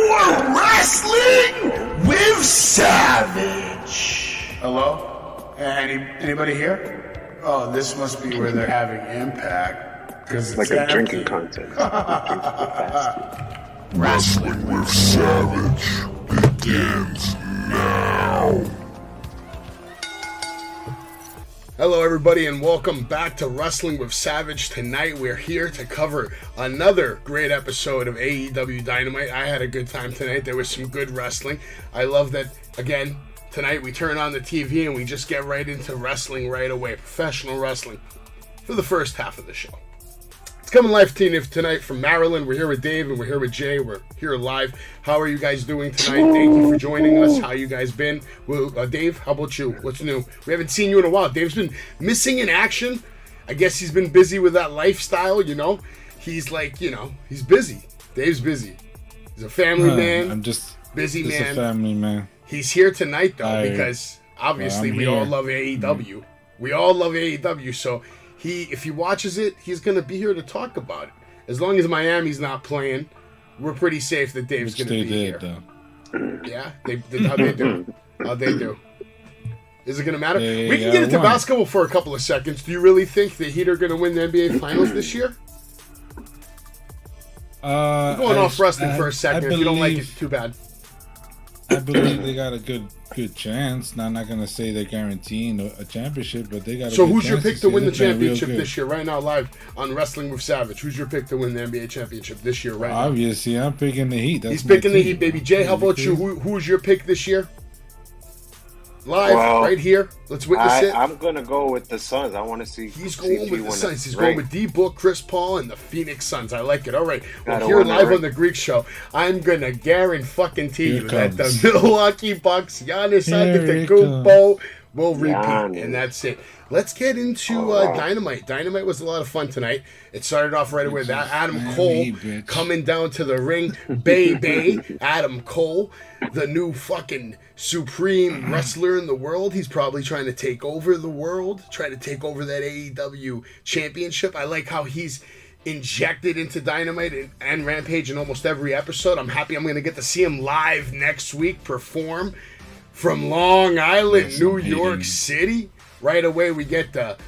for Wrestling with Savage. Hello? Anybody here? Oh, this must be where they're having Impact. Because it's like a drinking contest. Wrestling with Savage begins now. Hello everybody and welcome back to Wrestling with Savage. Tonight we're here to cover another great episode of AEW Dynamite. I had a good time tonight. There was some good wrestling. I love that, again, tonight we turn on the TV and we just get right into wrestling right away. Professional wrestling for the first half of the show. It's coming live tonight from Maryland. We're here with Dave and we're here with Jay. We're here live. How are you guys doing tonight? Thank you for joining us. How you guys been? Well, Dave, how about you? What's new? We haven't seen you in a while. Dave's been missing in action. I guess he's been busy with that lifestyle, you know. He's like, you know, he's busy. Dave's busy. He's a family man. I'm just busy just man. A family man. He's here tonight though because obviously we all love AEW. We all love AEW, so if he watches it, he's going to be here to talk about it. As long as Miami's not playing, we're pretty safe that Dave's going to be here. Though. Yeah? How'd they do? How'd they do? Is it going to matter? We can get into basketball for a couple of seconds. Do you really think the Heat are going to win the NBA Finals this year? I'm going off wrestling for a second. If you don't like it, too bad. I believe they got a good chance. Now, I'm not going to say they're guaranteeing a championship, but they got a So good who's your chance pick to win the play championship this year? Right now, live on Wrestling with Savage. Who's your pick to win the NBA championship this year right now? Obviously, I'm picking the Heat. He's picking the Heat, baby. Jay, how about you? Who's your pick this year? Live, right here. Let's witness it. I'm going to go with the Suns. I want to see. He's going with the Suns. He's going with D-Book, Chris Paul, and the Phoenix Suns. I like it. All right. Well, here live on the Greek show, I'm going to guarantee you that the Milwaukee Bucks, Giannis Antetokounmpo, will repeat. And that's it. Let's get into Dynamite. Dynamite was a lot of fun tonight. It started off right away with that Adam Cole coming down to the ring. Bay Adam Cole, the new fucking supreme wrestler in the world. He's probably trying to take over the world, trying to take over that AEW championship. I like how he's injected into Dynamite and Rampage in almost every episode. I'm happy I'm going to get to see him live next week perform from Long Island, New York City. Right away, we get the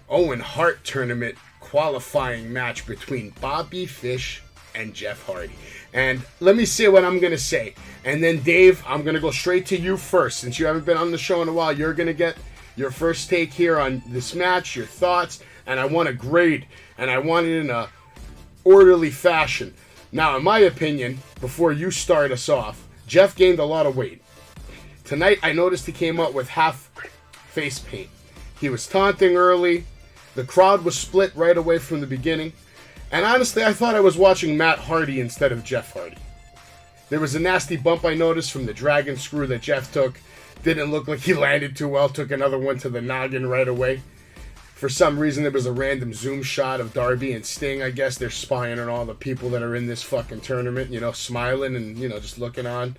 Owen Hart tournament qualifying match between Bobby Fish and Jeff Hardy. And let me say what I'm going to say. And then, Dave, I'm going to go straight to you first. Since you haven't been on the show in a while, you're going to get your first take here on this match, your thoughts, and I want a grade. And I want it in a orderly fashion. Now, in my opinion, before you start us off, Jeff gained a lot of weight. Tonight, I noticed he came out with half face paint. He was taunting early. The crowd was split right away from the beginning. And honestly, I thought I was watching Matt Hardy instead of Jeff Hardy. There was a nasty bump I noticed from the dragon screw that Jeff took. Didn't look like he landed too well. Took another one to the noggin right away. For some reason, there was a random zoom shot of Darby and Sting. I guess they're spying on all the people that are in this fucking tournament, you know, smiling and, you know, just looking on.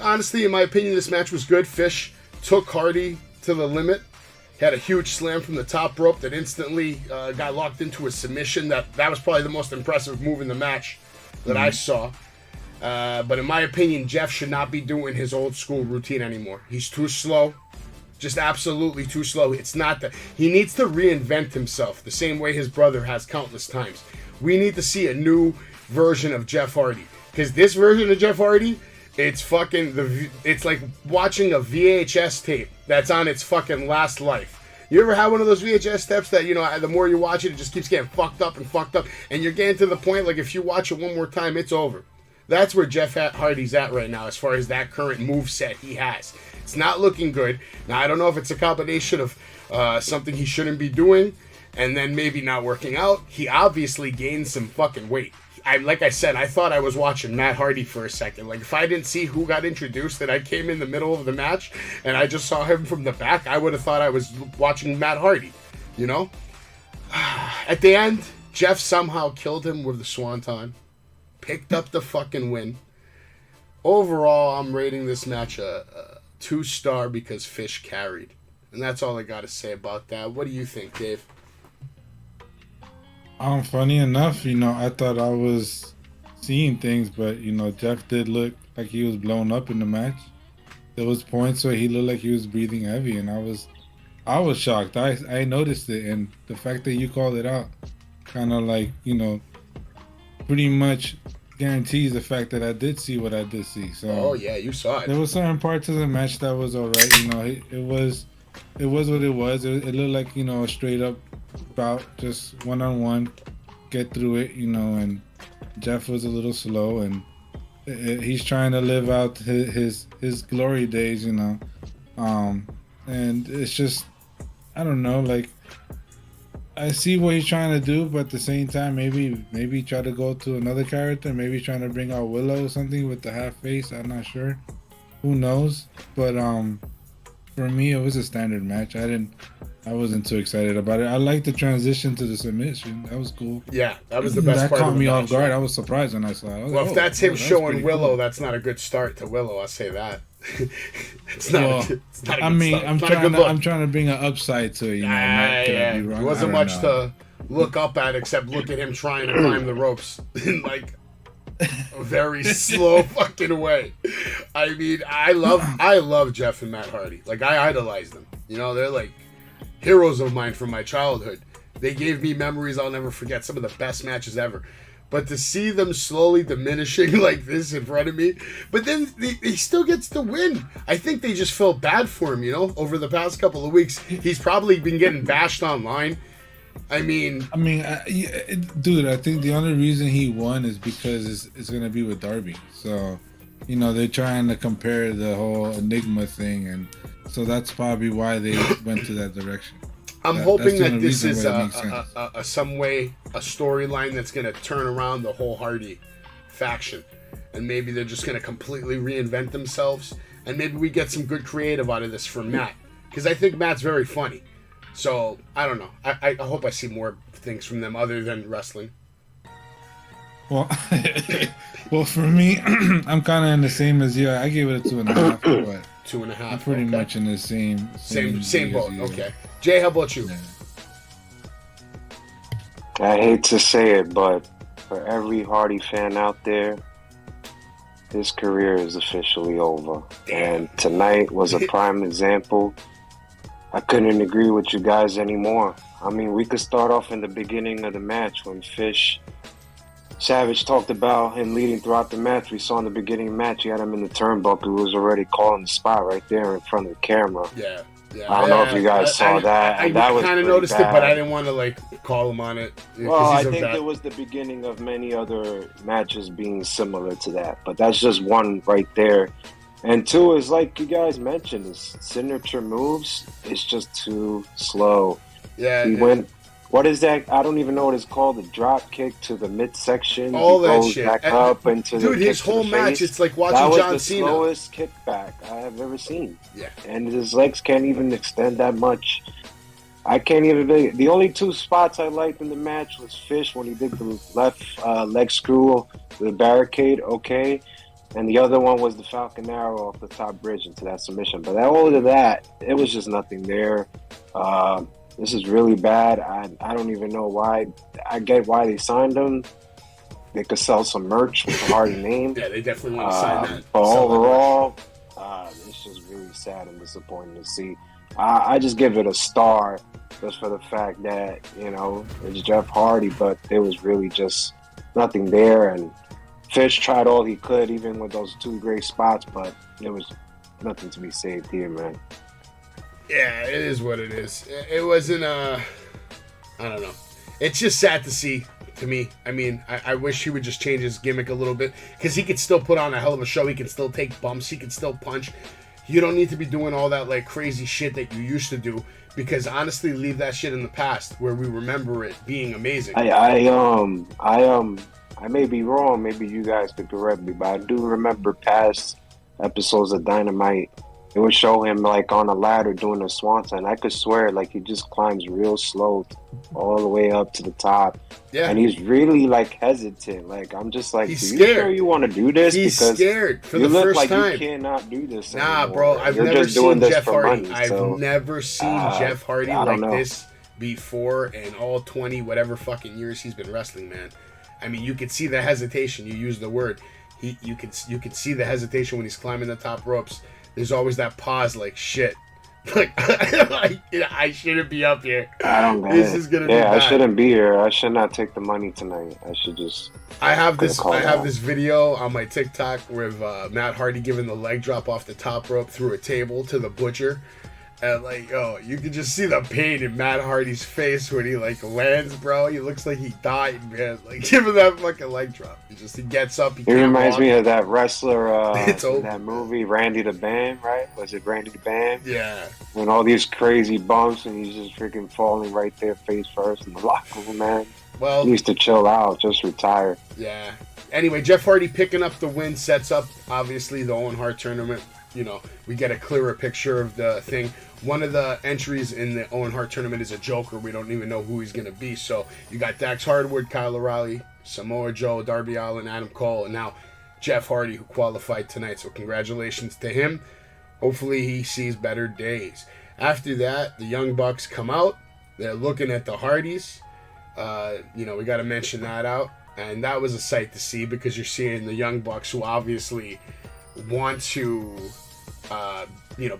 Honestly, in my opinion, this match was good. Fish took Hardy to the limit. He had a huge slam from the top rope that instantly got locked into a submission. That was probably the most impressive move in the match that I saw. But in my opinion, Jeff should not be doing his old school routine anymore. He's too slow. Just absolutely too slow. It's not that. He needs to reinvent himself the same way his brother has countless times. We need to see a new version of Jeff Hardy. Because this version of Jeff Hardy, it's like watching a VHS tape that's on its fucking last life. You ever had one of those VHS tapes that, you know, the more you watch it, it just keeps getting fucked up, and you're getting to the point, like, if you watch it one more time, it's over. That's where Jeff Hardy's at right now, as far as that current move set he has. It's not looking good. Now, I don't know if it's a combination of something he shouldn't be doing, and then maybe not working out. He obviously gained some fucking weight. Like I said, I thought I was watching Matt Hardy for a second. Like, if I didn't see who got introduced and I came in the middle of the match and I just saw him from the back, I would have thought I was watching Matt Hardy, you know? At the end, Jeff somehow killed him with the swanton, picked up the fucking win. Overall, I'm rating this match a 2-star because Fish carried. And that's all I got to say about that. What do you think, Dave? Funny enough, you know, I thought I was seeing things, but Jeff did look like he was blown up in the match. There was points where he looked like he was breathing heavy, and I was shocked. I noticed it, and the fact that you called it out, kind of like pretty much guarantees the fact that I did see what I did see. So oh yeah, you saw it. There was certain parts of the match that was all right. It was what it was. It looked like a straight up bout, just 1-on-1, get through it. And Jeff was a little slow, and he's trying to live out his glory days. And it's just, I don't know, like, I see what he's trying to do, but at the same time, maybe try to go to another character. Maybe trying to bring out Willow or something with the half face. I'm not sure. Who knows? But for me, it was a standard match. I wasn't too excited about it. I liked the transition to the submission. That was cool. Yeah, that was the best part. That caught me off guard. I was surprised when I saw it. Well, if that's him showing Willow, cool. That's not a good start to Willow. I'll say that. It's not. I'm trying to bring an upside to it. Yeah. It wasn't much to look up at except look at him trying to climb the ropes in like a very slow fucking way. I mean, I love Jeff and Matt Hardy. Like, I idolize them. They're like heroes of mine from my childhood. They gave me memories I'll never forget. Some of the best matches ever. But to see them slowly diminishing like this in front of me, but then he still gets the win. I think they just felt bad for him, over the past couple of weeks. He's probably been getting bashed online. Dude, I think the only reason he won is because it's going to be with Darby. So, they're trying to compare the whole Enigma thing, and so that's probably why they went to that direction. I'm hoping that this is some way a storyline that's going to turn around the whole Hardy faction, and maybe they're just going to completely reinvent themselves, and maybe we get some good creative out of this from Matt, because I think Matt's very funny. So I don't know. I hope I see more things from them other than wrestling. Well, for me, I'm kind of in the same as you. I gave it a 2.5. But 2.5. I'm pretty much in the same boat. Okay. Jay, how about you? Yeah. I hate to say it, but for every Hardy fan out there, his career is officially over. And tonight was a prime example. I couldn't agree with you guys anymore. I mean, we could start off in the beginning of the match when Savage talked about him leading throughout the match. We saw in the beginning of the match, he had him in the turnbuckle. He was already calling the spot right there in front of the camera. Yeah. I don't know if you guys saw that. I kind of noticed it, but I didn't want to call him on it. Well, I think it was the beginning of many other matches being similar to that. But that's just one right there. And two is like you guys mentioned, his signature moves. It's just too slow. Yeah. He went. What is that? I don't even know what it's called. The drop kick to the midsection. All that shit. Back up into dude, his whole match, it's like watching John Cena. That was the slowest kickback I have ever seen. Yeah. And his legs can't even extend that much. I can't even... The only two spots I liked in the match was Fish when he did the left leg screw, the barricade, okay. And the other one was the Falcon Arrow off the top bridge into that submission. But other than that, it was just nothing there. This is really bad. I don't even know why. I get why they signed him. They could sell some merch with a Hardy name. Yeah, they definitely want to sign that. But overall, it's just really sad and disappointing to see. I just give it a star just for the fact that, it's Jeff Hardy, but there was really just nothing there. And Fish tried all he could, even with those two great spots, but there was nothing to be saved here, man. Yeah, it is what it is. It wasn't, I don't know. It's just sad to see, to me. I mean, I wish he would just change his gimmick a little bit, because he could still put on a hell of a show. He can still take bumps. He can still punch. You don't need to be doing all that, crazy shit that you used to do, because honestly, leave that shit in the past, where we remember it being amazing. I may be wrong. Maybe you guys could correct me, but I do remember past episodes of Dynamite. It would show him on a ladder doing a swanton. I could swear he just climbs real slow all the way up to the top. Yeah. And he's really hesitant. I'm just he's are scared. You sure you want to do this? He's because scared for the first time. You cannot do this Nah, anymore. bro. I've never seen Jeff Hardy. I've never seen Jeff Hardy like this before in all 20 whatever fucking years he's been wrestling, man. I mean, you could see the hesitation. You use the word. You could see the hesitation when he's climbing the top ropes. There's always that pause, like shit. Like I shouldn't be up here. I don't know. This is gonna be bad. I shouldn't be here. I should not take the money tonight. I should just. I have this video on my TikTok with Matt Hardy giving the leg drop off the top rope through a table to the Butcher. And like, you can just see the pain in Matt Hardy's face when he like lands, bro. He looks like he died, man. Like, give him that fucking leg drop. He gets up. He reminds me of that wrestler it's in that movie, Randy the Band, right? Was it Randy the Band? Yeah. When all these crazy bumps and he's just freaking falling right there face first in the locker room, man. Well, he needs to chill out, just retire. Yeah. Anyway, Jeff Hardy picking up the win sets up, obviously, the Owen Hart tournament. You know, we get a clearer picture of the thing. One of the entries in the Owen Hart tournament is a Joker. We don't even know who he's going to be. So you got Dax Hardwood, Kyle O'Reilly, Samoa Joe, Darby Allin, Adam Cole, and now Jeff Hardy, who qualified tonight. So congratulations to him. Hopefully he sees better days. After that, the Young Bucks come out. They're looking at the Hardys. We got to mention that out. And that was a sight to see because you're seeing the Young Bucks who obviously want to,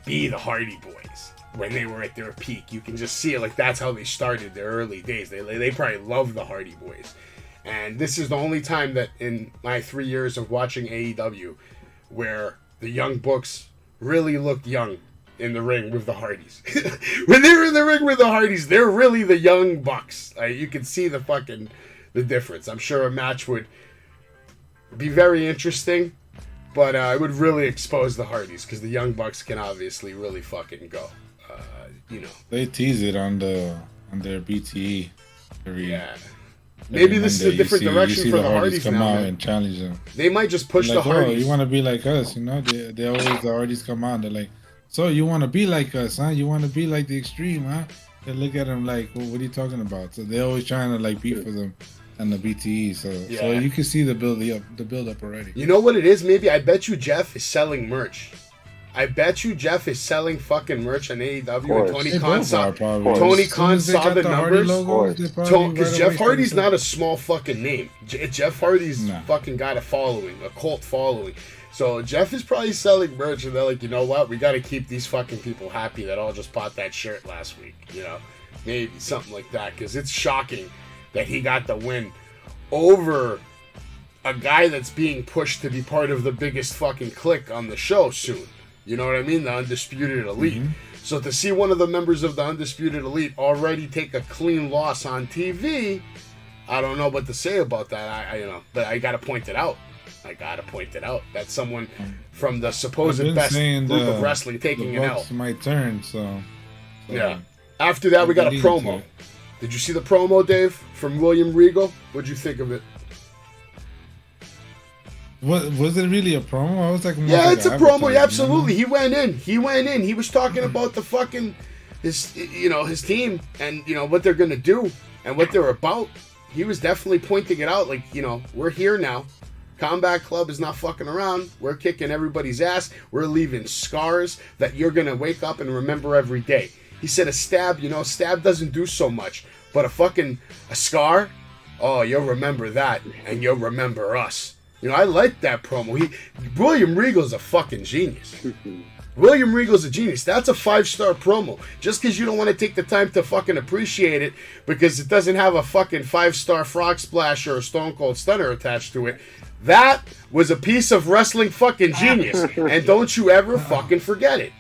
be the Hardy Boys when they were at their peak. You can just see it. Like, that's how they started their early days. They probably love the Hardy Boys. And this is the only time that in my 3 years of watching AEW where the Young Bucks really looked young in the ring with the Hardys. When they were in the ring with the Hardys, they're really the Young Bucks. You can see the difference. I'm sure a match would be very interesting, but it would really expose the Hardys because the Young Bucks can obviously really fucking go. They tease it on their BTE. Yeah. Maybe this is a different direction for the Hardys come now. Out and challenge them. They might just push the Hardys. You want to be like us, They always the Hardys come out. They're like, so you want to be like us, huh? You want to be like the Extreme, huh? They look at them like, well, what are you talking about? So they're always trying to like beat for them and the BTE. So you can see the build up already. You know what it is? Maybe I bet you Jeff is selling merch. I bet you Jeff is selling fucking merch on AEW. And Tony Khan saw the numbers. Because Jeff Hardy's not a small fucking name. Jeff Hardy's fucking got a following, a cult following. So Jeff is probably selling merch, and they're like, you know what? We got to keep these fucking people happy that all just bought that shirt last week. Maybe something like that. Because it's shocking that he got the win over a guy that's being pushed to be part of the biggest fucking clique on the show soon. You know what I mean? The Undisputed Elite. Mm-hmm. So to see one of the members of the Undisputed Elite already take a clean loss on TV, I don't know what to say about that. But I got to point it out. That's someone from the supposed best group of wrestling taking an L. It's my turn, so. Yeah. After that, we got a promo. Did you see the promo, Dave, from William Regal? What'd you think of it? Was it really a promo? I was like, it's a promo. Yeah, absolutely. He went in. He was talking about the fucking his team and what they're gonna do and what they're about. He was definitely pointing it out. Like, we're here now. Combat Club is not fucking around. We're kicking everybody's ass. We're leaving scars that you're gonna wake up and remember every day. He said a stab. Stab doesn't do so much, but a scar. Oh, you'll remember that, and you'll remember us. I like that promo. William Regal's a fucking genius. William Regal's a genius. That's a 5-star promo. Just because you don't want to take the time to fucking appreciate it because it doesn't have a fucking 5-star frog splash or a Stone Cold Stunner attached to it. That was a piece of wrestling fucking genius. And don't you ever fucking forget it.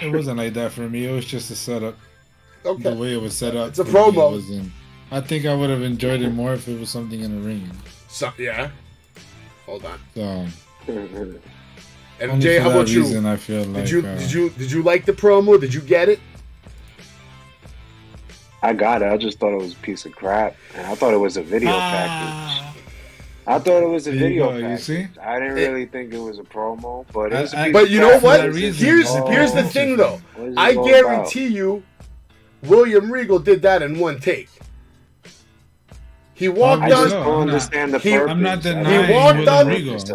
It wasn't like that for me. It was just a setup. Okay. The way it was set up. It's a promo. I think I would have enjoyed it more if it was something in the ring. Yeah. Hold on. So. And Jay, how about you? I feel like, did you like the promo? Did you get it? I got it. I just thought it was a piece of crap, and I thought it was a video package. I thought it was a video package. You see? I didn't really think it was a promo, but it was a piece But of you know crap. what? Here's the thing, though. I guarantee you, William Regal did that in one take. He walked on. I just don't understand the purpose. I'm not denying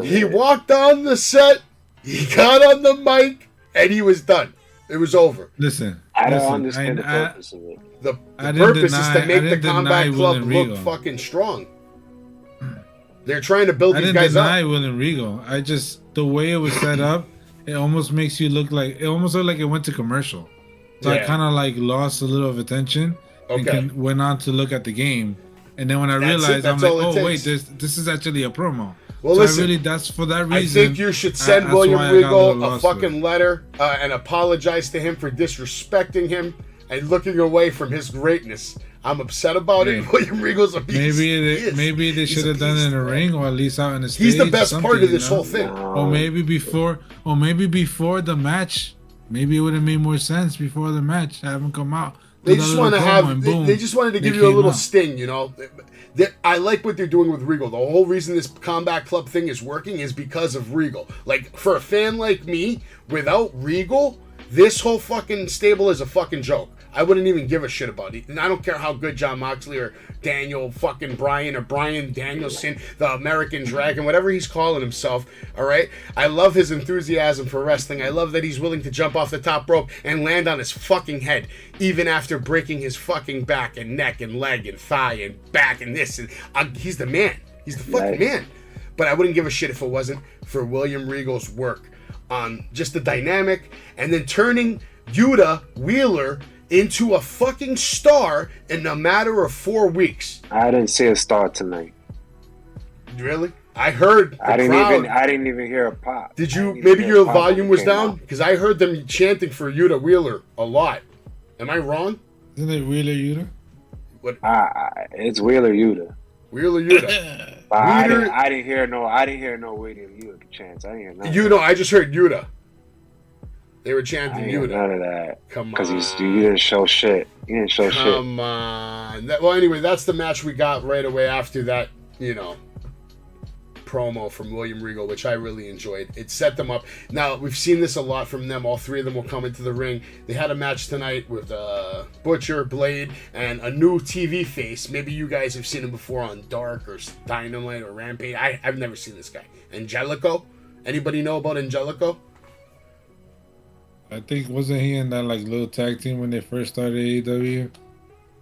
He walked on the set. He got on the mic, and he was done. It was over. Listen, I don't understand the purpose of it. The purpose is to make the Combat Club look fucking strong. They're trying to build these guys up. I didn't deny William Regal. I just, the way it was set up, it almost makes you look like, it almost looked like it went to commercial. So I kind of like lost a little of attention and went on to look at the game. And then when I realized, I'm like, oh wait, this is actually a promo. Well, so listen, that's for that reason. I think you should send William Regal a fucking letter and apologize to him for disrespecting him and looking away from his greatness. I'm upset about it. William Regal's a beast. Maybe they should have done it in a ring or at least out in the stage. He's the best part of this whole thing. Or maybe before the match. Maybe it would have made more sense before the match. Have him come out. They just want to have. They just wanted to give you a little sting, you know. I like what they're doing with Regal. The whole reason this Combat Club thing is working is because of Regal. Like, for a fan like me, without Regal, this whole fucking stable is a fucking joke. I wouldn't even give a shit about it. And I don't care how good Jon Moxley or Daniel fucking Bryan or Bryan Danielson, the American Dragon, whatever he's calling himself, all right? I love his enthusiasm for wrestling. I love that he's willing to jump off the top rope and land on his fucking head, even after breaking his fucking back and neck and leg and thigh and back and this. And he's the man. He's the fucking man. But I wouldn't give a shit if it wasn't for William Regal's work on just the dynamic and then turning Yuta Wheeler into a fucking star in a matter of 4 weeks. I didn't see a star tonight. Really? I heard I didn't even hear a pop. Did you? Maybe your volume was down? Because I heard them chanting for Yuta Wheeler a lot. Am I wrong? Isn't it Wheeler Yuta? What? It's Wheeler Yuta. Wheeler Yuta. I didn't hear no Wheeler Yuta chants. I didn't hear nothing. You know, I just heard Yuta. They were chanting Yuta. None of that. Come on. Because you didn't show shit. You didn't show shit. Come on. Well, anyway, that's the match we got right away after that, you know, promo from William Regal, which I really enjoyed. It set them up. Now, we've seen this a lot from them. All three of them will come into the ring. They had a match tonight with Butcher, Blade, and a new TV face. Maybe you guys have seen him before on Dark or Dynamite or Rampage. I've never seen this guy. Angelico? Anybody know about Angelico? I think, wasn't he in that like little tag team when they first started AEW?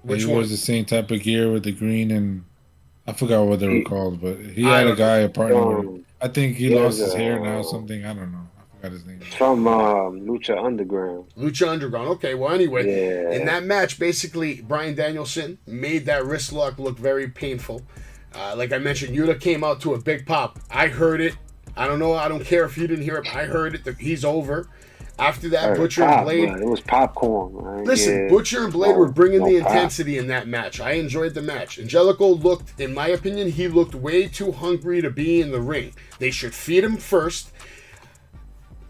Which one? He was the same type of gear with the green and I forgot what they were called, but he had a partner with. I think he lost his hair now or something. I don't know. I forgot his name. From Lucha Underground. Lucha Underground. Okay, well, anyway, in that match, basically, Bryan Danielson made that wrist lock look very painful. Like I mentioned, Yuta came out to a big pop. I heard it. I don't know. I don't care if you didn't hear it. I heard it. He's over. After that, Butcher and Blade... Man. It was popcorn, man. Listen, Butcher and Blade were bringing the intensity in that match. I enjoyed the match. Angelico looked, in my opinion, he looked way too hungry to be in the ring. They should feed him first.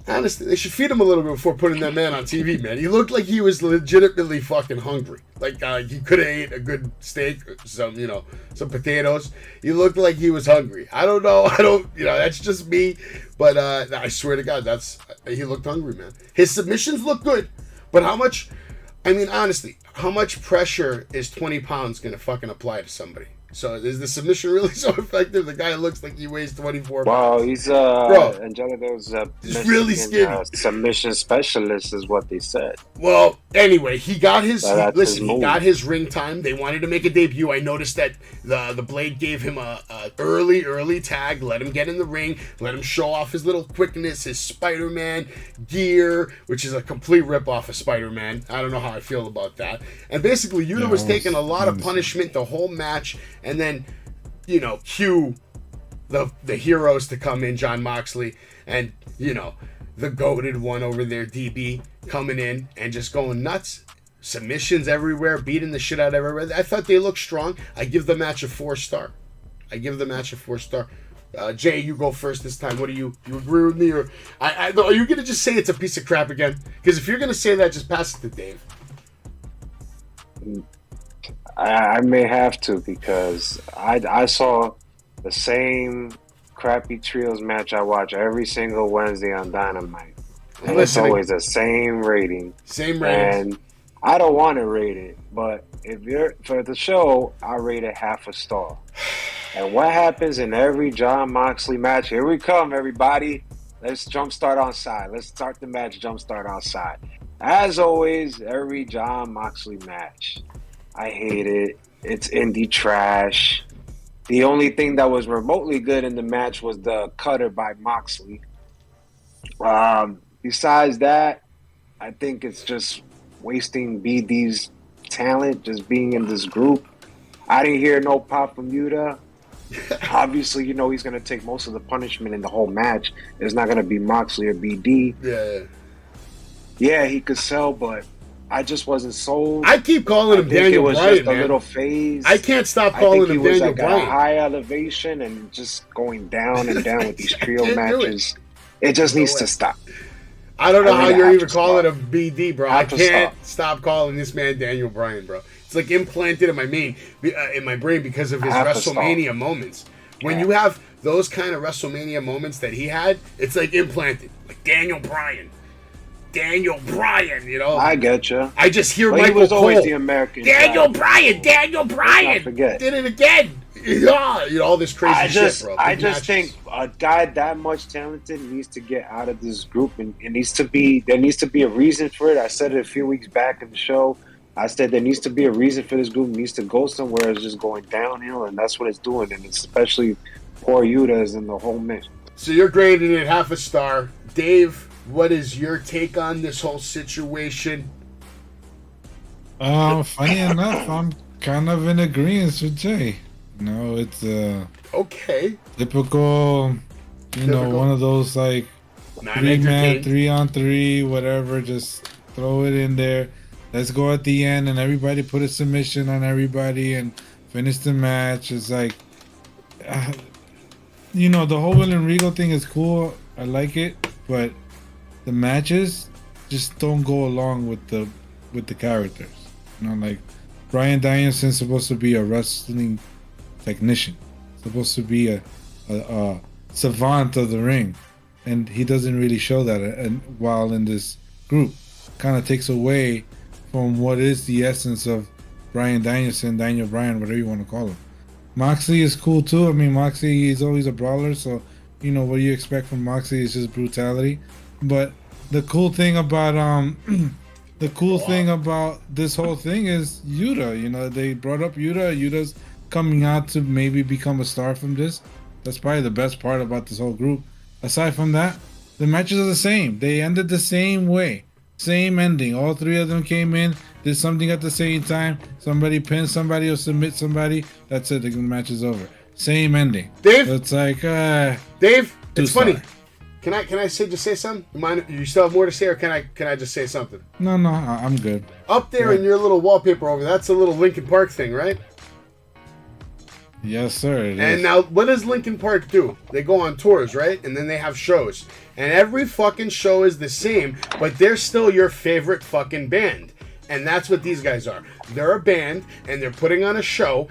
Honestly, they should feed him a little bit before putting that man on TV, man. He looked like he was legitimately fucking hungry. Like he could have ate a good steak, or some potatoes. He looked like he was hungry. I don't know. That's just me. But I swear to God, he looked hungry, man. His submissions look good. But honestly, how much pressure is 20 pounds going to fucking apply to somebody? So is the submission really so effective? The guy looks like he weighs 24 pounds. Well, he's Angelico's really skinny. Submission specialist is what they said. Well, anyway, he got his ring time. They wanted to make a debut. I noticed that the Blade gave him a early tag, let him get in the ring, let him show off his little quickness, his Spider-Man gear, which is a complete rip-off of Spider-Man. I don't know how I feel about that. And basically, Yuta was taking a lot of punishment the whole match. And then, cue the heroes to come in, Jon Moxley, and, the goated one over there, DB, coming in and just going nuts. Submissions everywhere, beating the shit out of everywhere. I thought they looked strong. I give the match a 4-star. Jay, you go first this time. What do you agree with me? Or are you going to just say it's a piece of crap again? Because if you're going to say that, just pass it to Dave. I may have to because I saw the same crappy trios match I watch every single Wednesday on Dynamite. And it's always the same rating. And I don't want to rate it, but if you're for the show, I rate it 0.5 star. And what happens in every Jon Moxley match? Here we come, everybody. Let's jumpstart on side. Let's start the match, jumpstart on side. As always, every Jon Moxley match, I hate it. It's indie trash. The only thing that was remotely good in the match was the cutter by Moxley. Besides that, I think it's just wasting BD's talent just being in this group. I didn't hear no pop from Yuta. Obviously, you know he's going to take most of the punishment in the whole match. It's not going to be Moxley or BD. Yeah, he could sell, but I just wasn't sold. I keep calling him Daniel Bryan, man. It was just a little phase. I can't stop calling him Daniel Bryan. At a high elevation and just going down and down with these trio matches. It just needs to stop. I don't know how you're even calling him BD, bro. I can't stop calling this man Daniel Bryan, bro. It's like implanted in my brain because of his WrestleMania moments. When you have those kind of WrestleMania moments that he had, it's like implanted. Like Daniel Bryan, you know. I get you. I just hear Michael Cole. He was always the American Daniel Bryan. Did it again. Yeah, you know, all this crazy shit, bro. I just think a guy that much talented needs to get out of this group, and there needs to be a reason for it. I said it a few weeks back in the show. I said there needs to be a reason for this group. It needs to go somewhere. It's just going downhill, and that's what it's doing. And especially poor Yuta is in the whole mix. So you're grading it 0.5 star. Dave, what is your take on this whole situation? Funny enough, I'm kind of in agreement with Jay. You know, it's okay. Typical, one of those like 3-man, 3-on-3, whatever. Just throw it in there. Let's go at the end, and everybody put a submission on everybody and finish the match. It's like, the whole William Regal thing is cool. I like it, but the matches just don't go along with the characters. Like Bryan Danielson's supposed to be a wrestling technician, supposed to be a savant of the ring, and he doesn't really show that. And while in this group, kind of takes away from what is the essence of Bryan Danielson, Daniel Bryan, whatever you want to call him. Moxley is cool too. I mean, Moxley is always a brawler, so what you expect from Moxley is just brutality. But the cool thing about this whole thing is Yuta. They brought up Yuta. Yuta's coming out to maybe become a star from this. That's probably the best part about this whole group. Aside from that, the matches are the same. They ended the same way. Same ending. All three of them came in, did something at the same time. Somebody pins somebody or submit somebody. That's it. The match is over. Same ending. Dave? So it's like, Dave, it's funny. Can I say something? You still have more to say, or can I just say something? No, I'm good. Up there in your little wallpaper over there, that's a little Linkin Park thing, right? Yes, sir. And now, what does Linkin Park do? They go on tours, right? And then they have shows. And every fucking show is the same, but they're still your favorite fucking band. And that's what these guys are. They're a band, and they're putting on a show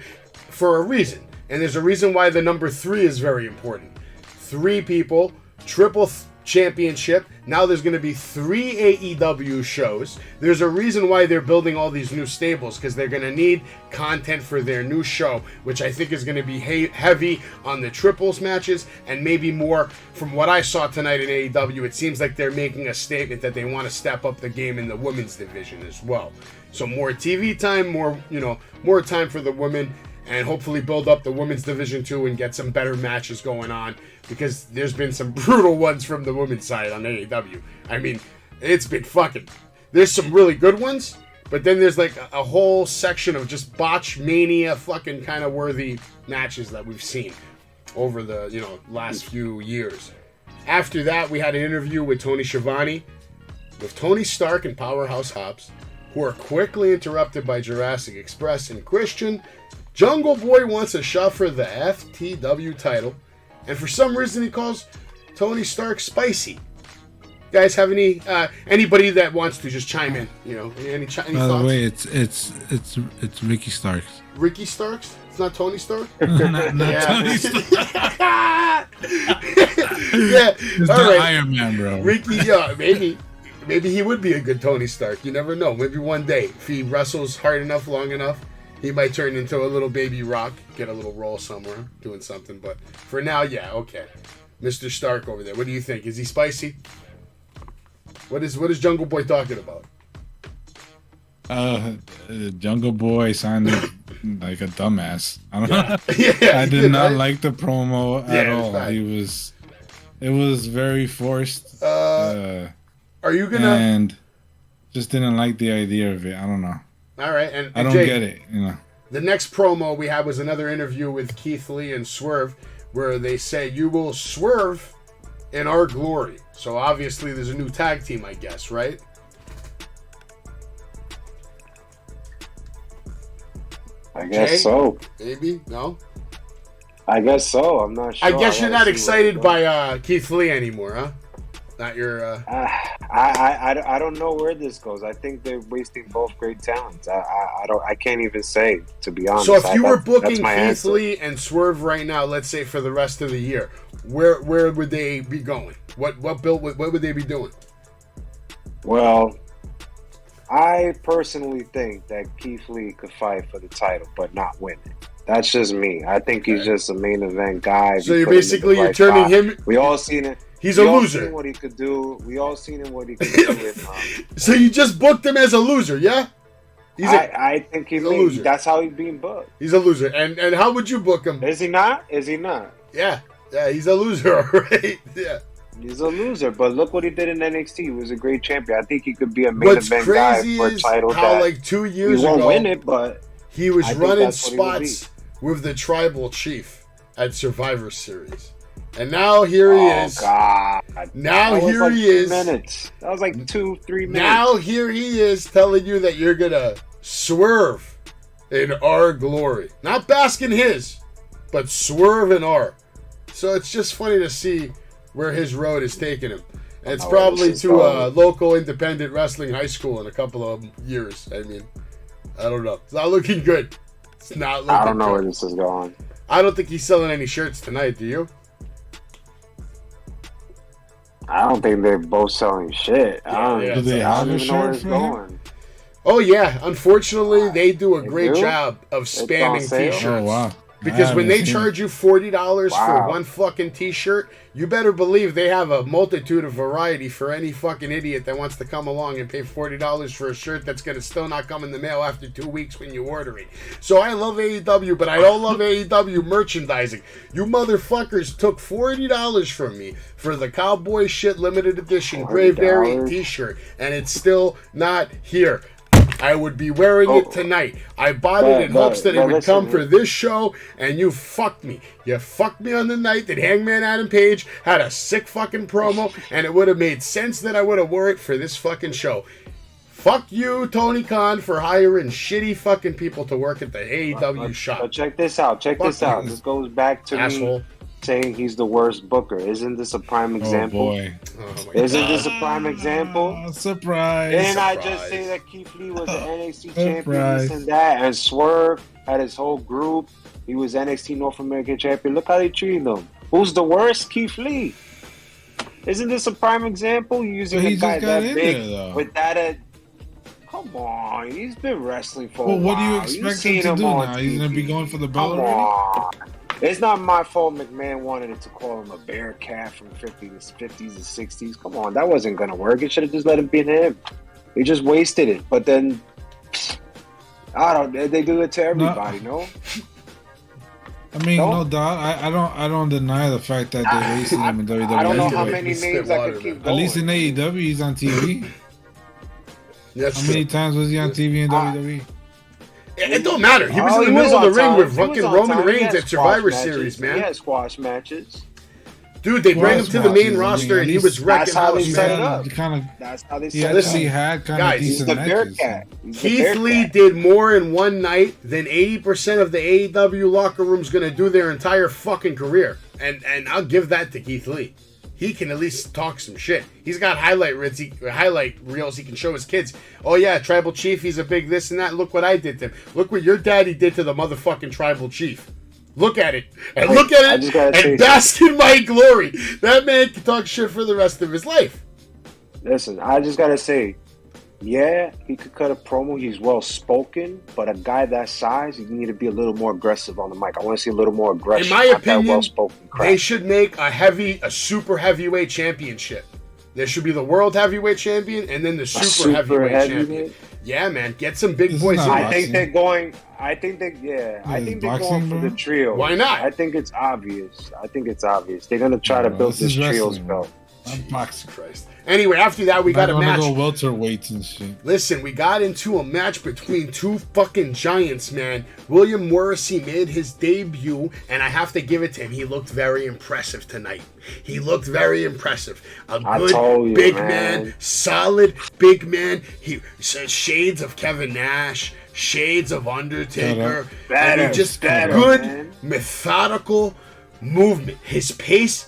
for a reason. And there's a reason why the number 3 is very important. 3 people, triple championship. Now there's going to be 3 AEW shows. There's a reason why they're building all these new stables, because they're going to need content for their new show, which I think is going to be heavy on the triples matches, and maybe more from what I saw tonight in AEW. It seems like they're making a statement that they want to step up the game in the women's division as well. So more TV time, more time for the women, and hopefully build up the women's division too and get some better matches going on, because there's been some brutal ones from the women's side on AEW. I mean, it's been fucking... There's some really good ones, but then there's like a whole section of just botch mania fucking kind of worthy matches that we've seen over the, last few years. After that, we had an interview with Tony Schiavone, with Tony Stark and Powerhouse Hobbs, who are quickly interrupted by Jurassic Express and Christian. Jungle Boy wants a shot for the FTW title, and for some reason he calls Tony Stark spicy. Guys, have anybody that wants to just chime in? Any thoughts? By the way, it's Ricky Starks. Ricky Starks? It's not Tony Stark? not Tony Stark. Yeah, it's all not right. Iron Man, bro. Ricky, maybe he would be a good Tony Stark. You never know. Maybe one day, if he wrestles hard enough, long enough, he might turn into a little baby Rock, get a little role somewhere, doing something. But for now, yeah, okay. Mr. Stark over there. What do you think? Is he spicy? What is Jungle Boy talking about? Jungle Boy sounded like a dumbass. I don't know. Yeah, I did not like the promo at all. Right. It was very forced. Are you gonna? And just didn't like the idea of it. I don't know. All right, and I don't Jake, get it. You know. The next promo we had was another interview with Keith Lee and Swerve, where they say you will swerve in our glory. So obviously there's a new tag team, I guess, right? I guess so. Maybe? No? I guess so. I'm not sure. I guess you're not excited by Keith Lee anymore, huh? Not your... I don't know where this goes. I think they're wasting both great talents. I can't even say, to be honest. So if you were booking Keith answer. Lee and Swerve right now, let's say for the rest of the year, where would they be going? What would they be doing? Well, I personally think that Keith Lee could fight for the title, but not win it. That's just me. I think he's just a main event guy. So you're turning him. We all seen it. He's a loser. Seen what he could do. We all seen him what he could do. So you just booked him as a loser, yeah? I think he's a loser. That's how he's being booked. He's a loser. And how would you book him? Is he not? Is he not? Yeah, he's a loser, all right? Yeah. He's a loser, but look what he did in NXT. He was a great champion. I think he could be a main event guy for a title. How like 2 years he won't ago, win it, but he was running spots with the Tribal Chief at Survivor Series. And now here he is. Oh, God. Now here he is. Minutes. That was like 2-3 minutes. Now here he is telling you that you're going to swerve in our glory. Not bask in his, but swerve in our. So it's just funny to see where his road is taking him. And it's probably to a local independent wrestling high school in a couple of years. I mean, I don't know. It's not looking good. It's not looking good. I don't know where this is going. I don't think he's selling any shirts tonight, do you? I don't think they're both selling shit. Do they have a shirt for him? Oh, yeah. Unfortunately, they do a great job of spamming T-shirts. Oh, wow. Because when they charge you $40 for one fucking T-shirt, you better believe they have a multitude of variety for any fucking idiot that wants to come along and pay $40 for a shirt that's going to still not come in the mail after 2 weeks when you order it. So I love AEW, but I don't love AEW merchandising. You motherfuckers took $40 from me for the Cowboy Shit limited edition Grave Variant T-shirt, and it's still not here. I would be wearing it tonight. I bought it in hopes that it would come for this show, and you fucked me. You fucked me on the night that Hangman Adam Page had a sick fucking promo, and it would have made sense that I would have wore it for this fucking show. Fuck you, Tony Khan, for hiring shitty fucking people to work at the AEW shop. But check this out. This goes back to me saying he's the worst booker. Isn't this a prime example? Oh, boy. Isn't this a prime example? Surprise. Didn't I just say that Keith Lee was an NXT champion, this and that, and Swerve had his whole group. He was NXT North American champion. Look how they treated him. Who's the worst? Keith Lee. Isn't this a prime example? You're using a guy that big with that. Come on, he's been wrestling for a while. Well, what do you expect him to do now? He's going to be going for the belt already? It's not my fault McMahon wanted it to call him a bear cat from 50s and 60s. Come on, that wasn't going to work. It should have just let him be him. He just wasted it. But then, they do it to everybody, no? I mean, no doubt. I don't deny the fact that they wasted him in WWE. I don't know how many names I could keep going. At least in AEW, he's on TV. How many times was he on TV in WWE? It don't matter. He was in the middle of the ring with fucking Roman Reigns at Survivor Series, man. He had squash matches. Dude, they bring him to the main roster, and he was wrecking house, man. That's how they set it up. He had kind of decent matches. Keith Lee did more in one night than 80% of the AEW locker room's going to do their entire fucking career. And I'll give that to Keith Lee. He can at least talk some shit. He's got highlight reels he can show his kids. Oh yeah, Tribal Chief, he's a big this and that. Look what I did to him. Look what your daddy did to the motherfucking Tribal Chief. Look at it. And look at it and bask in my glory. That man can talk shit for the rest of his life. Listen, I just gotta say, yeah, he could cut a promo. He's well spoken, but a guy that size, you need to be a little more aggressive on the mic. I want to see a little more aggression. In my opinion, they should make a super heavyweight championship. There should be the world heavyweight champion and then the super heavyweight champion. Yeah, man, get some big This is boys. not I boxing. think they're going. I think they're going for bro? the trio. Why not? I think it's obvious. They're gonna try to build this trios belt. Boxing. Christ. Anyway, after that, we got a match. Go welterweights and shit. Listen, we got into a match between two fucking giants, man. William Morrissey made his debut, and I have to give it to him. He looked very impressive tonight. He looked very impressive. A good big man, solid big man. He says shades of Kevin Nash, shades of Undertaker. Good, methodical movement. His pace.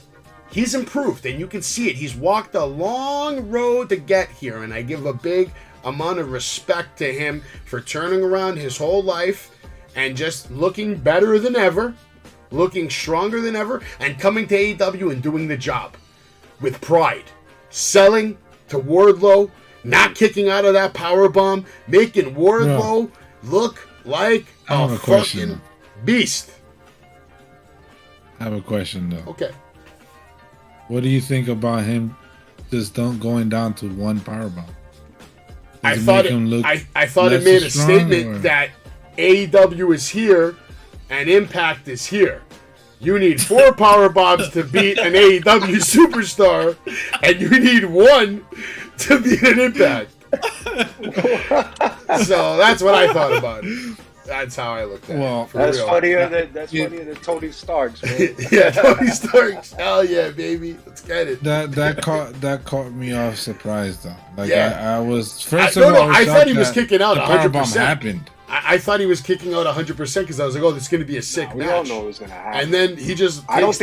He's improved, and you can see it. He's walked a long road to get here, and I give a big amount of respect to him for turning around his whole life and just looking better than ever, looking stronger than ever, and coming to AEW and doing the job with pride. Selling to Wardlow, not kicking out of that powerbomb, making Wardlow look like a fucking beast. I have a question, though. Okay. What do you think about him just going down to one powerbomb? I thought it made a statement that AEW is here and Impact is here. You need 4 power bombs to beat an AEW superstar, and you need 1 to beat an Impact. So that's what I thought about it. That's how I looked at it. That's funnier than Tony Stark's, man. Yeah, Tony Stark's. Hell yeah, baby. Let's get it. That caught me off surprise, though. Like, yeah. I was first of all, I thought he was kicking out 100%. Happened. I thought he was kicking out 100% because I was like, oh, this is going to be a sick match. We all know it was going to happen. And then he just I don't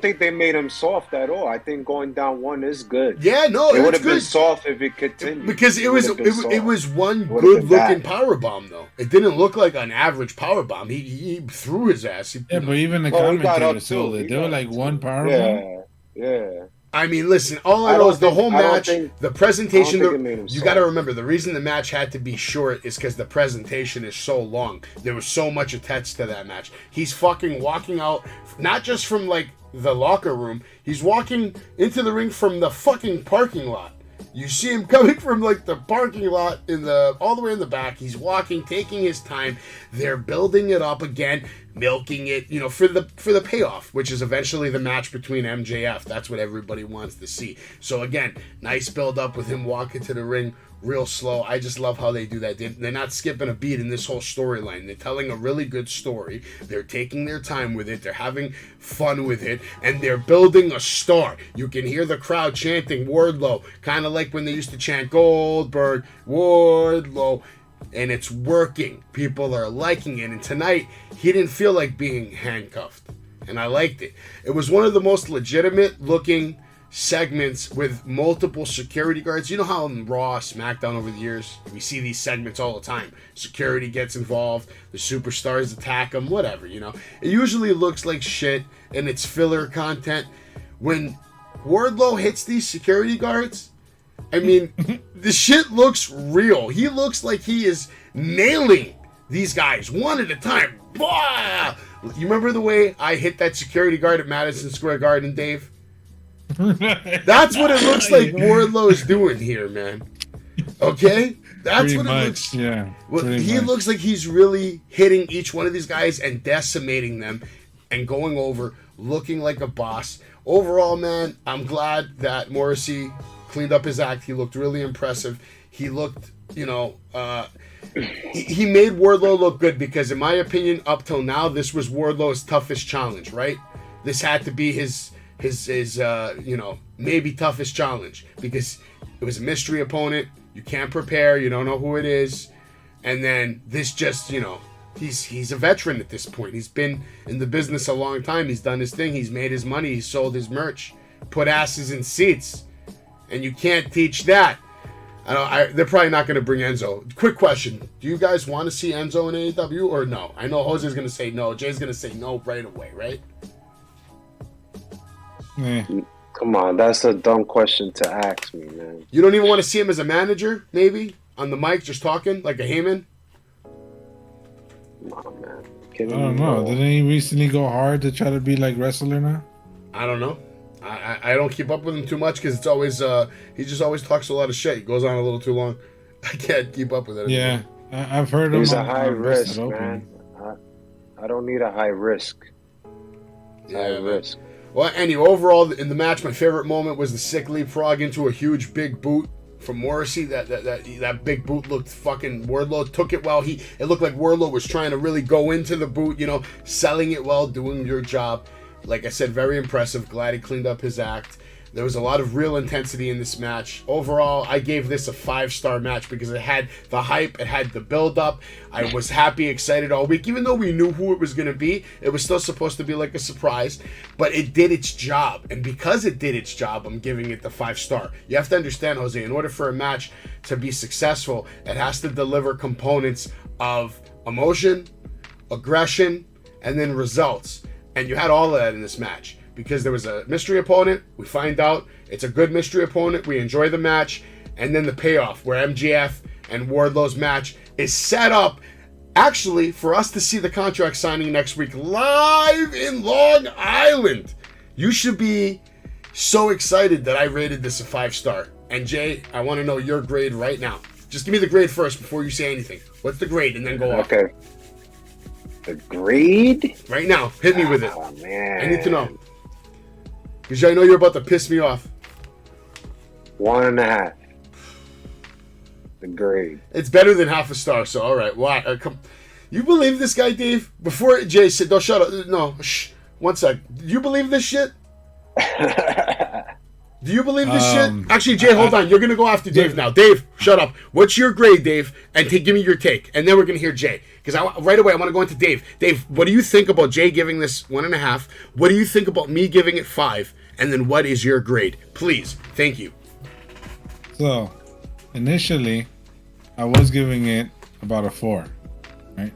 think they made him soft at all. I think going down 1 is good. Yeah, no, it would have been soft if it continued. Because it was one good-looking powerbomb, though. It didn't look like an average powerbomb. He threw his ass. But even the commentators sold it. They were like 1 powerbomb. Yeah. I mean, listen, all I know is the whole match, the presentation, you got to remember, the reason the match had to be short is because the presentation is so long. There was so much attached to that match. He's fucking walking out, not just from, like, the locker room, he's walking into the ring from the fucking parking lot. You see him coming from, like, the parking lot all the way in the back. He's walking, taking his time. They're building it up again, milking it, for the payoff, which is eventually the match between MJF. That's what everybody wants to see. So again, nice build up with him walking to the ring real slow. I just love how they do that. They're not skipping a beat in this whole storyline. They're telling a really good story. They're taking their time with it. They're having fun with it, and they're building a star. You can hear the crowd chanting Wardlow, kind of like when they used to chant Goldberg, Wardlow. And it's working. People are liking it. And tonight, he didn't feel like being handcuffed. And I liked it. It was one of the most legitimate looking segments with multiple security guards. You know how in Raw, SmackDown over the years, we see these segments all the time. Security gets involved. The superstars attack them. Whatever, It usually looks like shit and it's filler content. When Wardlow hits these security guards, I mean, the shit looks real. He looks like he is nailing these guys one at a time. Blah! You remember the way I hit that security guard at Madison Square Garden, Dave? That's what it looks like Wardlow is doing here, man. Okay? That's pretty what much, it looks like. Yeah. Well, he looks like he's really hitting each one of these guys and decimating them and going over, looking like a boss. Overall, man, I'm glad that Morrissey cleaned up his act. He looked really impressive. He looked, he made Wardlow look good because, in my opinion, up till now, this was Wardlow's toughest challenge, right? This had to be his maybe toughest challenge because it was a mystery opponent. You can't prepare. You don't know who it is. And then this just, he's a veteran at this point. He's been in the business a long time. He's done his thing. He's made his money. He's sold his merch, put asses in seats. And you can't teach that. They're probably not going to bring Enzo. Quick question. Do you guys want to see Enzo in AEW or no? I know Jose's going to say no. Jay's going to say no right away, right? Come on. That's a dumb question to ask me, man. You don't even want to see him as a manager, maybe? On the mic, just talking like a Heyman? Come on, man. I don't know. Didn't he recently go hard to try to be like wrestler now? I don't know. I don't keep up with him too much because it's always he just always talks a lot of shit. He goes on a little too long. I can't keep up with it. Yeah, I've heard him. He's a high risk, man. I don't need a high risk. High risk. Well, anyway, overall in the match, my favorite moment was the sick leapfrog into a huge big boot from Morrissey. That big boot looked fucking. Wardlow took it well. It looked like Wardlow was trying to really go into the boot. You know, selling it well, doing your job. Like I said, very impressive. Glad he cleaned up his act. There was a lot of real intensity in this match. Overall, I gave this a 5-star match because it had the hype, it had the build-up. I was happy, excited all week. Even though we knew who it was going to be, it was still supposed to be like a surprise. But it did its job. And because it did its job, I'm giving it the 5-star. You have to understand, Jose, in order for a match to be successful, it has to deliver components of emotion, aggression, and then results. And you had all of that in this match. Because there was a mystery opponent, we find out it's a good mystery opponent, we enjoy the match, and then the payoff where MJF and Wardlow's match is set up actually for us to see the contract signing next week live in Long Island. You should be so excited that I rated this a 5-star. And Jay, I want to know your grade right now. Just give me the grade first before you say anything. What's the grade? And then go off. Okay. The grade? Right now. Hit me with it. Oh, man. I need to know. Because I know you're about to piss me off. 1.5. The grade. It's better than 0.5 star, so all right. Why? Come. You believe this guy, Dave? Before Jay said, don't shut up. No, shh. 1 sec. Do you believe this shit? Do you believe this shit? Actually, Jay, hold on. You're going to go after Dave now. Dave, shut up. What's your grade, Dave? And give me your take. And then we're going to hear Jay. Because right away, I want to go into Dave. Dave, what do you think about Jay giving this 1.5? What do you think about me giving it 5? And then what is your grade? Please. Thank you. So, initially, I was giving it about a 4. Right?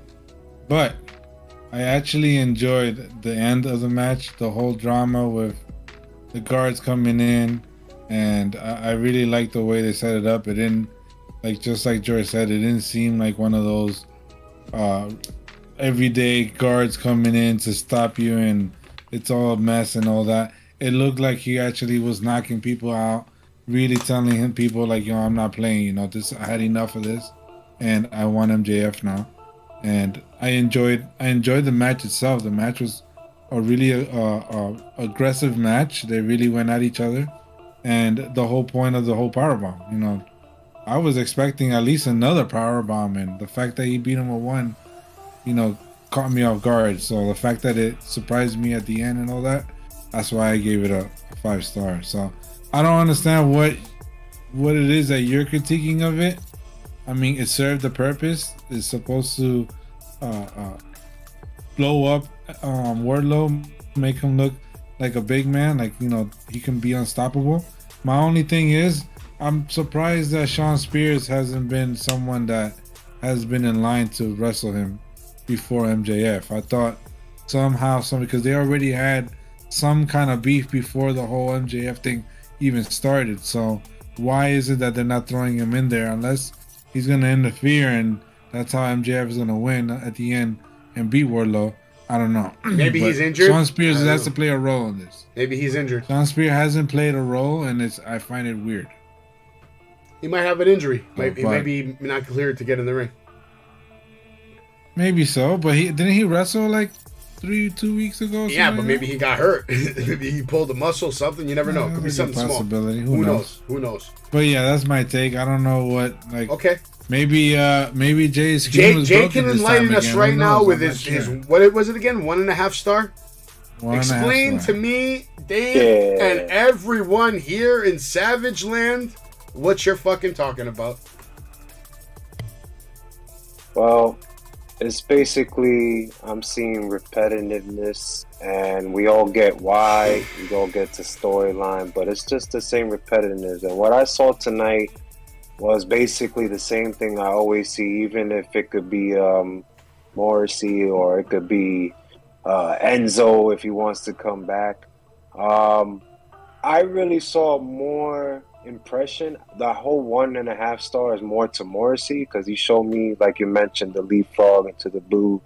But I actually enjoyed the end of the match. The whole drama with the guards coming in. And I really liked the way they set it up. It didn't, just like George said, it didn't seem like one of those everyday guards coming in to stop you and it's all a mess and all that. It looked like he actually was knocking people out, really telling people like, I'm not playing, I had enough of this and I want MJF now. And I enjoyed the match itself. The match was a really aggressive match. They really went at each other, and the whole point of the whole powerbomb, I was expecting at least another powerbomb, and the fact that he beat him with one, caught me off guard. So the fact that it surprised me at the end and all that, that's why I gave it a 5-star. So I don't understand what it is that you're critiquing of it. I mean, it served the purpose. It's supposed to blow up Wardlow, make him look like a big man, he can be unstoppable. My only thing is, I'm surprised that Shawn Spears hasn't been someone that has been in line to wrestle him before MJF. I thought somehow, because they already had some kind of beef before the whole MJF thing even started. So why is it that they're not throwing him in there unless he's going to interfere and that's how MJF is going to win at the end and beat Wardlow? I don't know. Maybe he's injured. Shawn Spears has to play a role in this. Maybe he's injured. Shawn Spears hasn't played a role, and I find it weird. He might have an injury. He might be not cleared to get in the ring. Maybe so, but didn't he wrestle 2 weeks ago? Yeah, but maybe he got hurt. Maybe he pulled a muscle, something. You never know. Could be something small. Who knows? Who knows? But yeah, that's my take. I don't know what Okay. Maybe Jay's Jay can enlighten us right now with his what was it again? 1.5 star. Explain to me, Dave, and everyone here in Savage Land, what you're fucking talking about. Well, it's basically I'm seeing repetitiveness, and we all get why, we all get the storyline, but it's just the same repetitiveness. And what I saw tonight was basically the same thing I always see, even if it could be Morrissey or it could be Enzo if he wants to come back. I really saw more impression. The whole 1.5 star is more to Morrissey because he showed me, like you mentioned, the leapfrog into the blue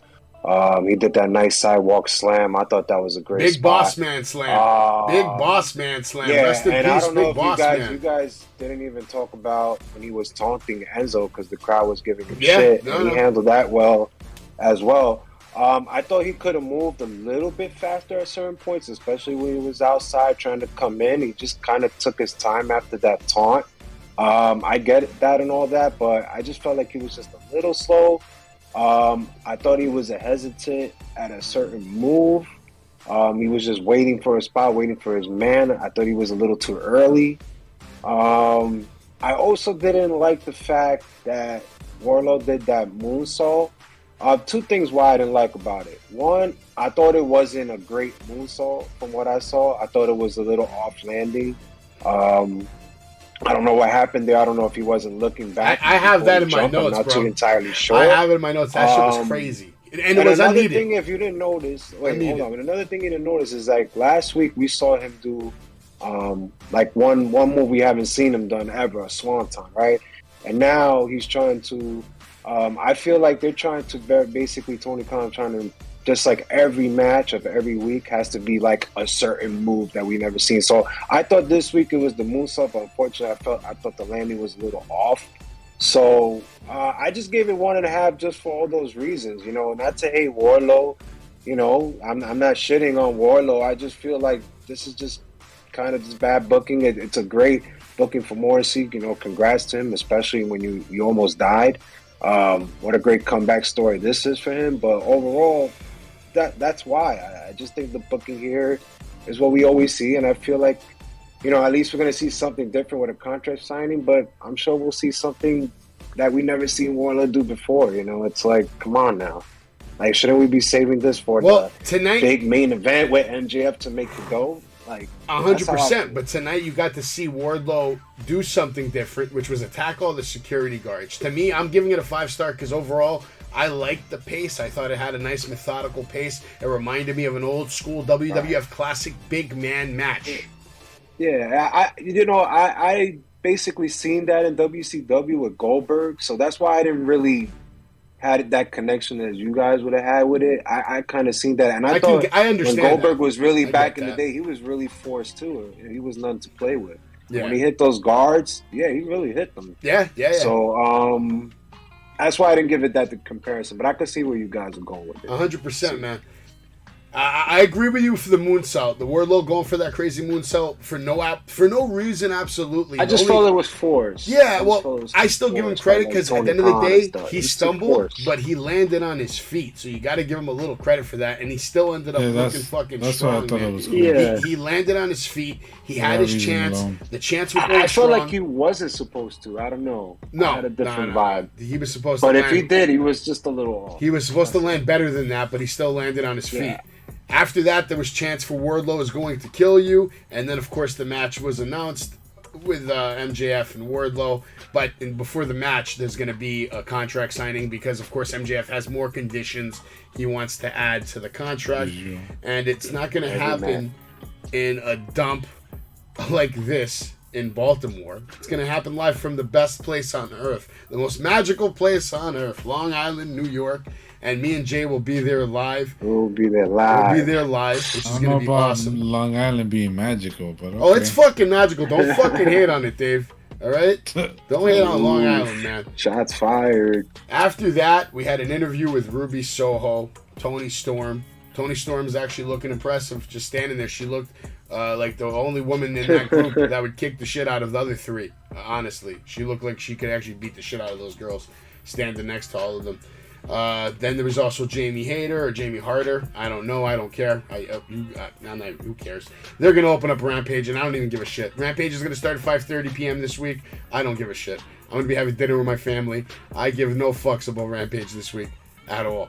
He did that nice sidewalk slam. I thought that was a great Big spot. Boss Man slam. Big Boss Man slam. Yeah, Rest in and peace, I don't know Big if Boss Man. you guys didn't even talk about when he was taunting Enzo because the crowd was giving him shit, and he handled that well as well. I thought he could have moved a little bit faster at certain points, especially when he was outside trying to come in. He just kind of took his time after that taunt. I get that and all that, but I just felt like he was just a little slow. I thought he was hesitant at a certain move. He was just waiting for a spot, waiting for his man. I thought he was a little too early. I also didn't like the fact that Wardlow did that moonsault. Two things why I didn't like about it. One, I thought it wasn't a great moonsault from what I saw. I thought it was a little off landing. I don't know what happened there. I don't know if he wasn't looking back. I have that in my notes, I'm not bro. too entirely sure. I have it in my notes. That shit was crazy. And it was another unneeded. thing, if you didn't notice, hold on. And another thing you didn't notice is like last week we saw him do like one move we haven't seen him done ever, a swanton, right? And now he's trying to. I feel like they're trying to basically Tony Khan trying to just like every match of every week has to be like a certain move that we never seen. So I thought this week it was the moonsault, but unfortunately I thought the landing was a little off. So I just gave it 1.5 just for all those reasons, you know, not to hate Wardlow, you know, I'm not shitting on Wardlow. I just feel like this is just kind of just bad booking. It's a great booking for Morrissey, you know, congrats to him, especially when you almost died. What a great comeback story this is for him. But overall, that's why. I just think the booking here is what we always see. And I feel like, you know, at least we're going to see something different with a contract signing. But I'm sure we'll see something that we never seen Wardlow do before. You know, it's like, come on now. Like, shouldn't we be saving this for the tonight, big main event with MJF to make it go? Like 100%. But tonight you got to see Wardlow do something different, which was attack all the security guards. To me, I'm giving it a 5-star because overall, I liked the pace. I thought it had a nice methodical pace. It reminded me of an old school WWF classic big man match. Yeah, I basically seen that in WCW with Goldberg, so that's why I didn't really had that connection as you guys would have had with it. I kind of seen that, and I thought I understand when Goldberg was really I back in the day, he was really forced too. He was nothing to play with. Yeah. When he hit those guards, he really hit them. Yeah. So that's why I didn't give it that comparison, but I could see where you guys are going with it. 100%, man. I agree with you for the moonsault. The Wardlow going for that crazy moonsault for no reason, absolutely. I just felt it was forced. Yeah, I still give him credit because at the end of the day, he stumbled, but he landed on his feet. So you got to give him a little credit for that. And he still ended up looking fucking that's strong. That's what I thought man. it was cool. Yeah. He landed on his feet. He had his chance. Alone. The chance was I strong. felt like he wasn't supposed to. I don't know. No, I had a different vibe. He was supposed to But land. if he did, he was just a little off. He was supposed to land better than that, but he still landed on his feet. After that, there was chance for Wardlow is going to kill you, and then of course the match was announced with MJF and Wardlow. But before the match, there's going to be a contract signing because of course MJF has more conditions he wants to add to the contract, and it's not going to happen in a dump like this in Baltimore. It's going to happen live from the best place on earth, the most magical place on earth, Long Island, New York. And me and Jay will be there live. We'll be there live, which is going to be awesome. Long Island being magical, but okay. Oh, it's fucking magical. Don't fucking hate on it, Dave. All right? Don't hate on Long Island, man. Shots fired. After that, we had an interview with Ruby Soho, Toni Storm. Toni Storm's actually looking impressive, just standing there. She looked like the only woman in that group that would kick the shit out of the other three. Honestly, she looked like she could actually beat the shit out of those girls standing next to all of them. Then there was also Jamie Hayter or Jamie Harder. I don't know. I don't care. Who cares? They're going to open up Rampage, and I don't even give a shit. Rampage is going to start at 5:30 p.m. this week. I don't give a shit. I'm going to be having dinner with my family. I give no fucks about Rampage this week at all.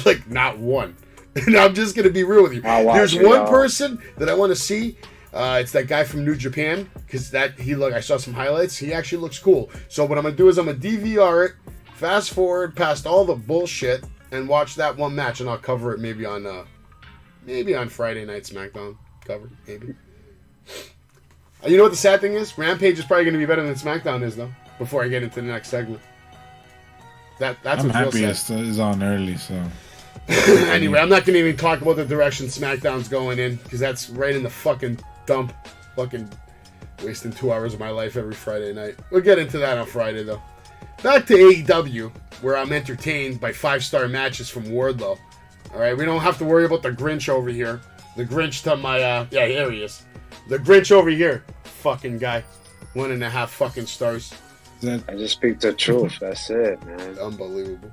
Like, not one. And I'm just going to be real with you. There's one person that I want to see. It's that guy from New Japan, because I saw some highlights. He actually looks cool. So what I'm going to do is I'm going to DVR it. Fast forward past all the bullshit and watch that one match, and I'll cover it maybe on Friday Night SmackDown cover, maybe. You know what the sad thing is? Rampage is probably going to be better than SmackDown is, though. Before I get into the next segment, that's I'm what's happy real sad. it's on early, so Anyway, I'm not going to even talk about the direction SmackDown's going in, because that's right in the fucking dump. Fucking wasting 2 hours of my life every Friday night. We'll get into that on Friday, though. Back to AEW, where I'm entertained by 5-star matches from Wardlow. Alright, we don't have to worry about the Grinch over here. The Grinch to my, yeah, here he is. The Grinch over here. Fucking guy. 1.5 fucking stars. I just speak the truth. That's it, man. Unbelievable.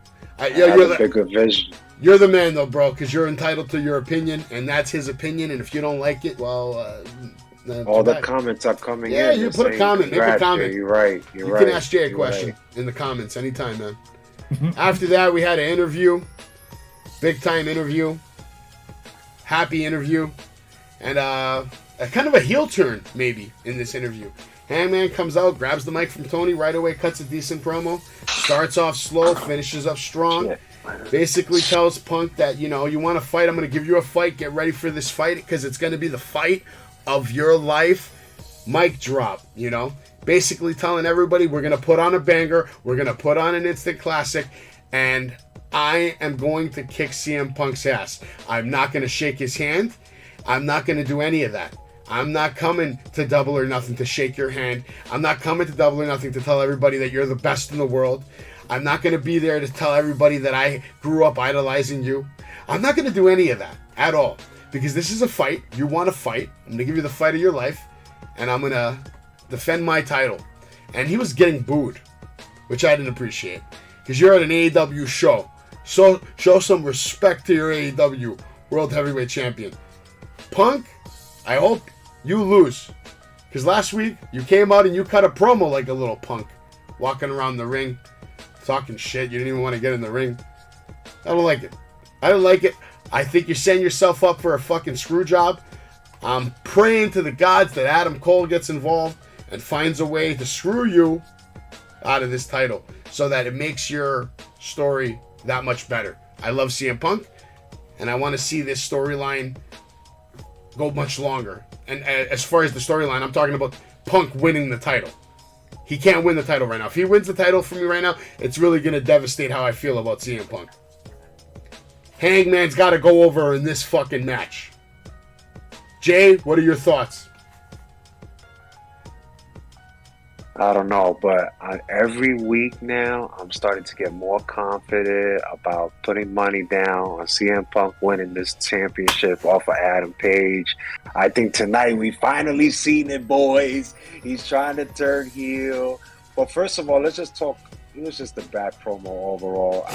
You're the bigger vision. You're the man, though, bro, because you're entitled to your opinion, and that's his opinion, and if you don't like it, well... all the comments are coming in. Yeah, you put a comment. Make a comment. You're right. You can ask Jay a question in the comments anytime, man. After that, we had an interview. Big-time interview. Happy interview. And a kind of a heel turn, maybe, in this interview. Hangman comes out, grabs the mic from Tony, right away cuts a decent promo. Starts off slow, finishes up strong. Basically tells Punk that, you know, you want to fight, I'm going to give you a fight. Get ready for this fight, because it's going to be the fight of your life. Mic drop, you know. Basically telling everybody we're going to put on a banger. We're going to put on an instant classic. And I am going to kick CM Punk's ass. I'm not going to shake his hand. I'm not going to do any of that. I'm not coming to Double or Nothing to shake your hand. I'm not coming to Double or Nothing to tell everybody that you're the best in the world. I'm not going to be there to tell everybody that I grew up idolizing you. I'm not going to do any of that at all. Because this is a fight. You want to fight. I'm going to give you the fight of your life. And I'm going to defend my title. And he was getting booed. Which I didn't appreciate. Because you're at an AEW show. So show some respect to your AEW World Heavyweight Champion. Punk, I hope you lose. Because last week, you came out and you cut a promo like a little punk. Walking around the ring. Talking shit. You didn't even want to get in the ring. I don't like it. I don't like it. I think you're setting yourself up for a fucking screw job. I'm praying to the gods that Adam Cole gets involved and finds a way to screw you out of this title so that it makes your story that much better. I love CM Punk, and I want to see this storyline go much longer. And as far as the storyline, I'm talking about Punk winning the title. He can't win the title right now. If he wins the title for me right now, it's really going to devastate how I feel about CM Punk. Hangman's got to go over in this fucking match. Jay, what are your thoughts? I don't know, but every week now, I'm starting to get more confident about putting money down on CM Punk winning this championship off of Adam Page. I think tonight we finally seen it, boys. He's trying to turn heel. But first of all, let's just talk. It was just a bad promo overall.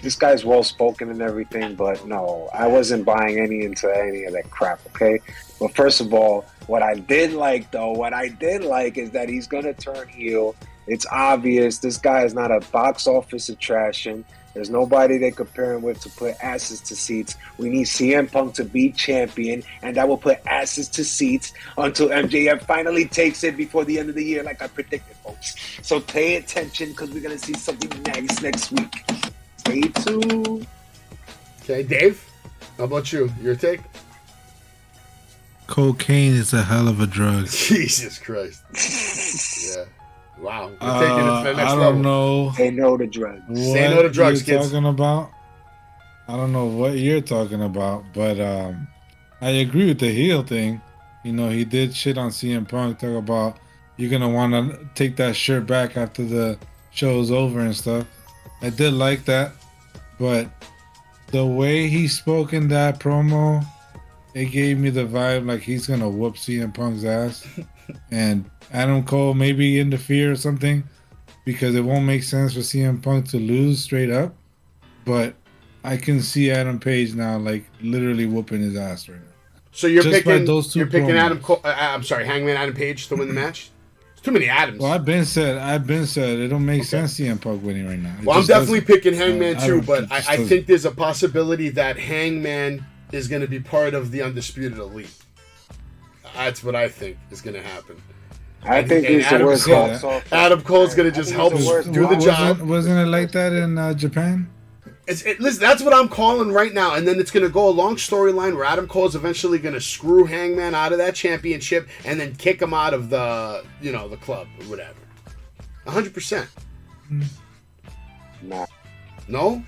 This guy's well-spoken and everything, but no, I wasn't buying into any of that crap, okay? But first of all, what I did like is that he's going to turn heel. It's obvious this guy is not a box office attraction. There's nobody they compare him with to put asses to seats. We need CM Punk to be champion, and that will put asses to seats until MJF finally takes it before the end of the year, like I predicted, folks. So pay attention, because we're going to see something nice next week. Stay tuned. Okay, Dave, how about you? Your take? Cocaine is a hell of a drug. Jesus Christ. Yeah. Wow. We're taking it to the next level. I don't know. Say no to drugs. Say no to drugs, kids. Talking about? I don't know what you're talking about, but I agree with the heel thing. You know, he did shit on CM Punk, talk about you're going to want to take that shirt back after the show's over and stuff. I did like that, but the way he spoke in that promo, it gave me the vibe like he's going to whoop CM Punk's ass. And Adam Cole maybe interfere or something, because it won't make sense for CM Punk to lose straight up. But I can see Adam Page now, like, literally whooping his ass right now. So you're Just picking promos. Adam Cole, Hangman Adam Page to win the match? It's too many Adams. Well, I've been said it don't make sense CM Punk winning right now. Well, I'm definitely picking Hangman too, but I think there's a possibility that Hangman is going to be part of the Undisputed Elite. That's what I think is going to happen. I think he's the worst. Adam Cole's going to just help do the job. Wasn't it like that in Japan? Listen, that's what I'm calling right now. And then it's going to go a long storyline where Adam Cole's eventually going to screw Hangman out of that championship and then kick him out of the club or whatever. 100%. Nah. No?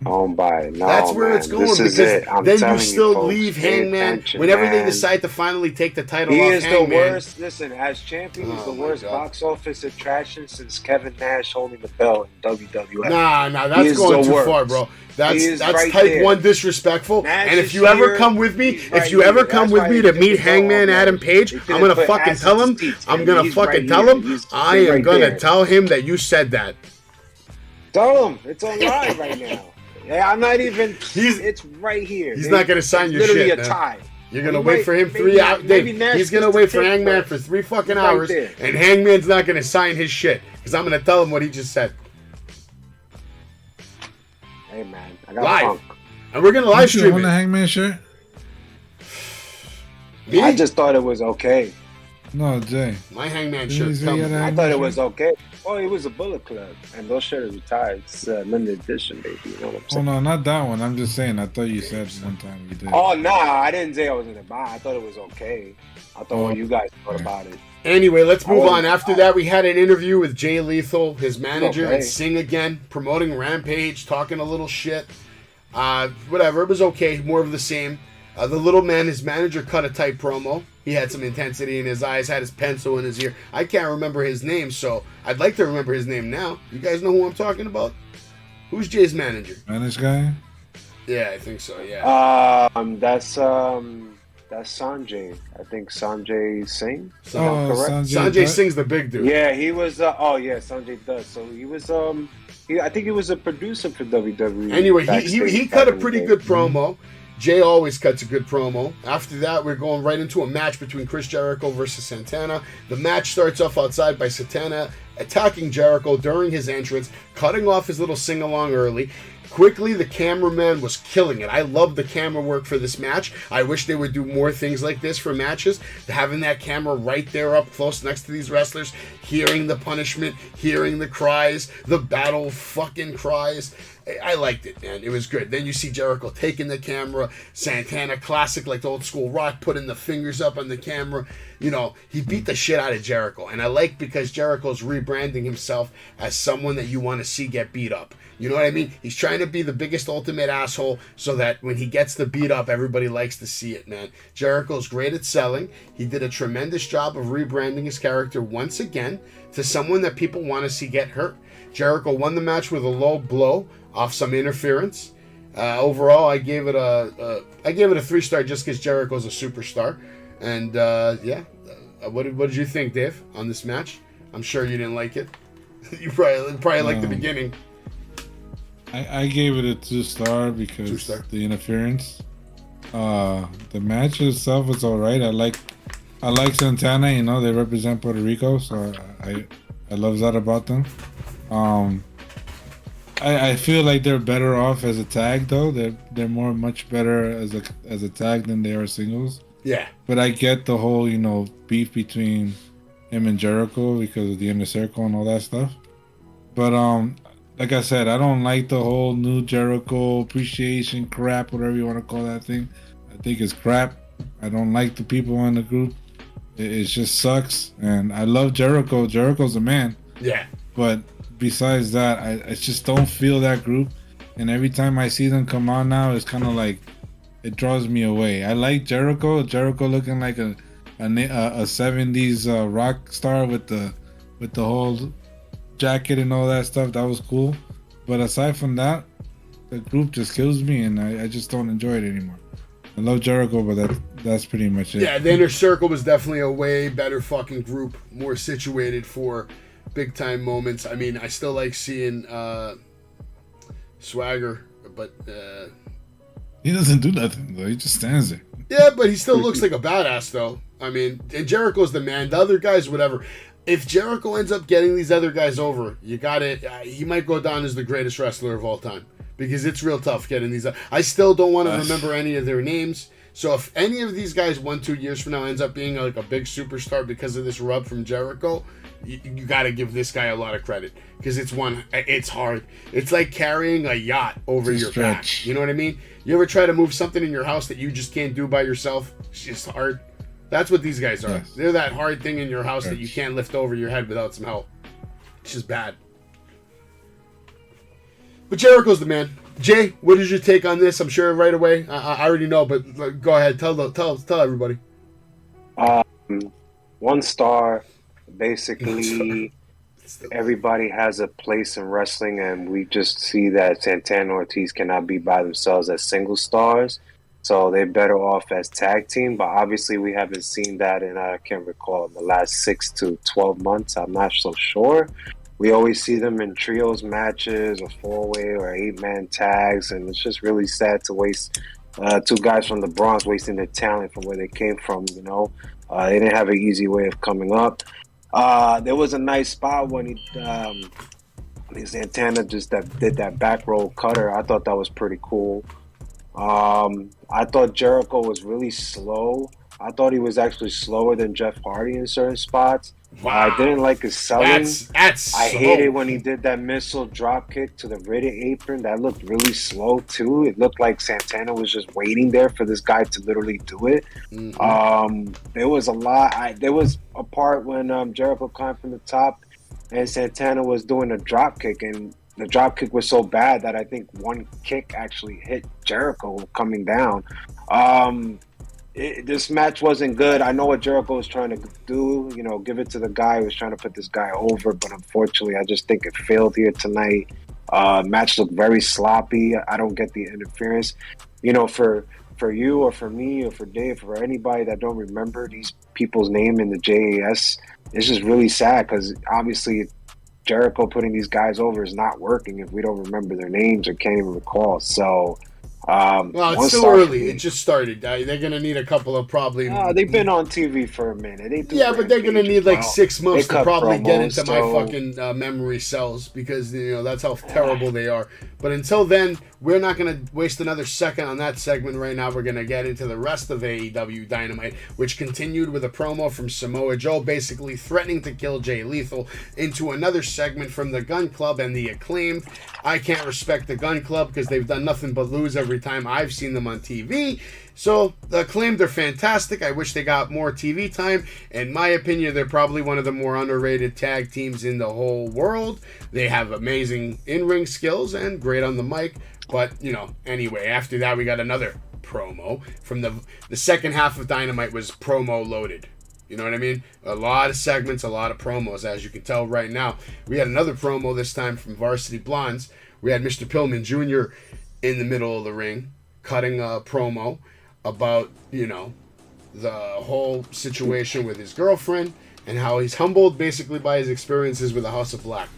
Home by. No, That's where man, it's going, this is because it. I'm then you telling still folks, leave pay Hangman attention, whenever they man. decide to finally take the title He off is Hangman. the worst. Listen, as champion, he's the worst box office attraction since Kevin Nash holding the belt in WWF. Nah, that's going too far, bro. That's right type there. 1 disrespectful. Nash and if is you ever here, come with me, he's right if you ever here. come That's with why me they to took meet the belt Hangman off Adam Nash. Page, They I'm couldn't gonna put fucking acid tell to him. seats, I'm baby. gonna He's fucking right tell here. him. He's I am right gonna there. tell him that you said that. Tell him it's on live right now. Yeah, I'm not even. It's right here. He's not gonna sign your literally shit, a man. tie. You're gonna wait for him 3 hours. He's gonna wait for Hangman for 3 fucking hours, and Hangman's not gonna sign his shit because I'm gonna tell him what he just said. Hey man, I got live, funk. and we're gonna live stream it. it. Hangman shirt? Me? I just thought it was okay. No, Jay. My Hangman shirt. I thought it was okay. Oh, it was a Bullet Club, and those shirts are retired. It's limited edition, baby. You know what I'm Oh saying? no, not that one. I'm just saying. I thought you said one time you did. Oh nah, I didn't say I was gonna buy. I thought it was okay. I thought what you guys thought about it. Anyway, let's move on. After that, we had an interview with Jay Lethal, his manager, and Sting again, promoting Rampage, talking a little shit. Whatever, it was okay, more of the same. The little man, his manager, cut a tight promo. He had some intensity in his eyes, had his pencil in his ear. I can't remember his name, so I'd like to remember his name now. You guys know who I'm talking about? Who's Jay's manager? Spanish guy? Yeah, I think so, yeah. That's Sanjay. I think Sanjay Singh. Correct? Sanjay Singh's the big dude. Yeah, he was. Sanjay does. So he was. I think he was a producer for WWE. Anyway, he cut a pretty good promo. Jay always cuts a good promo. After that, we're going right into a match between Chris Jericho versus Santana. The match starts off outside by Santana attacking Jericho during his entrance, cutting off his little sing-along early. Quickly, the cameraman was killing it. I love the camera work for this match. I wish they would do more things like this for matches. Having that camera right there up close next to these wrestlers, hearing the punishment, hearing the cries, the battle fucking cries. I liked it, man. It was good. Then you see Jericho taking the camera. Santana, classic, like the old school Rock, putting the fingers up on the camera. You know, he beat the shit out of Jericho. And I like because Jericho's rebranding himself as someone that you want to see get beat up. You know what I mean? He's trying to be the biggest ultimate asshole so that when he gets the beat up, everybody likes to see it, man. Jericho's great at selling. He did a tremendous job of rebranding his character once again to someone that people want to see get hurt. Jericho won the match with a low blow off some interference. Overall, I gave it a 3-star just because Jericho's a superstar. And what did you think, Dave, on this match? I'm sure you didn't like it. You probably liked the beginning. I gave it a 2-star because the interference. The match itself was alright. I like Santana. You know, they represent Puerto Rico, so I love that about them. I feel like they're better off as a tag though. They're much better as a tag than they are singles. Yeah. But I get the whole, you know, beef between him and Jericho because of the inner circle and all that stuff. But like I said, I don't like the whole new Jericho appreciation crap, whatever you want to call that thing. I think it's crap. I don't like the people in the group. It just sucks. And I love Jericho. Jericho's a man. Yeah. But besides that, I just don't feel that group. And every time I see them come out now, it's kind of like it draws me away. I like Jericho. Jericho looking like a 70s rock star with the whole jacket and all that stuff. That was cool. But aside from that, the group just kills me, and I just don't enjoy it anymore. I love Jericho, but that's pretty much it. Yeah, the Inner Circle was definitely a way better fucking group, more situated for big time moments. I mean, I still like seeing Swagger, but he doesn't do nothing though. He just stands there. Yeah, but he still looks like a badass though. I mean, and Jericho's the man. The other guys, whatever. If Jericho ends up getting these other guys over, you got it. He might go down as the greatest wrestler of all time because it's real tough getting these. I still don't want to remember any of their names. So if any of these guys 1-2 years from now ends up being like a big superstar because of this rub from Jericho, you got to give this guy a lot of credit because it's hard. It's like carrying a yacht over your back. You know what I mean? You ever try to move something in your house that you just can't do by yourself? It's just hard. That's what these guys are. Yes. They're that hard thing in your house that you can't lift over your head without some help. It's just bad. But Jericho's the man. Jay, what is your take on this? I'm sure right away. I already know, but go ahead. Tell everybody. 1 star. Basically, everybody has a place in wrestling, and we just see that Santana and Ortiz cannot be by themselves as single stars. So they're better off as tag team. But obviously, we haven't seen that in, I can't recall, in the last 6 to 12 months. I'm not so sure. We always see them in trios matches or 4-way or 8-man tags, and it's just really sad to waste 2 guys from the Bronx wasting their talent from where they came from. They didn't have an easy way of coming up. There was a nice spot when Santana just did that back roll cutter. I thought that was pretty cool. I thought Jericho was really slow. I thought he was actually slower than Jeff Hardy in certain spots. Wow. I didn't like his selling. That's I hated when he did that missile drop kick to the Reddit apron. That looked really slow too. It looked like Santana was just waiting there for this guy to literally do it. Mm-hmm. There was a lot. There was a part when Jericho climbed from the top and Santana was doing a drop kick, and the drop kick was so bad that I think one kick actually hit Jericho coming down. This match wasn't good. I know what Jericho was trying to do, give it to the guy who was trying to put this guy over, but unfortunately, I just think it failed here tonight. Match looked very sloppy. I don't get the interference. For you or for me or for Dave, for anybody that don't remember these people's name in the JAS, it's just really sad because obviously Jericho putting these guys over is not working if we don't remember their names or can't even recall. So... well, it's still early. It just started. They're going to need a couple of probably... they've been on TV for a minute. But they're going to need like 6 months to probably get into my fucking memory cells because, that's how terrible they are. But until then, we're not going to waste another second on that segment right now. We're going to get into the rest of AEW Dynamite, which continued with a promo from Samoa Joe basically threatening to kill Jay Lethal, into another segment from the Gun Club and the Acclaimed. I can't respect the Gun Club because they've done nothing but lose every time I've seen them on TV. So the Acclaimed are fantastic. I wish they got more TV time. In my opinion, they're probably one of the more underrated tag teams in the whole world. They have amazing in-ring skills and great on the mic. But, anyway, after that we got another promo from the second half of Dynamite was promo loaded. You know what I mean? A lot of segments, a lot of promos, as you can tell right now. We had another promo this time from Varsity Blondes. We had Mr. Pillman Jr. in the middle of the ring cutting a promo about, the whole situation with his girlfriend and how he's humbled basically by his experiences with the House of Black.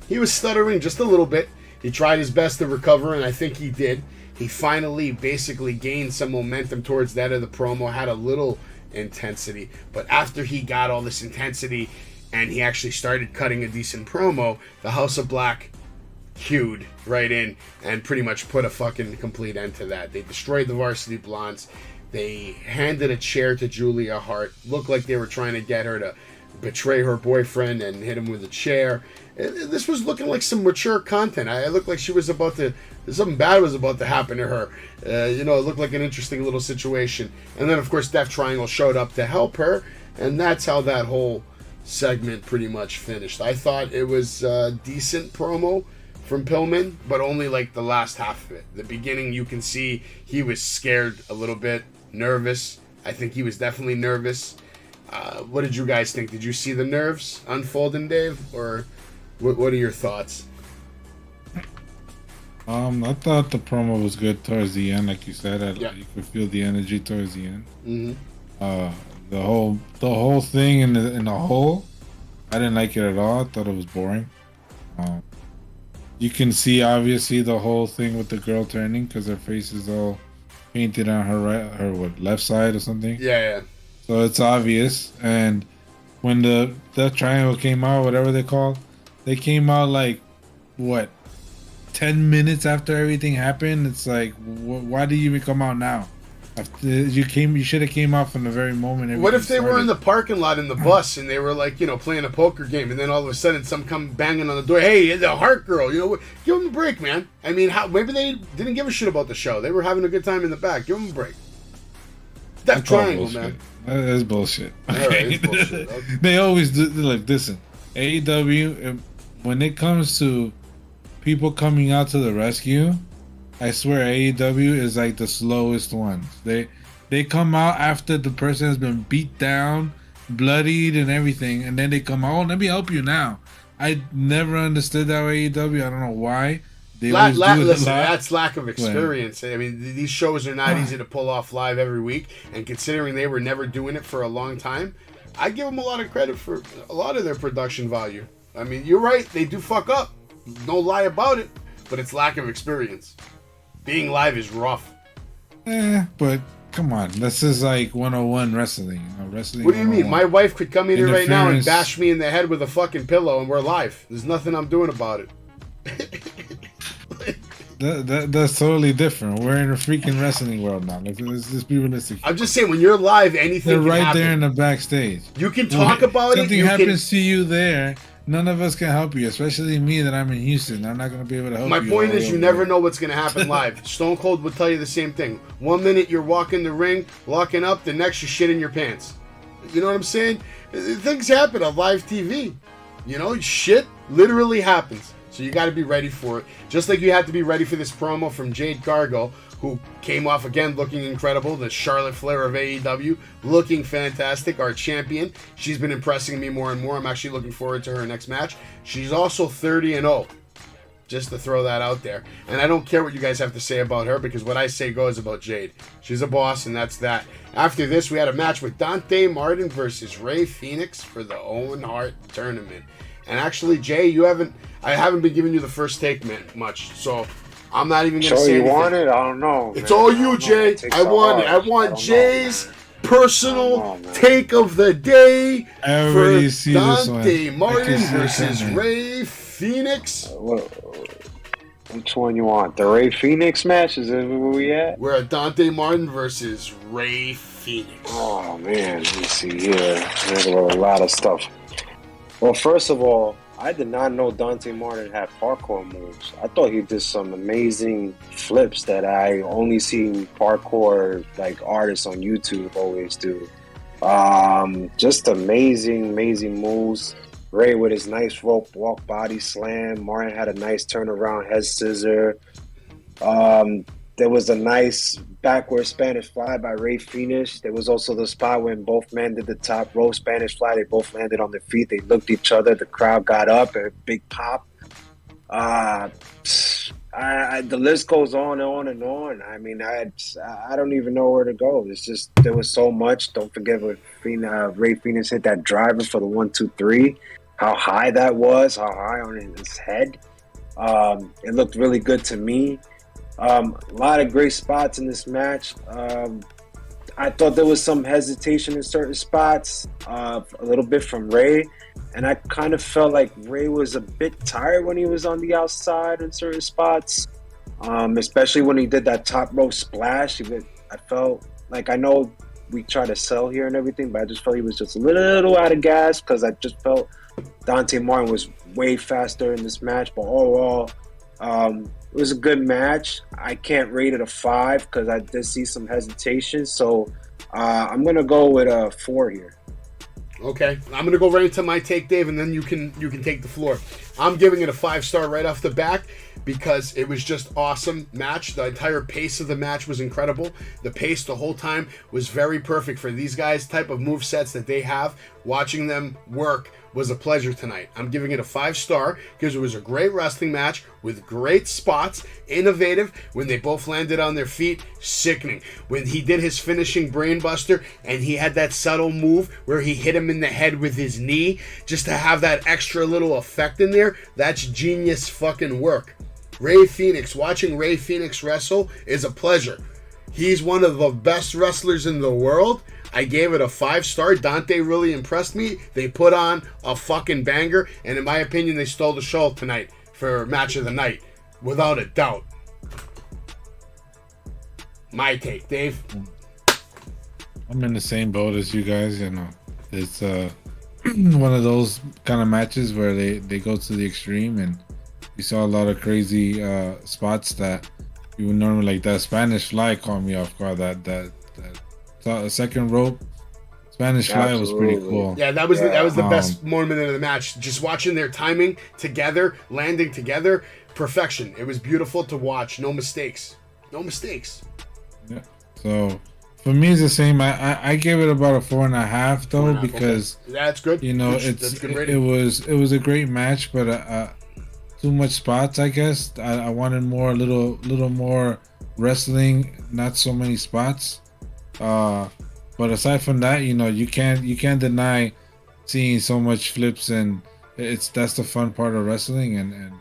He was stuttering just a little bit. He tried his best to recover, and I think he did. He finally basically gained some momentum towards the end of the promo, had a little intensity. But after he got all this intensity and he actually started cutting a decent promo, the House of Black queued right in and pretty much put a fucking complete end to that. They destroyed the Varsity Blondes. They handed a chair to Julia Hart. Looked like they were trying to get her to betray her boyfriend and hit him with a chair. This was looking like some mature content. It looked like she was about to... something bad was about to happen to her. It looked like an interesting little situation. And then, of course, Death Triangle showed up to help her. And that's how that whole segment pretty much finished. I thought it was a decent promo from Pillman, but only like the last half of it. The beginning, you can see he was scared a little bit, nervous. I think he was definitely nervous. What did you guys think? Did you see the nerves unfolding, Dave? Or what are your thoughts? I thought the promo was good towards the end, like you said. Yeah. You could feel the energy towards the end. Mm-hmm. The whole thing in the whole, I didn't like it at all. I thought it was boring. You can see obviously the whole thing with the girl turning because her face is all painted on her left side or something. Yeah. So it's obvious. And when the triangle came out, whatever they came out like what, 10 minutes after everything happened. It's like, why do you even come out now? You should have came out from the very moment. What if they were in the parking lot in the bus and they were like, playing a poker game, and then all of a sudden some come banging on the door? Hey, the Hart girl, give them a break, man. I mean, maybe they didn't give a shit about the show. They were having a good time in the back. Give them a break. That triangle, man. That is bullshit. All right, it's bullshit. Okay. They always do. Like, listen, AEW, when it comes to people coming out to the rescue, I swear AEW is like the slowest ones. They come out after the person has been beat down, bloodied, and everything, and then they come out. Oh, let me help you now. I never understood that with AEW. I don't know why. They always do it Listen, a lot. that's lack of experience. I mean, these shows are not easy to pull off live every week, and considering they were never doing it for a long time, I give them a lot of credit for a lot of their production value. I mean, you're right, they do fuck up. No lie about it, but it's lack of experience. Being live is rough. But come on, this is like 101 wrestling. Wrestling. What do you mean? My wife could come in here right now and Interference. bash me in the head with a fucking pillow, and we're live. There's nothing I'm doing about it. That's totally different. We're in a freaking wrestling world now. Let's just be realistic. I'm just saying, when you're live, anything They're can right happen. there in the backstage. You can talk about it. Something You happens to you there. None of us can help you, especially me that I'm in Houston. I'm not going to be able to help you. My point is, you never there. know what's going to happen live. Stone Cold would tell you the same thing. 1 minute you're walking the ring, locking up. The next you're shitting your pants. You know what I'm saying? Things happen on live TV. You know, shit literally happens. So you got to be ready for it. Just like you had to be ready for this promo from Jade Cargill, who came off again looking incredible. The Charlotte Flair of AEW, looking fantastic. Our champion. She's been impressing me more and more. I'm actually looking forward to her next match. She's also 30-0. Just to throw that out there. And I don't care what you guys have to say about her, because what I say goes about Jade. She's a boss, and that's that. After this, we had a match with Dante Martin versus Rey Fenix for the Owen Hart tournament. And actually, Jay, I haven't been giving you the first take much, so I'm not even going to say you anything. want it? I don't know. It's man. all you, Jay. I want it. I I want don't Jay's know, personal man. take of the day I already for see this one. Dante Martin I can see it versus coming. Rey Fenix. Which one you want? The Rey Fenix match? Is that where we at? We're at Dante Martin versus Rey Fenix. Oh man, let me see here. There's a lot of stuff. Well, first of all, I did not know Dante Martin had parkour moves. I thought he did some amazing flips that I only seen parkour like artists on YouTube always do. Just amazing moves. Ray with his nice rope walk body slam. Martin had a nice turnaround head scissor. There was a nice backward Spanish fly by Rey Fenix. There was also the spot when both men did the top rope Spanish fly. They both landed on their feet. They looked at each other. The crowd got up. A big pop. The list goes on and on and on. I mean, I don't even know where to go. It's just there was so much. Don't forget when Rey Fenix hit that driver for the 1-2-3. How high that was. How high on his head. It looked really good to me. A lot of great spots in this match. I thought there was some hesitation in certain spots, a little bit from Ray, and I kind of felt like Ray was a bit tired when he was on the outside in certain spots, especially when he did that top rope splash. I felt like, I know we try to sell here and everything, but I just felt he was just a little out of gas, because I just felt Dante Martin was way faster in this match. But overall, it was a good match. I can't rate it a 5 because I did see some hesitation. So I'm going to go with a 4 here. Okay, I'm going to go right into my take, Dave, and then you can take the floor. I'm giving it a 5-star right off the bat because it was just awesome match. The entire pace of the match was incredible. The pace the whole time was very perfect for these guys' type of move sets that they have. Watching them work was a pleasure tonight. I'm giving it a 5-star because it was a great wrestling match with great spots, innovative. When they both landed on their feet, sickening. When he did his finishing brainbuster and he had that subtle move where he hit him in the head with his knee, just to have that extra little effect in there, that's genius fucking work. Rey Fenix, watching Rey Fenix wrestle is a pleasure. He's one of the best wrestlers in the world. I gave it a 5-star. Dante really impressed me. They put on a fucking banger, and in my opinion, they stole the show tonight for match of the night, without a doubt. My take, Dave. I'm in the same boat as you guys. You know, it's one of those kind of matches where they go to the extreme, and you saw a lot of crazy spots that you would normally, like that Spanish fly caught me off guard. That second rope Spanish fly was pretty cool. Yeah, that was the best moment of the match. Just watching their timing together, landing together, perfection. It was beautiful to watch. No mistakes. Yeah. So for me, it's the same. I gave it about a 4.5 though, because that's good. You know, it was a great match, but too much spots. I guess I wanted more, a little more wrestling, not so many spots. But aside from that, you can't deny seeing so much flips, and that's the fun part of wrestling, and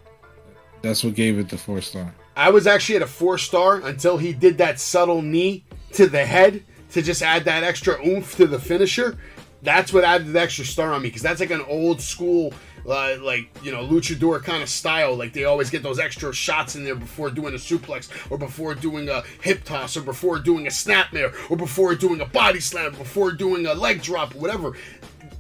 that's what gave it the 4-star. I was actually at a 4-star until he did that subtle knee to the head to just add that extra oomph to the finisher. That's what added the extra star on me, because that's like an old school, luchador kind of style. Like they always get those extra shots in there before doing a suplex, or before doing a hip toss, or before doing a snapmare, or before doing a body slam, before doing a leg drop, whatever.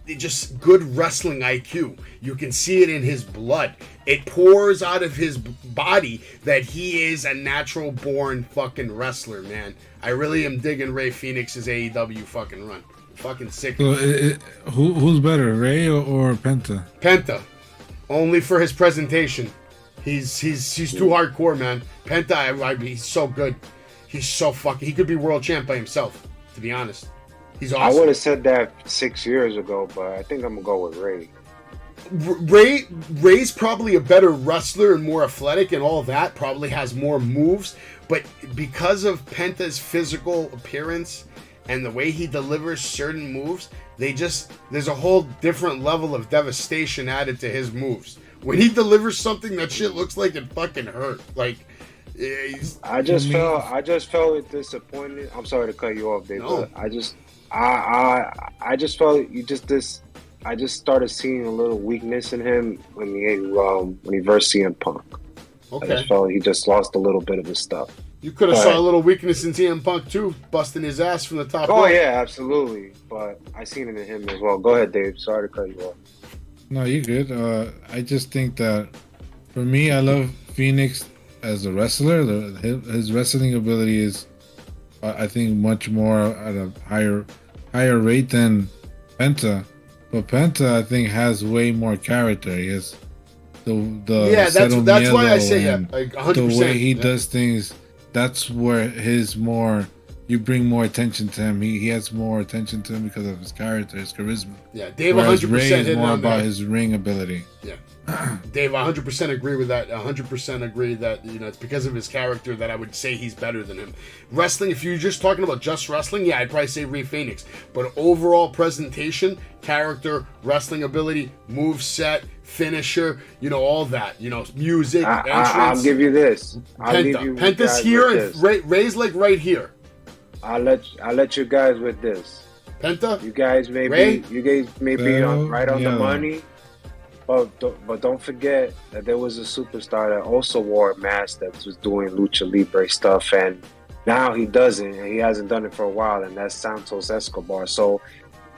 It just good wrestling IQ. You can see it in his blood. It pours out of his body that he is a natural born fucking wrestler, man. I really am digging Rey Fenix's AEW fucking run. Fucking sick. So who's better, Rey or Penta? Penta, only for his presentation. He's too hardcore, man. Penta, he's so good. He's so fucking. He could be world champ by himself. To be honest, he's awesome. I would have said that 6 years ago, but I think I'm gonna go with Rey. Rey's probably a better wrestler and more athletic and all that. Probably has more moves, but because of Penta's physical appearance and the way he delivers certain moves, there's a whole different level of devastation added to his moves. When he delivers something, that shit looks like it fucking hurt. Like, I just felt disappointed. I'm sorry to cut you off, Dave. No. But I just felt I just started seeing a little weakness in him when he versed CM Punk. Okay. I just felt he just lost a little bit of his stuff. You could have saw a little weakness in CM Punk too, busting his ass from the top. Oh yeah, absolutely. But I seen it in him as well. Go ahead, Dave. Sorry to cut you off. No, you're good. I just think that for me, I love Phoenix as a wrestler. His wrestling ability is, I think, much more at a higher rate than Penta. But Penta, I think, has way more character. He has that's why I say like 100%. The way he does things, that's where you bring more attention to him. He has more attention to him because of his character, his charisma. Yeah, Dave 100% 100% Rey is hit more on about that. his ring ability. Yeah. Dave, 100% agree with that. 100% agree that, it's because of his character that I would say he's better than him. Wrestling, if you're just talking about just wrestling, yeah, I'd probably say Rey Fenix. But overall presentation, character, wrestling ability, move set, finisher, all that, music, entrance. I'll give you this. Penta's here and Rey's like right here. I'll let you guys with this. Penta? You guys may be right on the money. But don't forget that there was a superstar that also wore a mask that was doing lucha libre stuff, and now he doesn't, and he hasn't done it for a while, and that's Santos Escobar. So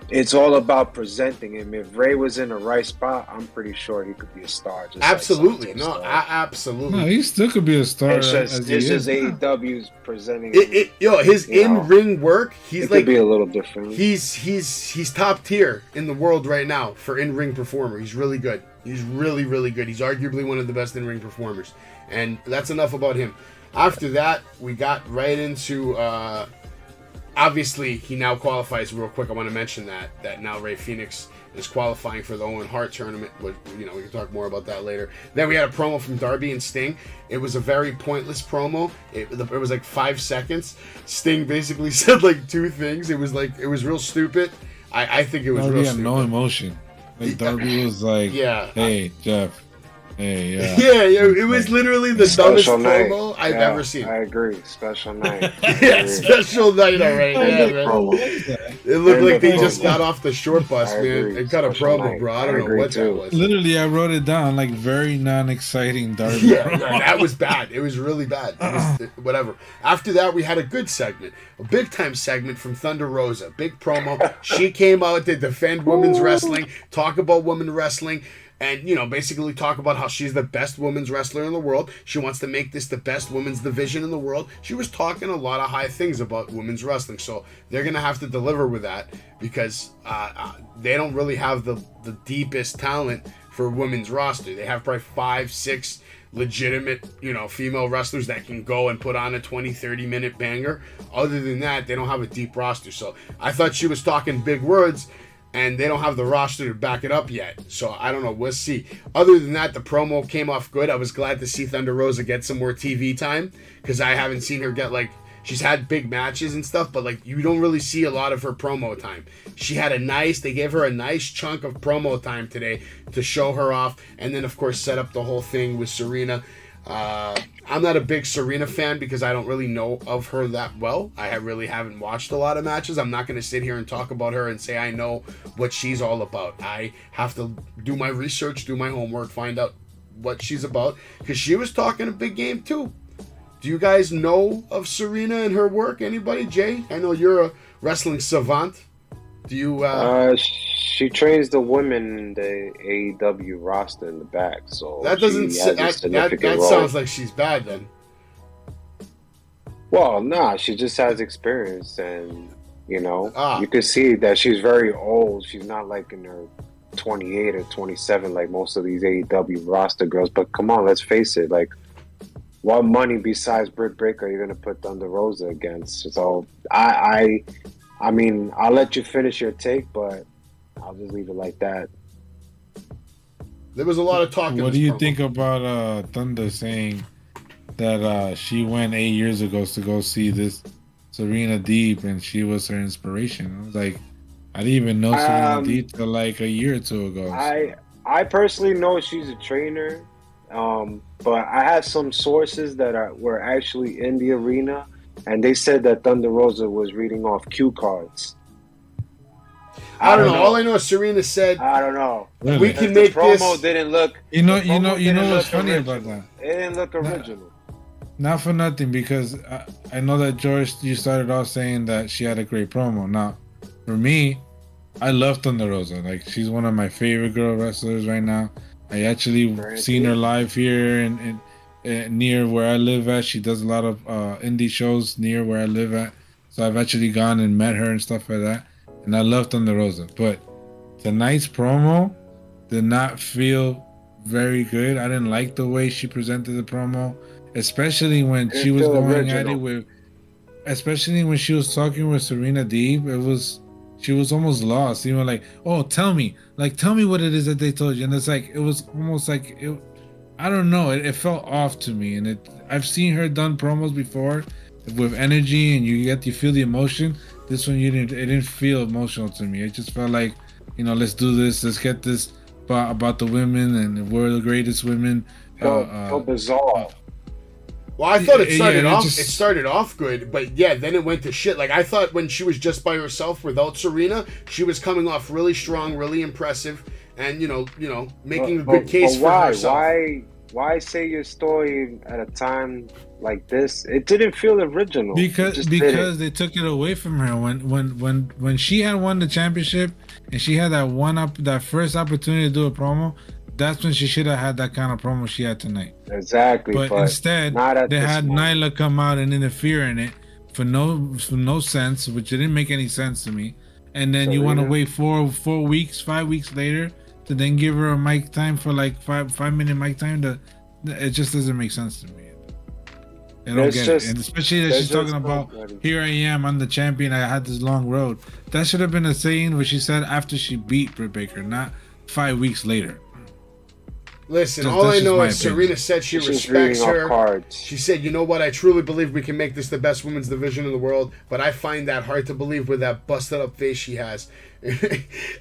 it's all about presenting him. If Rey was in the right spot, I'm pretty sure he could be a star. Absolutely. Like Absolutely. No, he still could be a star. It's just AEW's presenting his in-ring work, he's could be a little different. He's top tier in the world right now for in-ring performer. He's really good. He's really, really good. He's arguably one of the best in-ring performers. And that's enough about him. After that, we got right into... obviously, he now qualifies real quick. I want to mention that now Rey Fenix is qualifying for the Owen Hart tournament. But, we can talk more about that later. Then we had a promo from Darby and Sting. It was a very pointless promo. It was like 5 seconds. Sting basically said like 2 things. It was real stupid. I think it was Darby real had stupid. no emotion. Like Darby was like, "Hey, Jeff." Hey, it was literally the dumbest promo I've ever seen. I agree. Special night. Special night, all right. It looked like they just got off the short bus, man, and cut a promo, bro. I don't know what that was. Literally, I wrote it down, like, very non-exciting Darby. Yeah, that was bad. It was really bad. Whatever. After that, we had a good segment, a big-time segment from Thunder Rosa. Big promo. She came out to defend women's wrestling, talk about women wrestling, and, basically talk about how she's the best women's wrestler in the world. She wants to make this the best women's division in the world. She was talking a lot of high things about women's wrestling. So they're going to have to deliver with that because they don't really have the deepest talent for women's roster. They have probably 5, 6 legitimate, female wrestlers that can go and put on a 20, 30-minute banger. Other than that, they don't have a deep roster. So I thought she was talking big words, and they don't have the roster to back it up yet. So I don't know. We'll see. Other than that, the promo came off good. I was glad to see Thunder Rosa get some more TV time, because I haven't seen her get, she's had big matches and stuff, but you don't really see a lot of her promo time. They gave her a nice chunk of promo time today to show her off, and then of course set up the whole thing with Serena. I'm not a big Serena fan because I don't really know of her that well. I really haven't watched a lot of matches. I'm not going to sit here and talk about her and say I know what she's all about. I have to do my research, do my homework, find out what she's about, because she was talking a big game too. Do you guys know of Serena and her work? Anybody? Jay? I know you're a wrestling savant. Do you... She trains the women in the AEW roster in the back, so... That doesn't... That sounds like she's bad, then. Well, nah, she just has experience, and, you can see that she's very old. She's not in her 28 or 27 like most of these AEW roster girls. But come on, let's face it, what money besides Britt Baker are you going to put Thunder Rosa against? So I mean, I'll let you finish your take, but I'll just leave it like that. There was a lot of talking. What do you think about Thunder saying that she went 8 years ago to go see this Serena Deeb and she was her inspiration? I was like, I didn't even know Serena Deeb till a year or two ago. I personally know she's a trainer. But I had some sources that were actually in the arena, and they said that Thunder Rosa was reading off cue cards. I don't know. All I know is Serena said, I don't know. Really? We can make this. The promo didn't look. You know what's funny about that? It didn't look original. Not for nothing, because I know that George, you started off saying that she had a great promo. Now, for me, I love Thunder Rosa. She's one of my favorite girl wrestlers right now. I actually seen her live here and near where I live at. She does a lot of indie shows near where I live at. So I've actually gone and met her and stuff like that. And I love Thunder Rosa. But tonight's promo did not feel very good. I didn't like the way she presented the promo, especially when she was going at it with, especially when she was talking with Serena Deeb. She was almost lost. Oh, tell me what it is that they told you. And it's it was almost I don't know. It felt off to me. And I've seen her done promos before with energy, and you feel the emotion. This one, it didn't feel emotional to me. It just felt let's do this. Let's get this about the women, and we're the greatest women. So bizarre. Well, I thought it started off good, but then it went to shit. I thought when she was just by herself without Serena, she was coming off really strong, really impressive, and making a good case for herself. Why say your story at a time like this? It didn't feel original. Because they took it away from her when she had won the championship and she had that first opportunity to do a promo. That's when she should have had that kind of promo she had tonight. Exactly. But instead, they had Nyla come out and interfere in it for no sense, which didn't make any sense to me. And then you want to wait 5 weeks later to then give her a mic time for 5-minute mic time. It just doesn't make sense to me. I don't get it. And especially that she's talking about, here I am, I'm the champion, I had this long road. That should have been a saying what she said after she beat Britt Baker, not 5 weeks later. Listen, all I know is Serena said she respects her. She said, you know what, I truly believe we can make this the best women's division in the world, but I find that hard to believe with that busted up face she has.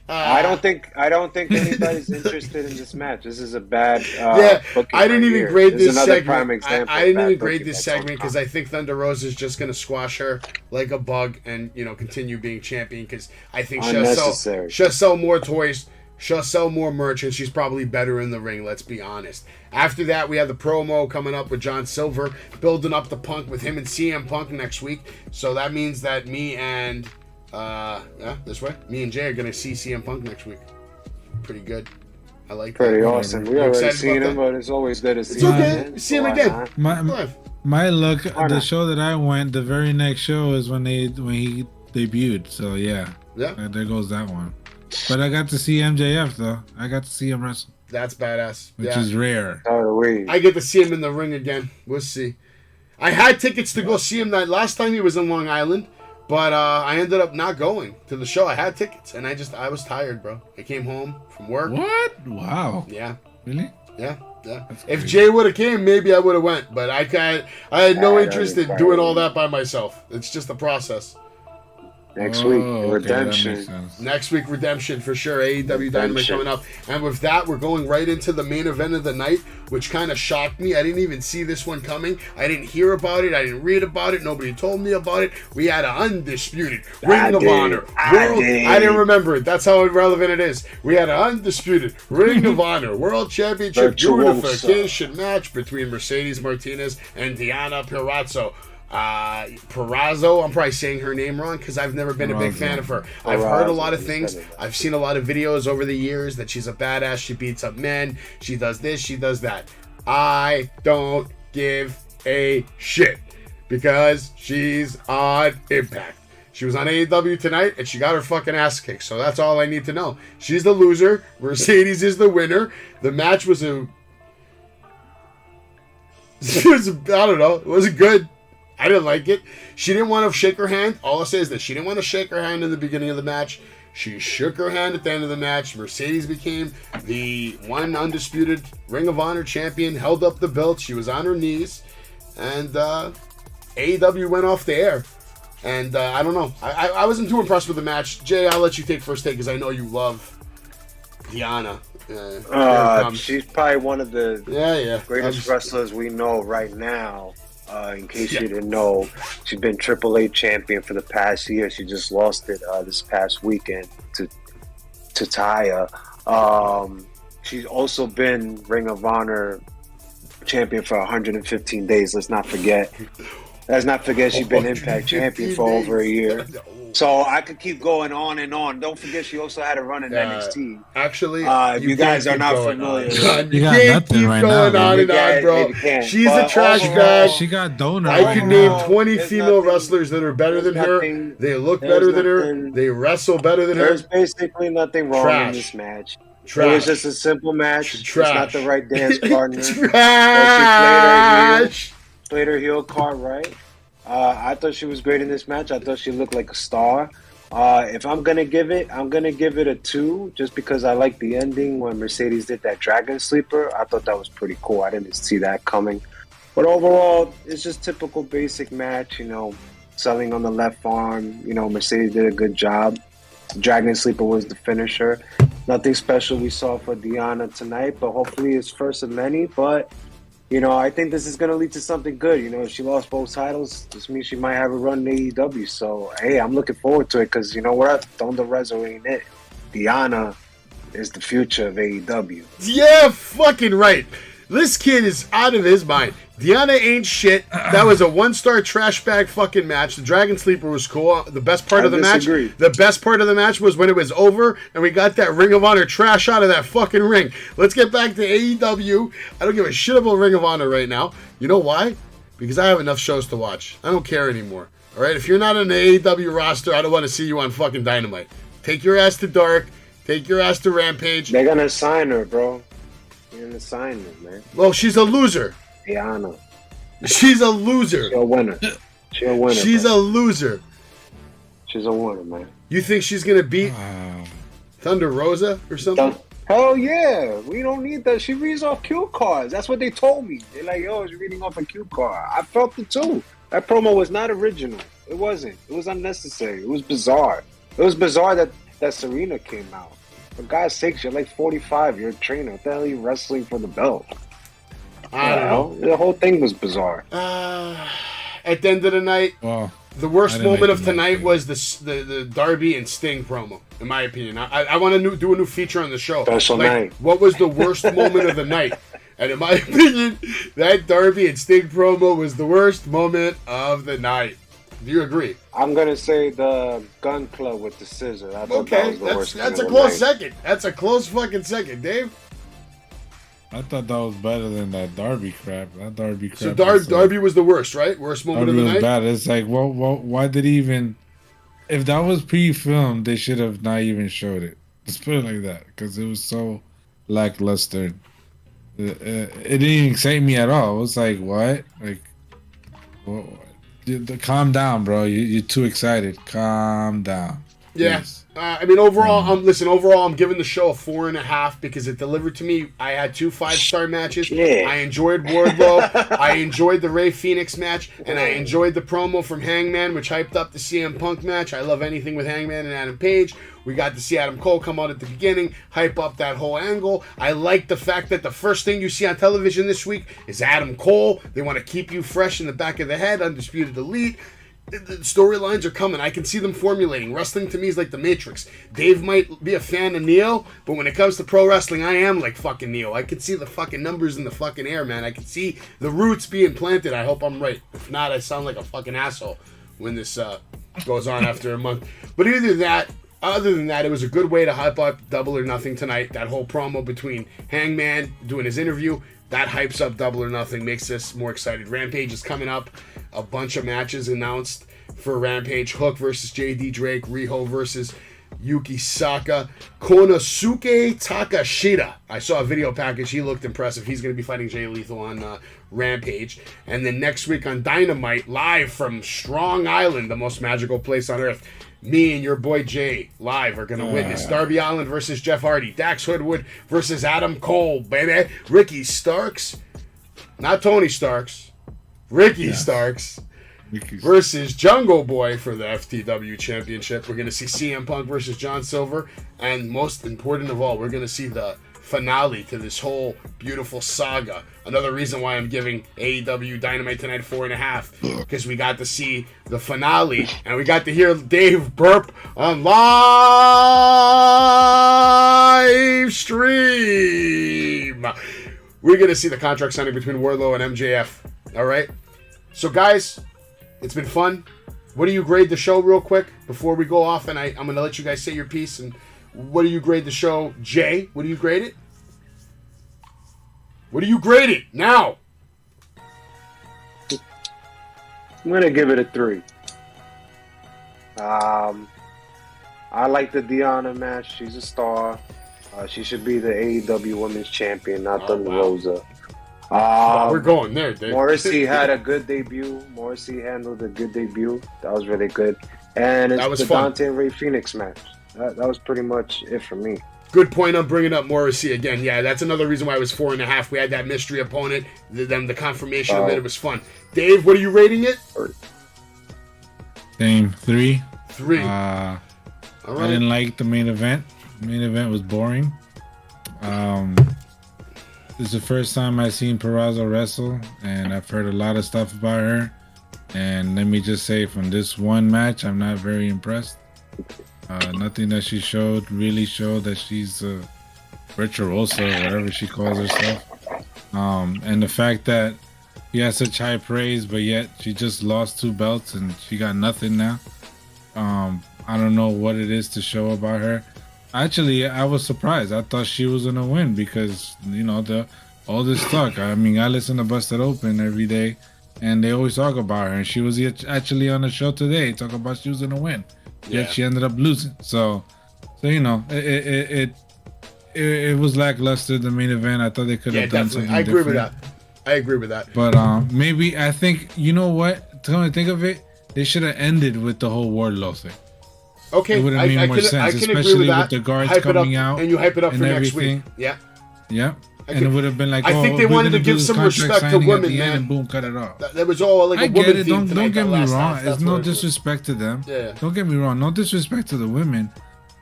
I don't think anybody's interested in this match. This is a bad I didn't even grade this segment. I didn't even grade this segment because I think Thunder Rosa is just going to squash her like a bug and continue being champion, because I think she'll sell more toys. She'll sell more merch, and she's probably better in the ring, let's be honest. After that, we have the promo coming up with John Silver, building up the Punk with him and CM Punk next week. So that means that me and Jay are going to see CM Punk next week. Pretty good. I like that. Pretty awesome. We already seen him, but it's always good to see him. It's okay. See him again. My luck, the show that I went, the very next show is when he debuted. So, yeah. There goes that one. But I got to see MJF, though. I got to see him wrestle. That's badass. Which is rare. I get to see him in the ring again. We'll see. I had tickets to go see him that last time he was in Long Island, but I ended up not going to the show. I had tickets, and I was tired, bro. I came home from work. What? Wow. Yeah. Really? Yeah. If Jay would have came, maybe I would have went, but I had no interest in doing all that by myself. It's just a process. Next week, Redemption. Next week, Redemption for sure. AEW Dynamite coming up. And with that, we're going right into the main event of the night, which kind of shocked me. I didn't even see this one coming. I didn't hear about it. I didn't read about it. Nobody told me about it. We had an undisputed Ring of Honor. I didn't remember it. That's how irrelevant it is. We had an undisputed Ring of Honor World Championship unification match between Mercedes Martinez and Deonna Purrazzo. Purrazzo, I'm probably saying her name wrong because I've never been a big fan of her. I've heard a lot of things. I've seen a lot of videos over the years that she's a badass. She beats up men. She does this. She does that. I don't give a shit because she's on Impact. She was on AEW tonight and she got her fucking ass kicked. So that's all I need to know. She's the loser. Mercedes is the winner. The match was I don't know. It wasn't good. I didn't like it. She didn't want to shake her hand. All I'll say is that she didn't want to shake her hand in the beginning of the match. She shook her hand at the end of the match. Mercedes became the one undisputed Ring of Honor champion, held up the belt. She was on her knees. And AEW went off the air. And I don't know. I wasn't too impressed with the match. Jay, I'll let you take first take because I know you love Deonna. She's probably one of the greatest wrestlers we know right now. In case you didn't know, she's been AAA champion for the past year. She just lost it this past weekend to Taya. She's also been Ring of Honor champion for 115 days. Let's not forget she's been Impact champion for over a year. So I could keep going on and on. Don't forget she also had a run in NXT. Actually, you guys are not familiar. You got nothing right now. On and on, bro. She's a trash bag. She got donor. I can name 20 female wrestlers that are better than her. They look better than her. They wrestle better than her. There's basically nothing wrong in this match. It was just a simple match. It's not the right dance partner. Trash. She played her heel card right. I thought she was great in this match. I thought she looked like a star. If I'm gonna give it a 2, just because I like the ending when Mercedes did that Dragon Sleeper. I thought that was pretty cool. I didn't see that coming. But overall, it's just typical basic match. Selling on the left arm. Mercedes did a good job. Dragon Sleeper was the finisher. Nothing special we saw for Deonna tonight, but hopefully it's first of many. But I think this is going to lead to something good. If she lost both titles, this means she might have a run in AEW. So, hey, I'm looking forward to it because you know what? Thunder Rezo ain't it. Deonna is the future of AEW. Yeah, fucking right. This kid is out of his mind. Deonna ain't shit. That was a 1-star trash bag fucking match. The Dragon Sleeper was cool. The best part of the match was when it was over and we got that Ring of Honor trash out of that fucking ring. Let's get back to AEW. I don't give a shit about Ring of Honor right now. You know why? Because I have enough shows to watch. I don't care anymore. All right? If you're not on the AEW roster, I don't want to see you on fucking Dynamite. Take your ass to Dark. Take your ass to Rampage. They're going to sign her, bro. They're going to sign her, man. Well, she's a loser. Deonna. She's a loser. She's a winner. She's a loser. She's a winner, man. You think she's gonna beat Thunder Rosa or something? Hell yeah. We don't need that. She reads off cue cards. That's what they told me. They're like, yo, she's reading off a cue card. I felt it too. That promo was not original. It wasn't. It was unnecessary. It was bizarre. It was bizarre that Serena came out. For God's sakes, you're like 45. You're a trainer. What the hell are you wrestling for the belt? I don't know. The whole thing was bizarre. At the end of the night, the worst moment of tonight was the Darby and Sting promo, in my opinion. I want to do a new feature on the show. Special night. What was the worst moment of the night? And in my opinion, that Darby and Sting promo was the worst moment of the night. Do you agree? I'm going to say the gun club with the scissor. I thought that was the worst that's a close second. That's a close fucking second, Dave. I thought that was better than that Darby crap. That Darby crap. So Darby was the worst, right? Worst moment of the night? Bad. It's like, well, why did he even... If that was pre-filmed, they should have not even showed it. Let's put it like that. Because it was so lackluster. It didn't excite me at all. It was like, what? Like, calm down, bro. You're too excited. Calm down. Yeah. I mean, overall, I'm giving the show a 4.5 because it delivered to me. I had 2 5-star matches. Yeah. I enjoyed Wardlow. I enjoyed the Rey Fenix match, and I enjoyed the promo from Hangman, which hyped up the CM Punk match. I love anything with Hangman and Adam Page. We got to see Adam Cole come out at the beginning, hype up that whole angle. I like the fact that the first thing you see on television this week is Adam Cole. They want to keep you fresh in the back of the head, Undisputed Elite. The storylines are coming. I can see them formulating. Wrestling to me is like the Matrix. Dave might be a fan of Neo, but when it comes to pro wrestling, I am like fucking Neo. I can see the fucking numbers in the fucking air, man. I can see the roots being planted. I hope I'm right. If not, I sound like a fucking asshole when this goes on after a month. But other than that, it was a good way to hype up Double or Nothing tonight. That whole promo between Hangman doing his interview, that hypes up Double or Nothing, makes us more excited. Rampage is coming up. A bunch of matches announced for Rampage. Hook versus JD Drake. Riho versus Yuki Saka. Konosuke Takashita. I saw a video package. He looked impressive. He's going to be fighting Jay Lethal on Rampage. And then next week on Dynamite, live from Strong Island, the most magical place on earth, me and your boy Jay live are going to witness Darby Allin versus Jeff Hardy. Dax Hoodwood versus Adam Cole, baby. Ricky Starks. Not Tony Starks. Ricky Starks versus Jungle Boy for the FTW Championship. We're going to see CM Punk versus John Silver. And most important of all, we're going to see the finale to this whole beautiful saga. Another reason why I'm giving AEW Dynamite tonight 4.5, because we got to see the finale and we got to hear Dave burp on live stream. We're going to see the contract signing between Wardlow and MJF. All right. So, guys, it's been fun. What do you grade the show real quick before we go off? And I'm going to let you guys say your piece. And what do you grade the show? Jay, what do you grade it? What do you grade it now? I'm going to give it a 3. I like the Deonna match. She's a star. She should be the AEW Women's Champion, not Thunder Rosa. We're going there, Dave. Morrissey had a good debut. Morrissey handled a good debut. That was really good. And it's the fun. Dante and Rey Fenix match. That was pretty much it for me. Good point on bringing up Morrissey again. Yeah, that's another reason why it was 4.5. We had that mystery opponent. Then the confirmation of it was fun. Dave, what are you rating it? Same, 3. 3. All right. I didn't like the main event. The main event was boring. This is the first time I've seen Purrazzo wrestle, and I've heard a lot of stuff about her. And let me just say, from this one match, I'm not very impressed. Nothing that she showed really showed that she's a virtuosa, or whatever she calls herself. And the fact that she has such high praise, but yet she just lost 2 belts and she got nothing now. I don't know what it is to show about her. Actually, I was surprised. I thought she was gonna win because, you know, all this talk. I mean, I listen to Busted Open every day, and they always talk about her. And she was actually on the show today, talking about she was gonna win. Yet she ended up losing. So you know, it was lackluster. The main event. I thought they could have done something different. I agree with that. But maybe I think, you know what? Come to think of it, they should have ended with the whole Wardlow thing. Okay, it would have made more sense, especially with the guards coming out and you hype it up for everything. Next week. Yeah. Yeah. And it would have been like, I think they wanted to give some respect to women, man. And boom, cut it off. That was all like a woman theme tonight. Don't get me wrong. It's no disrespect to them. Yeah. Don't get me wrong. No disrespect to the women.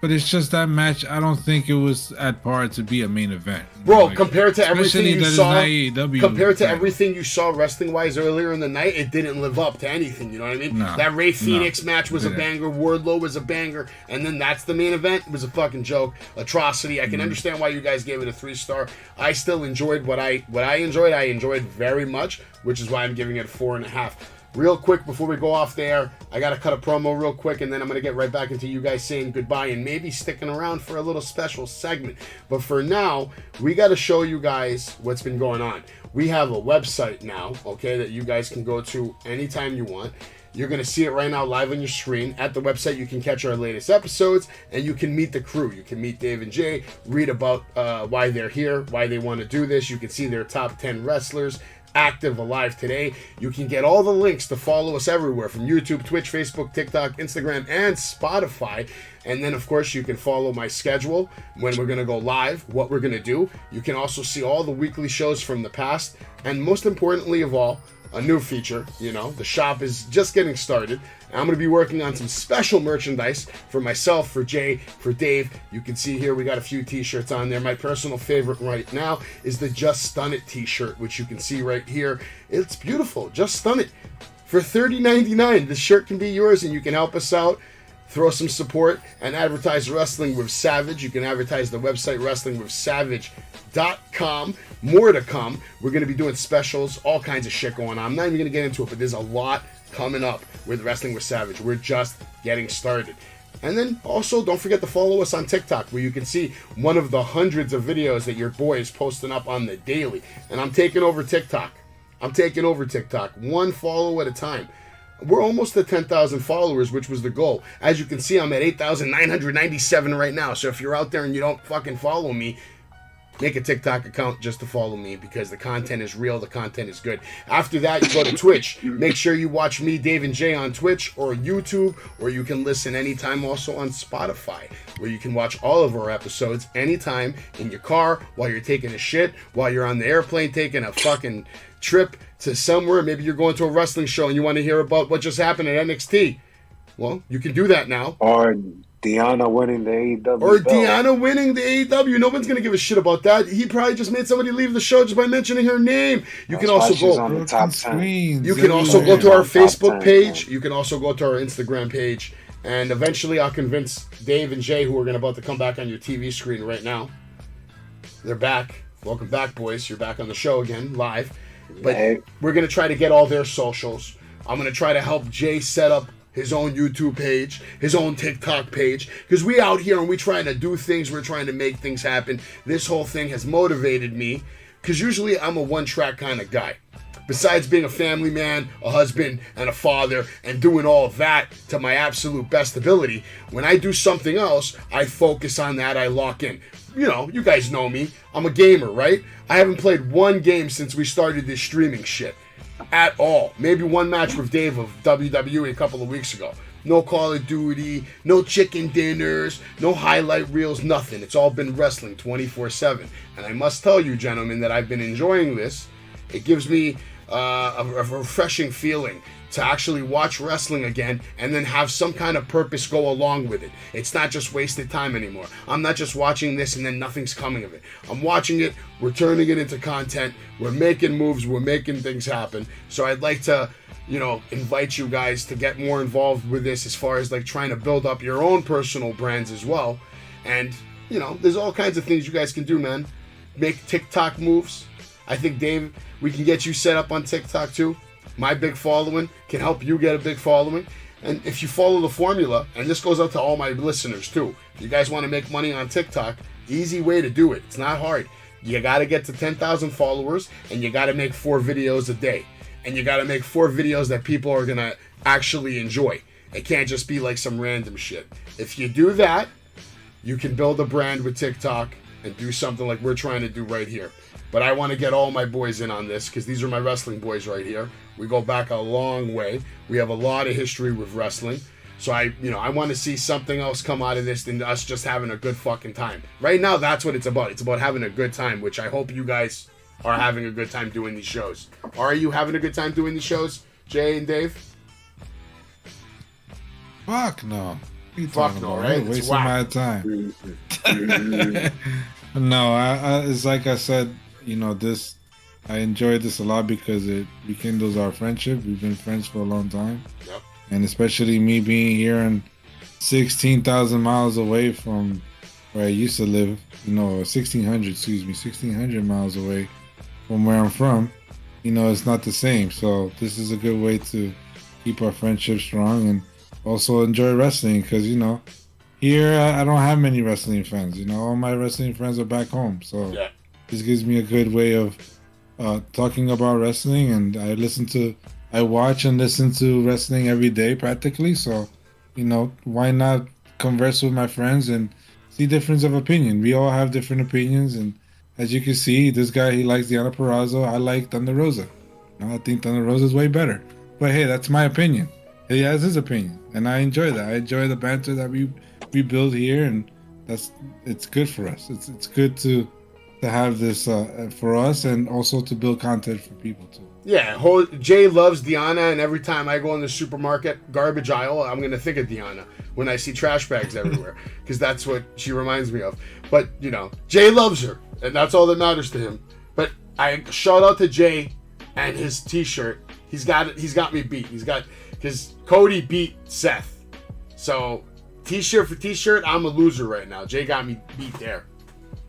But it's just that match, I don't think it was at par to be a main event. Bro, compared to everything you saw, everything you saw wrestling-wise earlier in the night, it didn't live up to anything, you know what I mean? No, that Rey Fenix match was a banger, Wardlow was a banger, and then that's the main event. It was a fucking joke. Atrocity. I can understand why you guys gave it a 3-star. I still enjoyed what I enjoyed. I enjoyed very much, which is why I'm giving it a 4.5. Real quick, before we go off there, I got to cut a promo real quick, and then I'm going to get right back into you guys saying goodbye and maybe sticking around for a little special segment. But for now, we got to show you guys what's been going on. We have a website now, okay, that you guys can go to anytime you want. You're going to see it right now live on your screen. At the website, you can catch our latest episodes, and you can meet the crew. You can meet Dave and Jay, read about why they're here, why they want to do this. You can see their top 10 wrestlers active, alive today. You can get all the links to follow us everywhere from YouTube, Twitch, Facebook, TikTok, Instagram, and Spotify. And then, of course, you can follow my schedule when we're going to go live, what we're going to do. You can also see all the weekly shows from the past. And most importantly of all, a new feature. The shop is just getting started. I'm going to be working on some special merchandise for myself, for Jay, for Dave. You can see here we got a few t-shirts on there. My personal favorite right now is the Just Stun It t-shirt, which you can see right here. It's beautiful. Just Stun It. For $30.99, this shirt can be yours, and you can help us out. Throw some support and advertise Wrestling with Savage. You can advertise the website wrestlingwithsavage.com. More to come. We're going to be doing specials, all kinds of shit going on. I'm not even going to get into it, but there's a lot coming up with Wrestling with Savage. We're just getting started. And then also don't forget to follow us on TikTok, where you can see one of the hundreds of videos that your boy is posting up on the daily. And I'm taking over TikTok. One follow at a time. We're almost at 10,000 followers, which was the goal. As you can see, I'm at 8,997 right now. So if you're out there and you don't fucking follow me, make a TikTok account just to follow me, because the content is real, the content is good. After that, you go to Twitch. Make sure you watch me, Dave and Jay, on Twitch or YouTube, or you can listen anytime also on Spotify, where you can watch all of our episodes anytime in your car, while you're taking a shit, while you're on the airplane taking a fucking trip to somewhere. Maybe you're going to a wrestling show and you want to hear about what just happened at NXT. Well, you can do that now. Or Deanna winning the AEW. No one's going to give a shit about that. He probably just made somebody leave the show just by mentioning her name. You can also go on the top 10. You can also go to our Facebook page. You can also go to our Instagram page. And eventually I'll convince Dave and Jay, who are about to come back on your TV screen right now. They're back. Welcome back, boys. You're back on the show again, live. But we're going to try to get all their socials. I'm going to try to help Jay set up his own YouTube page, his own TikTok page, because we out here and we trying to do things. We're trying to make things happen. This whole thing has motivated me, because usually I'm a one-track kind of guy. Besides being a family man, a husband, and a father, and doing all of that to my absolute best ability, when I do something else, I focus on that, I lock in. You guys know me. I'm a gamer, right? I haven't played one game since we started this streaming shit. At all. Maybe one match with Dave of WWE a couple of weeks ago. No Call of Duty, no chicken dinners, no highlight reels, nothing. It's all been wrestling 24/7. And I must tell you, gentlemen, that I've been enjoying this. It gives me a refreshing feeling to actually watch wrestling again and then have some kind of purpose go along with it. It's not just wasted time anymore. I'm not just watching this and then nothing's coming of it. I'm watching it, we're turning it into content, we're making moves, we're making things happen. So I'd like to, invite you guys to get more involved with this, as far as trying to build up your own personal brands as well. And, there's all kinds of things you guys can do, man. Make TikTok moves. I think, Dave, we can get you set up on TikTok too. My big following can help you get a big following. And if you follow the formula, and this goes out to all my listeners too, if you guys want to make money on TikTok, easy way to do it. It's not hard. You got to get to 10,000 followers, and you got to make 4 videos a day. And you got to make 4 videos that people are going to actually enjoy. It can't just be some random shit. If you do that, you can build a brand with TikTok and do something like we're trying to do right here. But I want to get all my boys in on this, because these are my wrestling boys right here. We go back a long way. We have a lot of history with wrestling. So I want to see something else come out of this than us just having a good fucking time. Right now, that's what it's about. It's about having a good time, which I hope you guys are having a good time doing these shows. Are you having a good time doing these shows, Jay and Dave? Fuck no. Fuck no, right? It's wasting my time. No, it's like I said, this, I enjoyed this a lot because it rekindles our friendship. We've been friends for a long time. Yep. And especially me being here and 16,000 miles away from where I used to live, 1,600 miles away from where I'm from, it's not the same. So this is a good way to keep our friendship strong and also enjoy wrestling, because, here I don't have many wrestling friends. All my wrestling friends are back home. So yeah. This gives me a good way of talking about wrestling, and I I watch and listen to wrestling every day practically. So, why not converse with my friends and see difference of opinion? We all have different opinions, and as you can see, this guy, he likes Deonna Purrazzo. I like Thunder Rosa. I think Thunder Rosa is way better. But hey, that's my opinion. He has his opinion, and I enjoy that. I enjoy the banter that we build here, and it's good for us. It's good to have this for us, and also to build content for people too. Yeah, Jay loves Deonna, and every time I go in the supermarket garbage aisle, I'm gonna think of Deonna when I see trash bags everywhere, because that's what she reminds me of. But Jay loves her, and that's all that matters to him. But I shout out to Jay and his T-shirt. He's got me beat. Because Cody beat Seth. So T-shirt for T-shirt, I'm a loser right now. Jay got me beat there.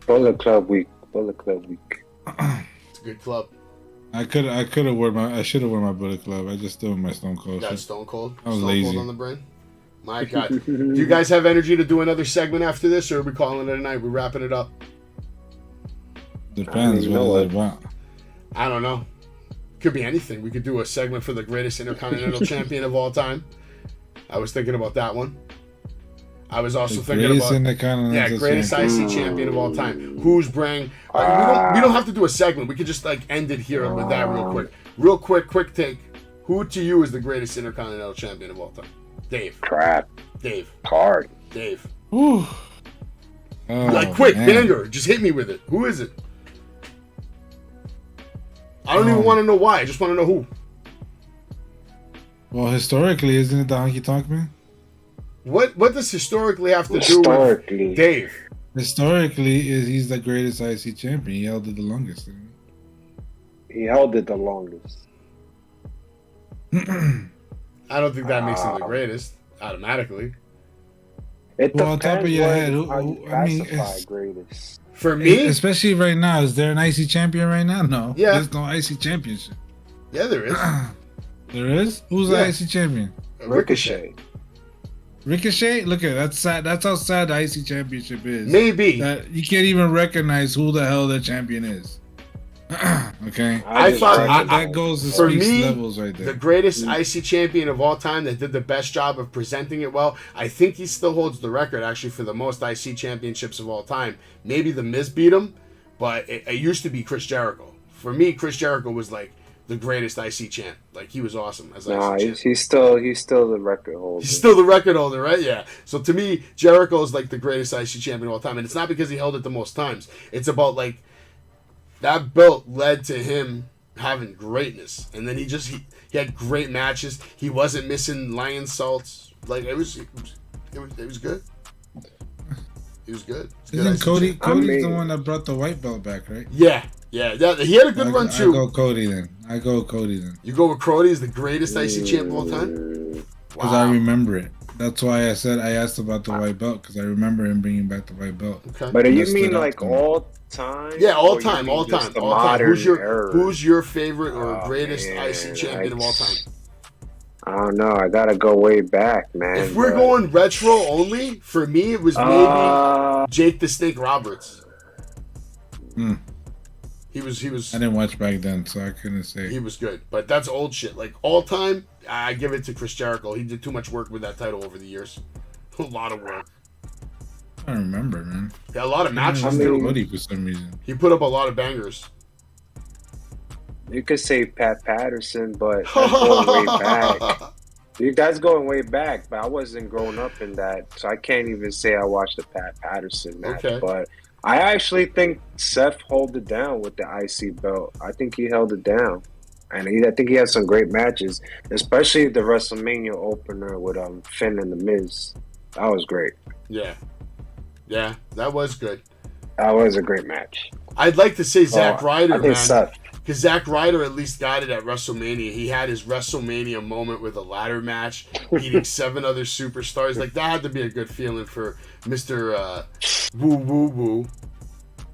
Bullet Club week. It's a good club. I should have worn my Bullet Club. I just threw my Stone Cold. Got Stone Cold. I was Stone lazy. Cold on the brain. My God. Do you guys have energy to do another segment after this, or are we calling it a night? We're wrapping it up. Depends what it's about. I don't know. Could be anything. We could do a segment for the greatest Intercontinental Champion of all time. I was thinking about that one. I was also thinking about greatest IC champion of all time. Who's bring? We don't have to do a segment. We could just end it here with that real quick. Quick take. Who to you is the greatest Intercontinental Champion of all time? Dave. Crap. Dave. Hard. Dave. Ooh. Quick, banger. Just hit me with it. Who is it? I don't even want to know why. I just want to know who. Well, historically, isn't it the Honky Tonk Man? What does historically have to do with Dave? Historically, he's the greatest IC champion. He held it the longest. He held it the longest. I don't think that makes him the greatest automatically. On top of your head, greatest. For me, especially right now, is there an IC champion right now? No. Yeah. There's no IC championship. Yeah, there is. There is? Who's the IC champion? Ricochet. Ricochet? Look at that's sad. That's how sad the IC championship is. Maybe. That you can't even recognize who the hell the champion is. Okay. I thought that goes to for speaks me, levels right there. The greatest IC champion of all time that did the best job of presenting it well. I think he still holds the record actually for the most IC championships of all time. Maybe the Miz beat him, but it used to be Chris Jericho. For me, Chris Jericho was the greatest IC champ. He was awesome as IC champ. He's still the record holder. He's still the record holder, right? Yeah. So to me, Jericho is the greatest IC champion of all time, and it's not because he held it the most times. It's about that belt led to him having greatness, and then he had great matches. He wasn't missing lion salts. It was good. He was good. Isn't Cody's the one that brought the white belt back, right? Yeah. He had a good run too. I go Cody then. You go with Cody as the greatest IC champ of all time? Because I remember it. That's why I asked about the white belt, because I remember him bringing back the white belt. Okay. But you mean all time? Yeah, all time. Who's your favorite or greatest IC champion of all time? I don't know. I gotta go way back, man. If we're going retro only, for me it was maybe Jake the Snake Roberts. He was. I didn't watch back then, so I couldn't say. He was good, but that's old shit. All time, I give it to Chris Jericho. He did too much work with that title over the years. A lot of work. I don't remember, man. Yeah, a lot of matches. For some reason. He put up a lot of bangers. You could say Pat Patterson, but that's going way back. You guys going way back, but I wasn't growing up in that, so I can't even say I watched the Pat Patterson match. Okay. But I actually think Seth held it down with the IC belt. I think he held it down. And I think he had some great matches, especially the WrestleMania opener with Finn and The Miz. That was great. Yeah, that was good. That was a great match. I'd like to say Zack Ryder, man. Seth. Because Zack Ryder at least got it at WrestleMania. He had his WrestleMania moment with a ladder match, beating 7 other superstars. That had to be a good feeling for Mr. Woo Woo Woo.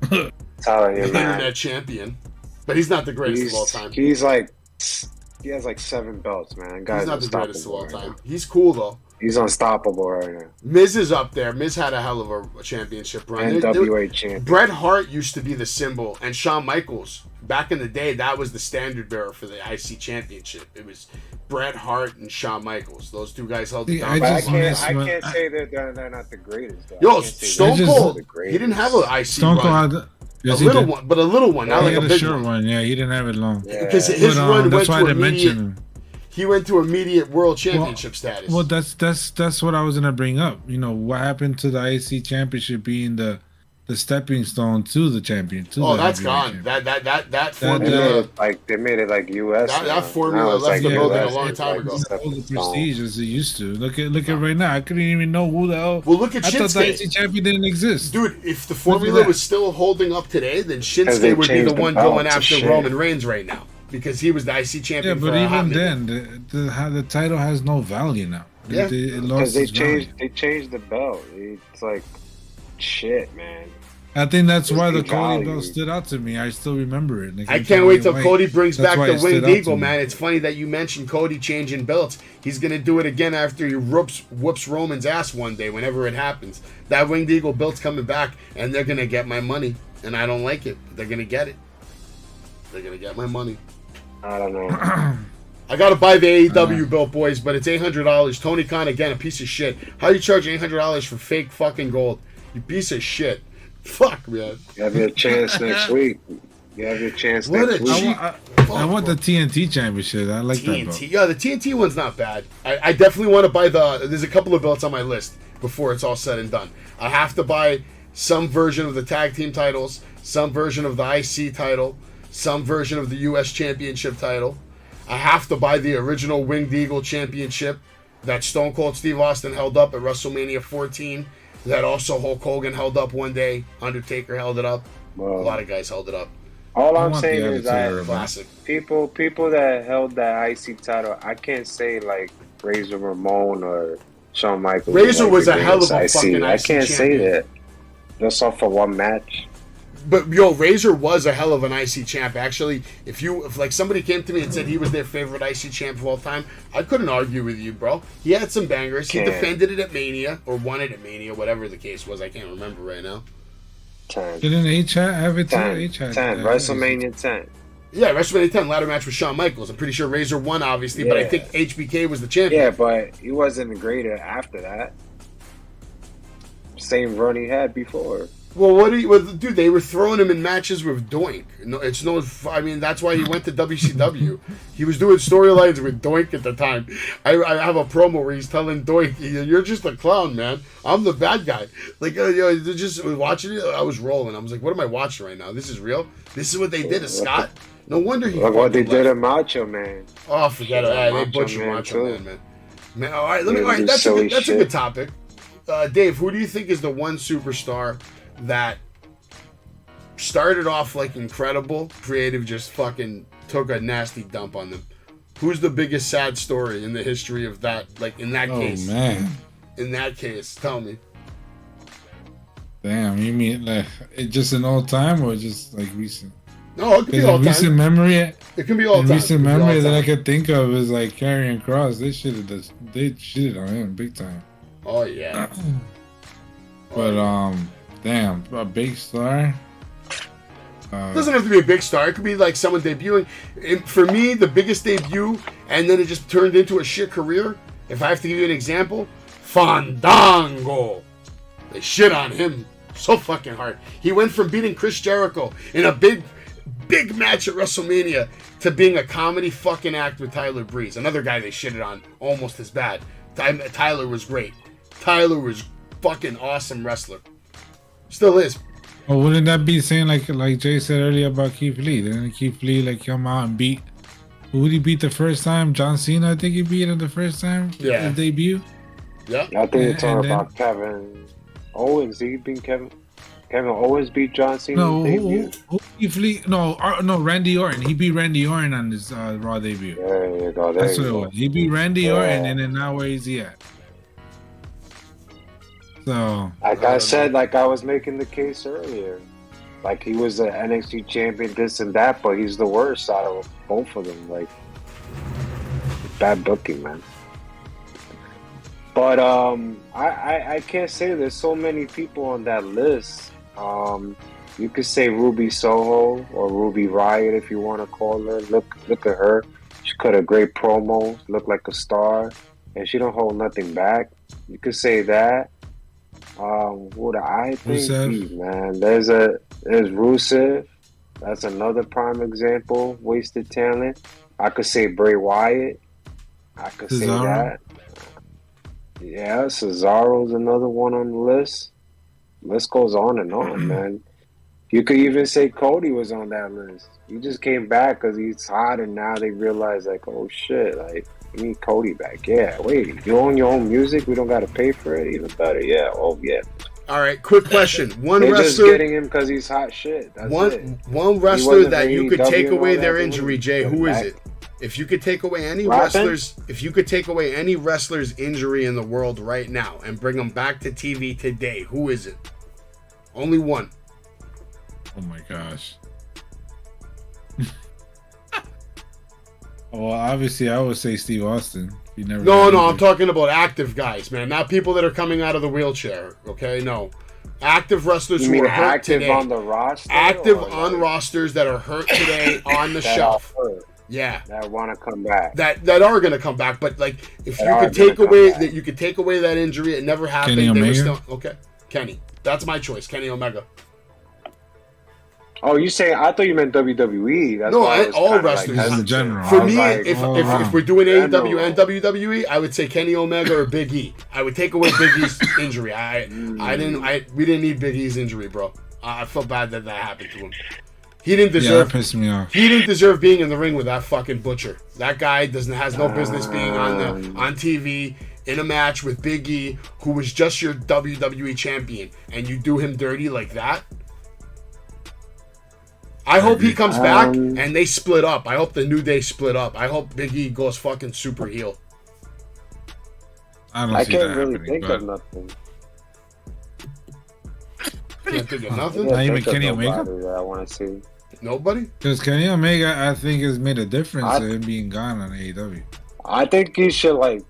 The internet champion. But he's not the greatest of all time. He has 7 belts, man. He's not the greatest of all time. He's cool, though. He's unstoppable right now. Miz is up there. Miz had a hell of a championship run. NWA champion. Bret Hart used to be the symbol, and Shawn Michaels back in the day, that was the standard bearer for the IC championship. It was Bret Hart and Shawn Michaels. Those two guys held the down. I can't say that they're not the greatest. Though. Yo, Stone Cold, he didn't have an IC Stone run. Cold A little one, but a little one, not like a big short one. Yeah, he didn't have it long. Because his run that's went why to they mentioned. He went to immediate world championship status. Well, that's what I was gonna bring up. You know, what happened to the IC championship being the stepping stone to the champion? That's gone. That formula, they made it like US. That formula left the building a long time ago. All the prestige as it used to. Look at right now. I couldn't even know who the hell. Well, look at Shinsuke. I thought the IC champion didn't exist, dude. If the formula was still holding up today, then Shinsuke would be the one going after Roman Reigns right now. Because he was the IC champion. Yeah, but even then, the title has no value now. Yeah, because they changed the belt. It's like shit, man. I think that's why the Cody belt stood out to me. I still remember it. I can't wait till Cody brings back the Winged Eagle, man. It's funny that you mentioned Cody changing belts. He's gonna do it again after he whoops Roman's ass one day, whenever it happens. That Winged Eagle belt's coming back, and they're gonna get my money, and I don't like it. They're gonna get it. They're gonna get my money. I don't know. I gotta buy the AEW belt, boys, but it's $800. Tony Khan, again, a piece of shit. How you charge $800 for fake fucking gold? You piece of shit. Fuck, man. You have your chance next week. I want the TNT championship. I like that belt. Yeah, the TNT one's not bad. I definitely want to buy there's a couple of belts on my list before it's all said and done. I have to buy some version of the tag team titles, some version of the IC title, some version of the U.S. Championship title. I have to buy the original Winged Eagle Championship that Stone Cold Steve Austin held up at WrestleMania 14. That also Hulk Hogan held up one day. Undertaker held it up. Well, a lot of guys held it up. All I'm saying is that classic people that held that IC title, I can't say like Razor Ramon or Shawn Michaels. Razor was a hell of a fucking IC I can't champion. say that. Just off for one match. But yo, Razor was a hell of an IC champ. Actually, if like somebody came to me and said he was their favorite IC champ of all time, I couldn't argue with you, bro. He had some bangers. He defended it at Mania or won it at Mania, whatever the case was. I can't remember right now. 10. Didn't H-Hat have it too? 10. WrestleMania 10. Yeah, WrestleMania 10 ladder match with Shawn Michaels. I'm pretty sure Razor won, obviously, but I think HBK was the champion. Yeah, but he wasn't greater after that. Same run he had before. Well, dude, they were throwing him in matches with Doink. No, I mean, that's why he went to WCW. He was doing storylines with Doink at the time. I have a promo where he's telling Doink, "You're just a clown, man. I'm the bad guy." Like, just watching it, I was rolling. I was like, "What am I watching right now? This is real. This is what they did to Scott." No wonder he. Look what they did to Macho Man. Oh, forget it. They butchered Macho Man. All right, that's a good topic. Dave, who do you think is the one superstar that started off like incredible, creative, just fucking took a nasty dump on them? Who's the biggest sad story in the history of that? Like in that case. Oh man. In that case, tell me. Damn, you mean like it just an old time or just like recent? No, it could be all time. Recent memory. It can be all time. Recent memory that I could think of is like Karrion Kross. They shitted on him big time. Oh yeah. But damn, a big star. It doesn't have to be a big star. It could be like someone debuting. For me, the biggest debut, and then it just turned into a shit career. If I have to give you an example, Fandango. They shit on him so fucking hard. He went from beating Chris Jericho in a big match at WrestleMania to being a comedy fucking act with Tyler Breeze. Another guy they shitted on almost as bad. Tyler was great. Tyler was fucking awesome wrestler. Still is. Well, wouldn't that be saying like Jay said earlier about Keith Lee? Didn't Keith Lee like come out and beat? Who did he beat the first time? John Cena, I think he beat him the first time. Yeah. His debut. Yeah. I think you're talking about Kevin Owens. He beat Kevin Owens beat John Cena. No, who Keith Lee? No, Randy Orton. He beat Randy Orton on his Raw debut. There you go. That's what it was. He beat Randy Orton, and then now where is he at? So, like I said, like I was making the case earlier, like he was an NXT champion, this and that, but he's the worst out of both of them. Like bad booking, man. But I can't say there's so many people on that list. You could say Ruby Soho or Ruby Riot if you want to call her. Look at her. She cut a great promo, look like a star, and she don't hold nothing back. You could say that. What I think, man, there's Rusev. That's another prime example. Wasted talent. I could say Bray Wyatt. I could say that. Yeah, Cesaro's another one on the list. List goes on and on, man. You could even say Cody was on that list. He just came back because he's hot, and now they realize, like, oh shit, like, we need Cody back. Yeah, wait, you own your own music? We don't got to pay for it? Even better. Yeah, oh yeah. All right, quick question. They're just getting him because he's hot shit. That's one wrestler that you could take away their injury, Jay, who is it? If you could take away any wrestlers, if you could take away any wrestler's injury in the world right now and bring them back to TV today, who is it? Only one. Oh my gosh. Well, obviously, I would say Steve Austin. No, I'm talking about active guys, man. Not people that are coming out of the wheelchair. Okay, no. Active wrestlers who are hurt today. Active on the roster? Active on rosters that are hurt today on the shelf. Yeah. That want to come back. That are going to come back. But, like, if you could take away that, you could take away that injury, it never happened. Kenny Omega? Okay. Kenny. That's my choice. Kenny Omega. Oh, you say? I thought you meant WWE. That's no, all wrestlers in general. For me, if we're doing AEW and WWE, I would say Kenny Omega or Big E. I would take away Big E's injury. We didn't need Big E's injury, bro. I felt bad that happened to him. He didn't deserve. Yeah, that pissed me off. He didn't deserve being in the ring with that fucking butcher. That guy has no business being on TV in a match with Big E, who was just your WWE champion, and you do him dirty like that. I hope he comes back and they split up. I hope the New Day split up. I hope Big E goes fucking super heel. I can't really think of nothing. Can't think of nothing? Not even Kenny Omega? I want to see. Nobody? Because Kenny Omega, I think, has made a difference in him being gone on AEW. I think he should, like,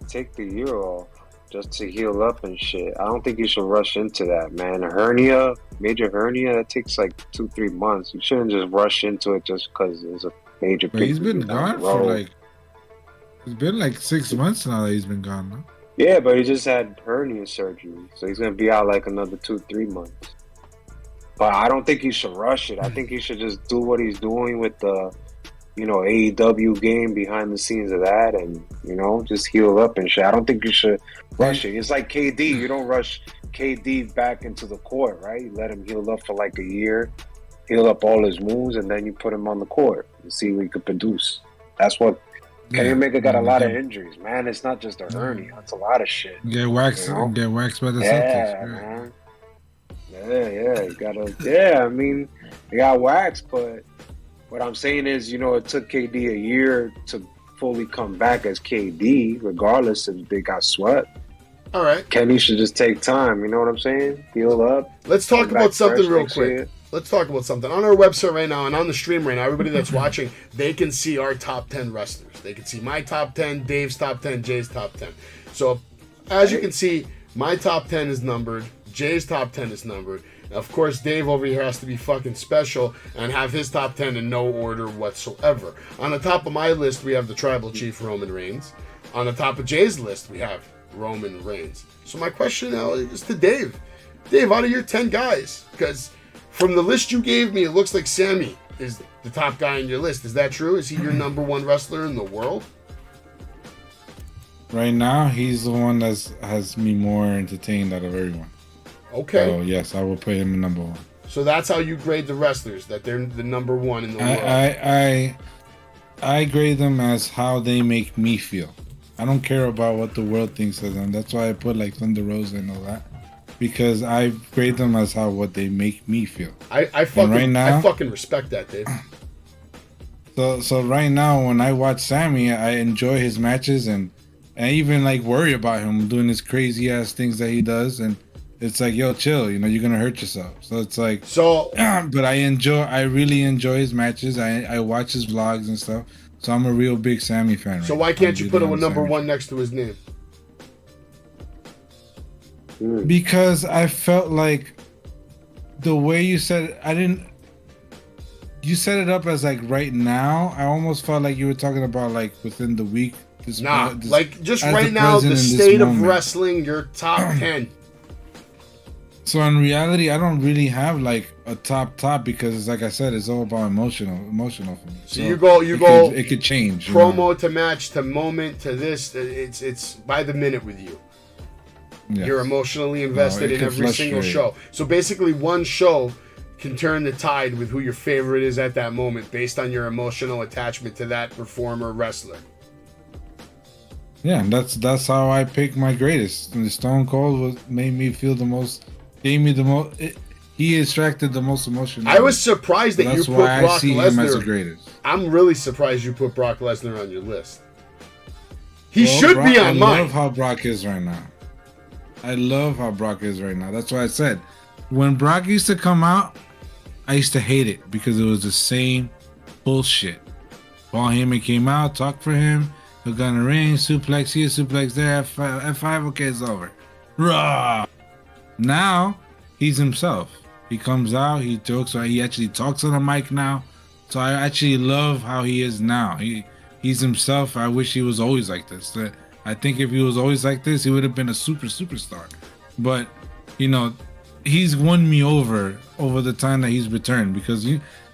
take the year off just to heal up and shit. I don't think you should rush into that, man. Major hernia, that takes like 2-3 months. You shouldn't just rush into it just because there's a major. But he's been gone for it's been like 6 months now that he's been gone. No? Yeah, but he just had hernia surgery, so he's gonna be out like another 2-3 months. But I don't think he should rush it. I think he should just do what he's doing with the AEW game behind the scenes of that, and just heal up and shit. I don't think you should rush it. It's like KD. You don't rush KD back into the court, right? You let him heal up for like a year, heal up all his moves, and then you put him on the court and see what he could produce. That's what Kenny Omega got a lot of injuries, man. It's not just a hernia. It's a lot of shit. Get waxed by the Celtics. Man. Yeah. You gotta. Yeah, I mean, they got waxed, but. What I'm saying is, it took KD a year to fully come back as KD, regardless if they got swept. All right. Kenny should just take time. You know what I'm saying? Heal up. Let's talk about something real quick. Let's talk about something. On our website right now and on the stream right now, everybody that's watching, they can see our top 10 wrestlers. They can see my top 10, Dave's top 10, Jay's top 10. So, as you can see, my top 10 is numbered. Jay's top 10 is numbered. Of course, Dave over here has to be fucking special and have his top 10 in no order whatsoever. On the top of my list, we have the Tribal Chief Roman Reigns. On the top of Jay's list, we have Roman Reigns. So my question now is to Dave. Dave, out of your 10 guys, because from the list you gave me, it looks like Sammy is the top guy on your list. Is that true? Is he your number one wrestler in the world? Right now, he's the one that has me more entertained out of everyone. Okay. So, yes, I will put him in number one. So that's how you grade the wrestlers, that they're the number one in the world. I grade them as how they make me feel. I don't care about what the world thinks of them. That's why I put like Thunder Rosa and all that. Because I grade them as what they make me feel. I fucking respect that, Dave. So right now, when I watch Sammy, I enjoy his matches and I even like worry about him doing his crazy ass things that he does, and it's like, yo, chill, you're gonna hurt yourself. So it's like, but I really enjoy his matches. I watch his vlogs and stuff. So I'm a real big Sammy fan. So why can't you put him number one next to his name? Because I felt like the way you said it, I didn't. You set it up as like right now. I almost felt like you were talking about like within the week. Like just right now, the state of wrestling, your top 10. So in reality, I don't really have like a top because it's like I said, it's all about emotional for me. So you go. It could change. Promo to match to moment to this. It's by the minute with you. Yes. You're emotionally invested in every single show. So basically, one show can turn the tide with who your favorite is at that moment based on your emotional attachment to that performer wrestler. Yeah, and that's how I pick my greatest. And Stone Cold made me feel the most, gave me the most. He extracted the most emotion. I was surprised that you put Brock Lesnar. I see him as the greatest. I'm really surprised you put Brock Lesnar on your list. He should be on mine. I love how Brock is right now. That's why I said, when Brock used to come out, I used to hate it because it was the same bullshit. Paul Heyman came out, talked for him, hook on the ring, suplex here, suplex there, F5, okay, it's over. Raw. Now, he's himself. He comes out, he actually talks on the mic now. So I actually love how he is now. He's himself. I wish he was always like this. I think if he was always like this, he would have been a superstar. But, he's won me over the time that he's returned because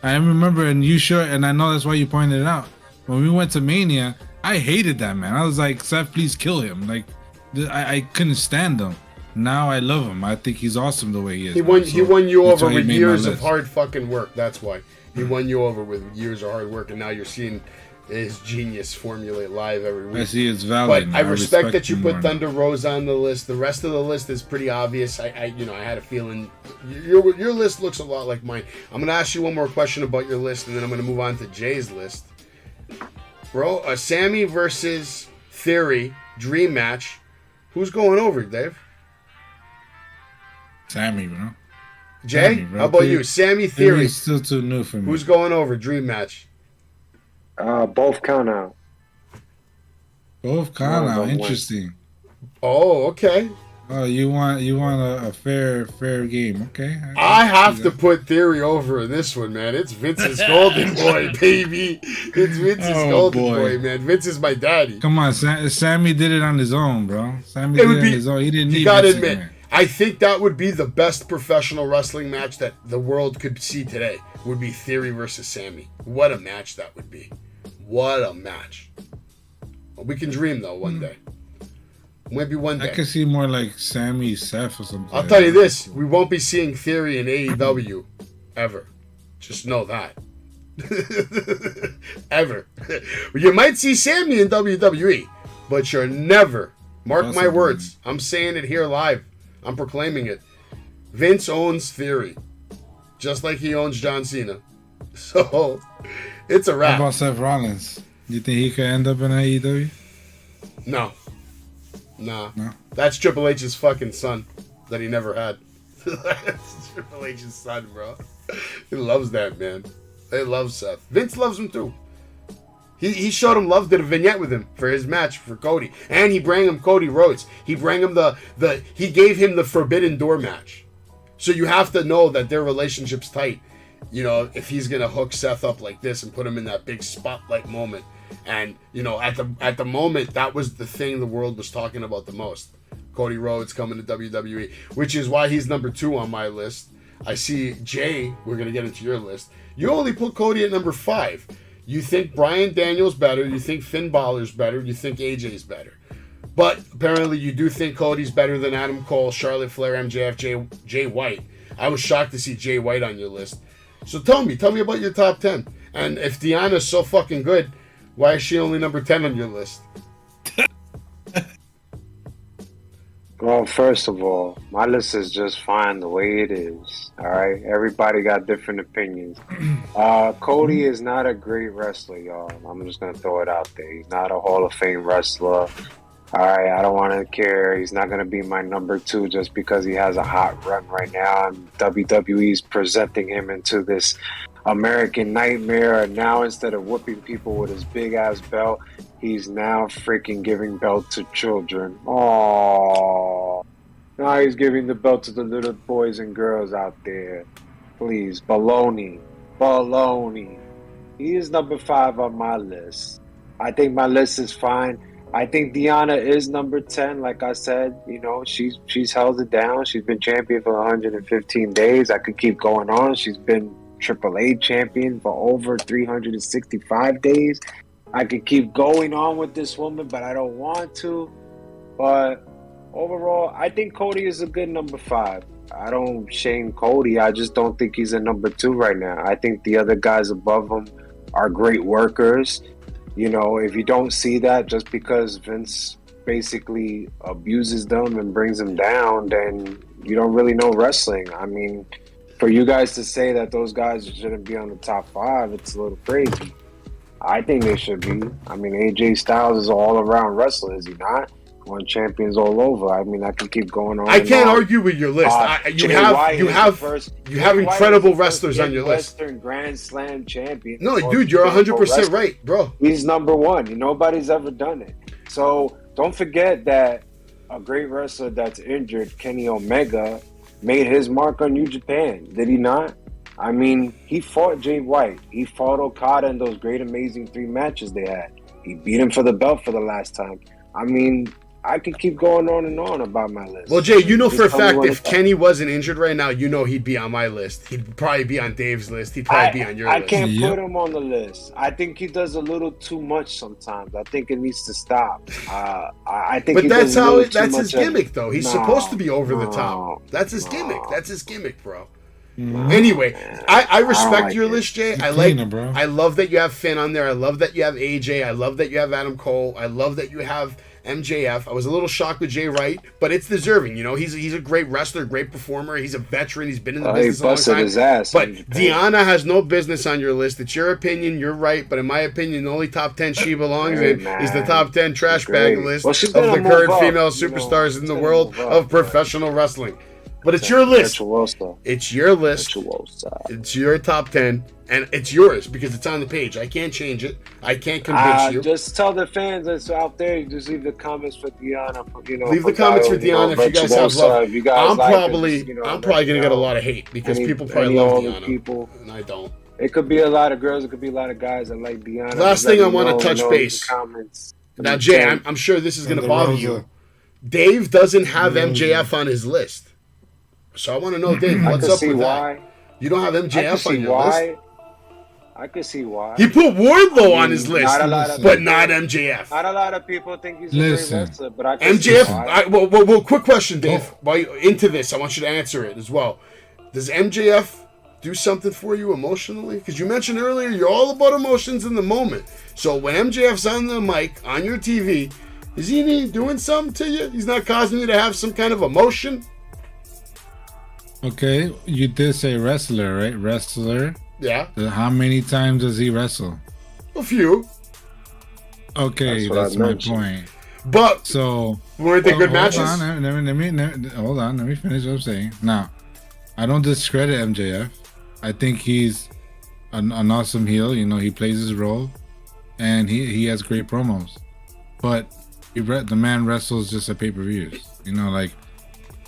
I remember and I know that's why you pointed it out. When we went to Mania, I hated that man. I was like, Seth, please kill him. Like, I couldn't stand him. Now I love him. I think he's awesome the way he is. He won you over with years of hard fucking work. That's why he won you over with years of hard work, and now you're seeing his genius formulate live every week. I see it's valid. But I respect that you put Thunder Rosa on the list. The rest of the list is pretty obvious. I had a feeling your list looks a lot like mine. I'm gonna ask you one more question about your list, and then I'm gonna move on to Jay's list. Bro, Sammy versus Theory dream match. Who's going over, Dave? Sammy, bro. Jay, Sammy, bro. How about you? Sammy Theory. Theory's still too new for me. Who's going over dream match? Both count out. Both count out. Interesting. Oh, okay. Oh, you want a fair game? Okay. I have to put Theory over in this one, man. It's Vince's golden boy, baby. It's Vince's golden boy, man. Vince is my daddy. Come on, Sammy did it on his own, bro. Sammy did it on his own. He didn't need. You gotta admit, I think that would be the best professional wrestling match that the world could see today. Would be Theory versus Sammy. What a match that would be. What a match. Well, we can dream, though, one day. Maybe one day. I could see more like Sammy, Seth, or something. I'll tell you this. We won't be seeing Theory in AEW. Ever. Just know that. Ever. You might see Sammy in WWE, but you're never. Mark my words. I'm saying it here live. I'm proclaiming it. Vince owns Theory. Just like he owns John Cena. So... it's a wrap. How about Seth Rollins? Do you think he could end up in AEW? No. Nah. No. That's Triple H's fucking son that he never had. That's Triple H's son, bro. He loves that, man. They love Seth. Vince loves him, too. He showed him love, did a vignette with him for his match for Cody. And he brought him Cody Rhodes. He brought him he gave him the Forbidden Door match. So you have to know that their relationship's tight. If he's gonna hook Seth up like this and put him in that big spotlight moment, and at the moment that was the thing the world was talking about the most. Cody Rhodes coming to WWE, which is why he's number 2 on my list. I see Jay. We're gonna get into your list. You only put Cody at number 5. You think Bryan Daniels better? You think Finn Balor's better? You think AJ's better? But apparently you do think Cody's better than Adam Cole, Charlotte Flair, MJF, Jay White. I was shocked to see Jay White on your list. So tell me about your top 10. And if Deanna's so fucking good, why is she only number 10 on your list? Well, first of all, my list is just fine the way it is. All right? Everybody got different opinions. Cody is not a great wrestler, y'all. I'm just going to throw it out there. He's not a Hall of Fame wrestler. All right, I don't want to care. He's not going to be my number 2 just because he has a hot run right now. And WWE's presenting him into this American nightmare. And now instead of whooping people with his big-ass belt, he's now freaking giving belt to children. Oh, Now he's giving the belt to the little boys and girls out there. Please, baloney. He is number 5 on my list. I think my list is fine. I think Deanna is number 10. Like I said, she's held it down. She's been champion for 115 days. I could keep going on. She's been AAA champion for over 365 days. I could keep going on with this woman, but I don't want to. But overall, I think Cody is a good number 5. I don't shame Cody. I just don't think he's a number 2 right now. I think the other guys above him are great workers. If you don't see that just because Vince basically abuses them and brings them down, then you don't really know wrestling. I mean, for you guys to say that those guys shouldn't be on the top 5, it's a little crazy. I think they should be. I mean, AJ Styles is an all-around wrestler, is he not? Won champions all over. I mean, I can keep going on. I can't argue with your list. You have incredible wrestlers on your list. Western Grand Slam champion. No, dude, you're 100% right, bro. He's number 1. Nobody's ever done it. So don't forget that a great wrestler that's injured, Kenny Omega, made his mark on New Japan. Did he not? I mean, he fought Jay White. He fought Okada in those great, amazing 3 matches they had. He beat him for the belt for the last time. I mean, I could keep going on and on about my list. Well, Jay, for a fact, if Kenny wasn't injured right now, he'd be on my list. He'd probably be on Dave's list. He'd probably be on your list. I can't put him on the list. I think he does a little too much sometimes. I think it needs to stop. I think. But that's his gimmick, though. He's supposed to be over the top. That's his gimmick. That's his gimmick, bro. Anyway, I respect your list, Jay. I love that you have Finn on there. I love that you have AJ. I love that you have Adam Cole. I love that you have MJF. I was a little shocked with Jay Wright, but it's deserving. He's a great wrestler, great performer. He's a veteran. He's been in the business a long time. His ass but Deanna has no business on your list. It's your opinion. You're right, but in my opinion, the only top 10 she belongs in is the top 10 trash bag list of the current female superstars in the world of professional wrestling. But it's your list. It's your list. It's your top 10. And it's yours because it's on the page. I can't change it. I can't convince you. Just tell the fans that's out there. Just leave the comments for Deanna. Leave the comments for Deanna if you guys have love. I'm probably gonna get a lot of hate because people probably love Deanna. And I don't. It could be a lot of girls. It could be a lot of guys that like Deanna. Last thing I want to touch base. Now, Jay, I'm sure this is gonna bother you. Dave doesn't have MJF on his list. So I want to know, Dave, what's up with that? You don't have MJF on your list? I can see why. He put Wardlow on his list, but not MJF. Not a lot of people think he's a great wrestler, but I can MJF, see why. Well, quick question, Dave. While you're into this, I want you to answer it as well. Does MJF do something for you emotionally? Because you mentioned earlier you're all about emotions in the moment. So when MJF's on the mic, on your TV, is he doing something to you? He's not causing you to have some kind of emotion? Okay, you did say wrestler, right? Wrestler. Yeah. How many times does he wrestle? A few. Okay, that's my point. But so weren't they good matches? Hold on, let me finish what I'm saying. Now, I don't discredit MJF. I think he's an awesome heel. He plays his role, and he has great promos. But the man wrestles just at pay-per-views.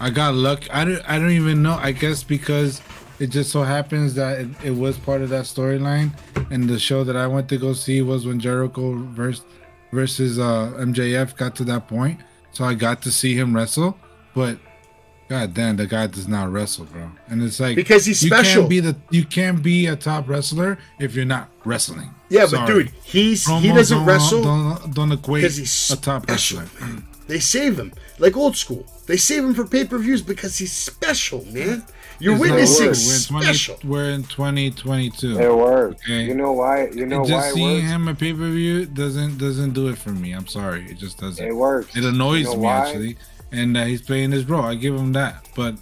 I got luck. I don't even know. I guess because it just so happens that it was part of that storyline, and the show that I went to go see was when Jericho versus MJF got to that point. So I got to see him wrestle, but god damn, the guy does not wrestle, bro. And it's like because he's special. You can't be a top wrestler if you're not wrestling. Yeah, but dude, he doesn't wrestle. Don't equate because he's a top wrestler. They save him like old school. They save him for pay-per-views because he's special, man. You're witnessing special. We're in 2022. It works. Okay? You know why? Just seeing him at pay-per-view doesn't do it for me. I'm sorry, it just doesn't. It works. It annoys me actually, and he's playing his role. I give him that. But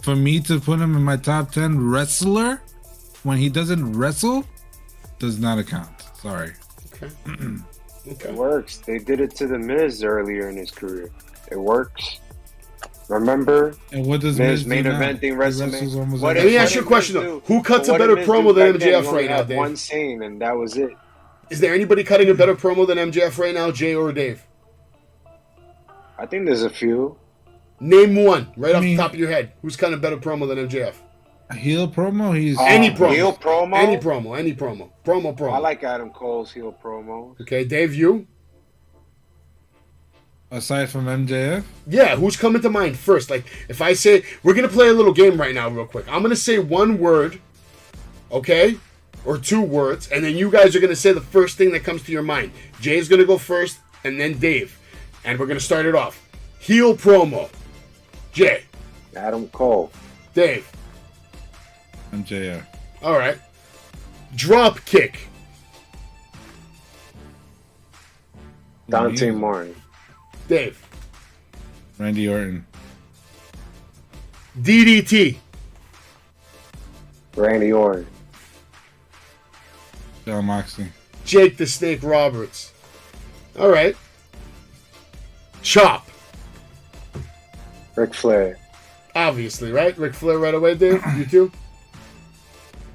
for me to put him in my top 10 wrestler when he doesn't wrestle does not account. Sorry. Okay. It works. They did it to the Miz earlier in his career. It works. Remember? And what does Miz main eventing WrestleMania? Let me ask you a question though. Who cuts a better promo than MJF right now, Dave? One scene, and that was it. Is there anybody cutting a better promo than MJF right now, Jay or Dave? I think there's a few. Name one right off the top of your head. Who's kind of better promo than MJF? A heel promo? He's any promo. Heel promo? Any promo. Promo. I like Adam Cole's heel promos. Okay, Dave, you? Aside from MJF? Yeah, who's coming to mind first? Like, if I say, we're going to play a little game right now real quick. I'm going to say one word, okay? Or two words, and then you guys are going to say the first thing that comes to your mind. Jay's going to go first, and then Dave. And we're going to start it off. Heel promo. Jay. Adam Cole. Dave. MJF. All right. Drop kick. Dante Martin. Dave. Randy Orton. DDT. Randy Orton. John Moxley. Jake the Snake Roberts. All right. Chop. Ric Flair. Obviously, right? Ric Flair right away, Dave? You too?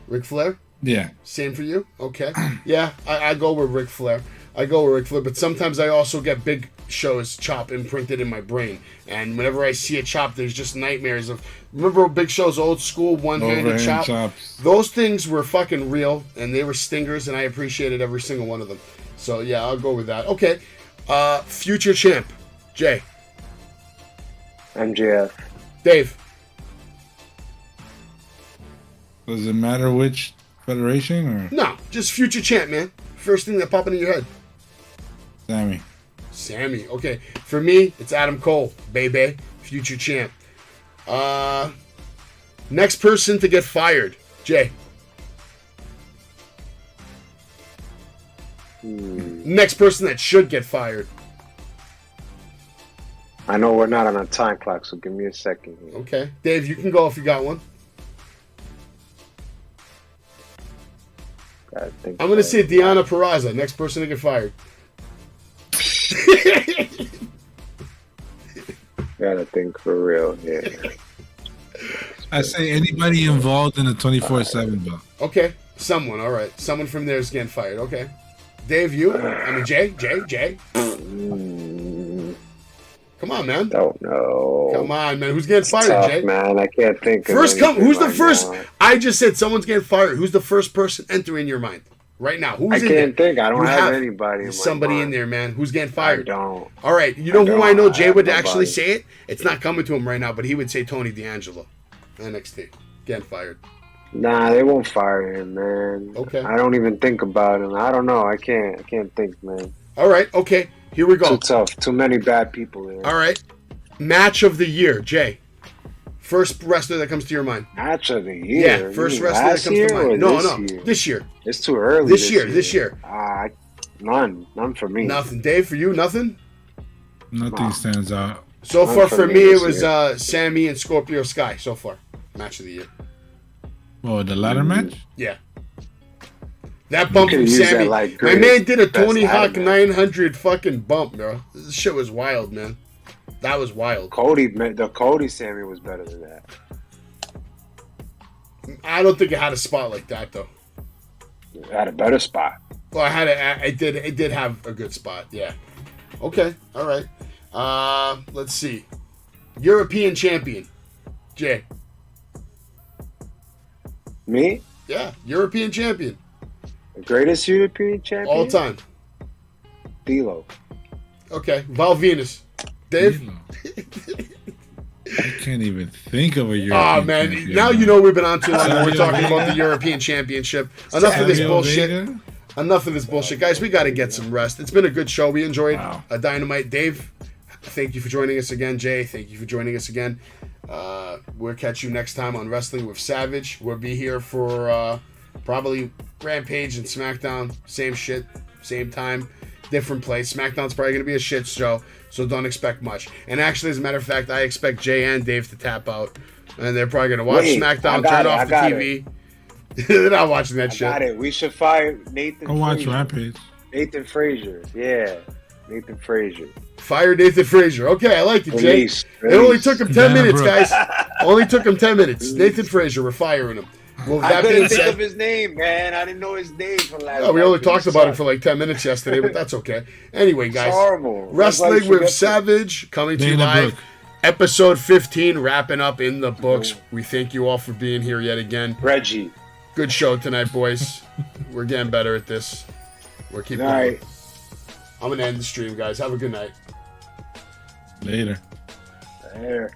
Ric Flair? Yeah. Same for you? Okay. Yeah, I go with Ric Flair. But sometimes I also get Big Show's Chop imprinted in my brain. And whenever I see a chop, there's just nightmares of... Remember Big Show's old school one-handed chop? Chops. Those things were fucking real, and they were stingers, and I appreciated every single one of them. So, yeah, I'll go with that. Okay. Future champ. Jay. MJF. Dave. Does it matter which federation or No, just future champ, man. First thing that popped into your head. Sammy? Okay. For me, it's Adam Cole, baby. Future champ. Next person to get fired. Jay. Next person that should get fired. I know we're not on a time clock, so give me a second here. Okay. Dave, you can go if you got one. I'm going to say Deonna Purrazzo. Next person to get fired. Gotta think for real here. I say anybody involved in the 24/7 belt. Okay. Someone. All right. Someone from there is getting fired. Okay. Dave, you? Jay? Come on, man. Don't know. Come on, man. Who's getting fired, Tough, Jay? man. I can't think of Who's the right first? now. I just said someone's getting fired. Who's the first person entering your mind right now? Who's I in can't there? think. I don't You have anybody in my somebody mind. in there, man. Who's getting I fired? don't. All right. You know who I know Jay have would nobody. actually say it? It's not coming to him right now, but he would say Tony D'Angelo. NXT. Getting fired. Nah, they won't fire him, man. Okay. I don't even think about him. I don't know. I can't think, man. All right. Okay. Here we go. Too tough. Too many bad people there. All right. Match of the year, Jay. First wrestler that comes to your mind. Match of the year. Yeah, first You mean wrestler that last comes year to mind. or No. year? This year. It's too early. This year. None for me. Nothing. Dave, for you, nothing? Nothing stands out. So Not far for for me me, it this was Sammy and Scorpio Sky so far. Match of the year. Oh, the ladder match? Yeah. That bump could've from used that, Sammy. like, My man did a best Tony Hawk ladder 900 fucking bump, bro. This shit was wild, man. That was wild. The Cody Sammy was better than that. I don't think it had a spot like that, though. It had a better spot. Well, it did have a good spot, yeah. Okay, all right. Let's see. European champion. Jay. Me? Yeah, European champion. The greatest European champion? All time. D'Lo. Okay, Val Venus. Dave? I can't even think of a European Oh, man. champion, Now you know we've been on too long when we're talking about the European Championship. Enough of this Savio bullshit. Vega? Enough of this bullshit. Guys, we got to get some rest. It's been a good show. We enjoyed Wow. a Dynamite. Dave, thank you for joining us again. Jay, thank you for joining us again. We'll catch you next time on Wrestling with Savage. We'll be here for probably Rampage and SmackDown. Same shit, same time, different place. SmackDown's probably going to be a shit show, so don't expect much. And actually, as a matter of fact, I expect Jay and Dave to tap out. And they're probably going to watch SmackDown, turn off the TV. They're not watching that shit. Got it. We should fire Nathan Go watch Frazier. Rampage. Nathan Frazier. Yeah. Nathan Frazier. Fire Nathan Frazier. Okay, I like it, Jay. Release. It only took him 10 Dana minutes, Brooks. guys. Only took him 10 minutes. Nathan Frazier, we're firing him. Well, I that being couldn't think of said, his name, man. I didn't know his name for last we night. only talked about it for like 10 minutes yesterday, but that's okay. Anyway, guys, It's horrible. Wrestling That's why you with forget Savage coming to you Dana live. Brooke. Episode 15 wrapping up in the books. We thank you all for being here yet again. Reggie. Good show tonight, boys. We're getting better at this. We're keeping going. Right. I'm going to end the stream, guys. Have a good night. Later. Later.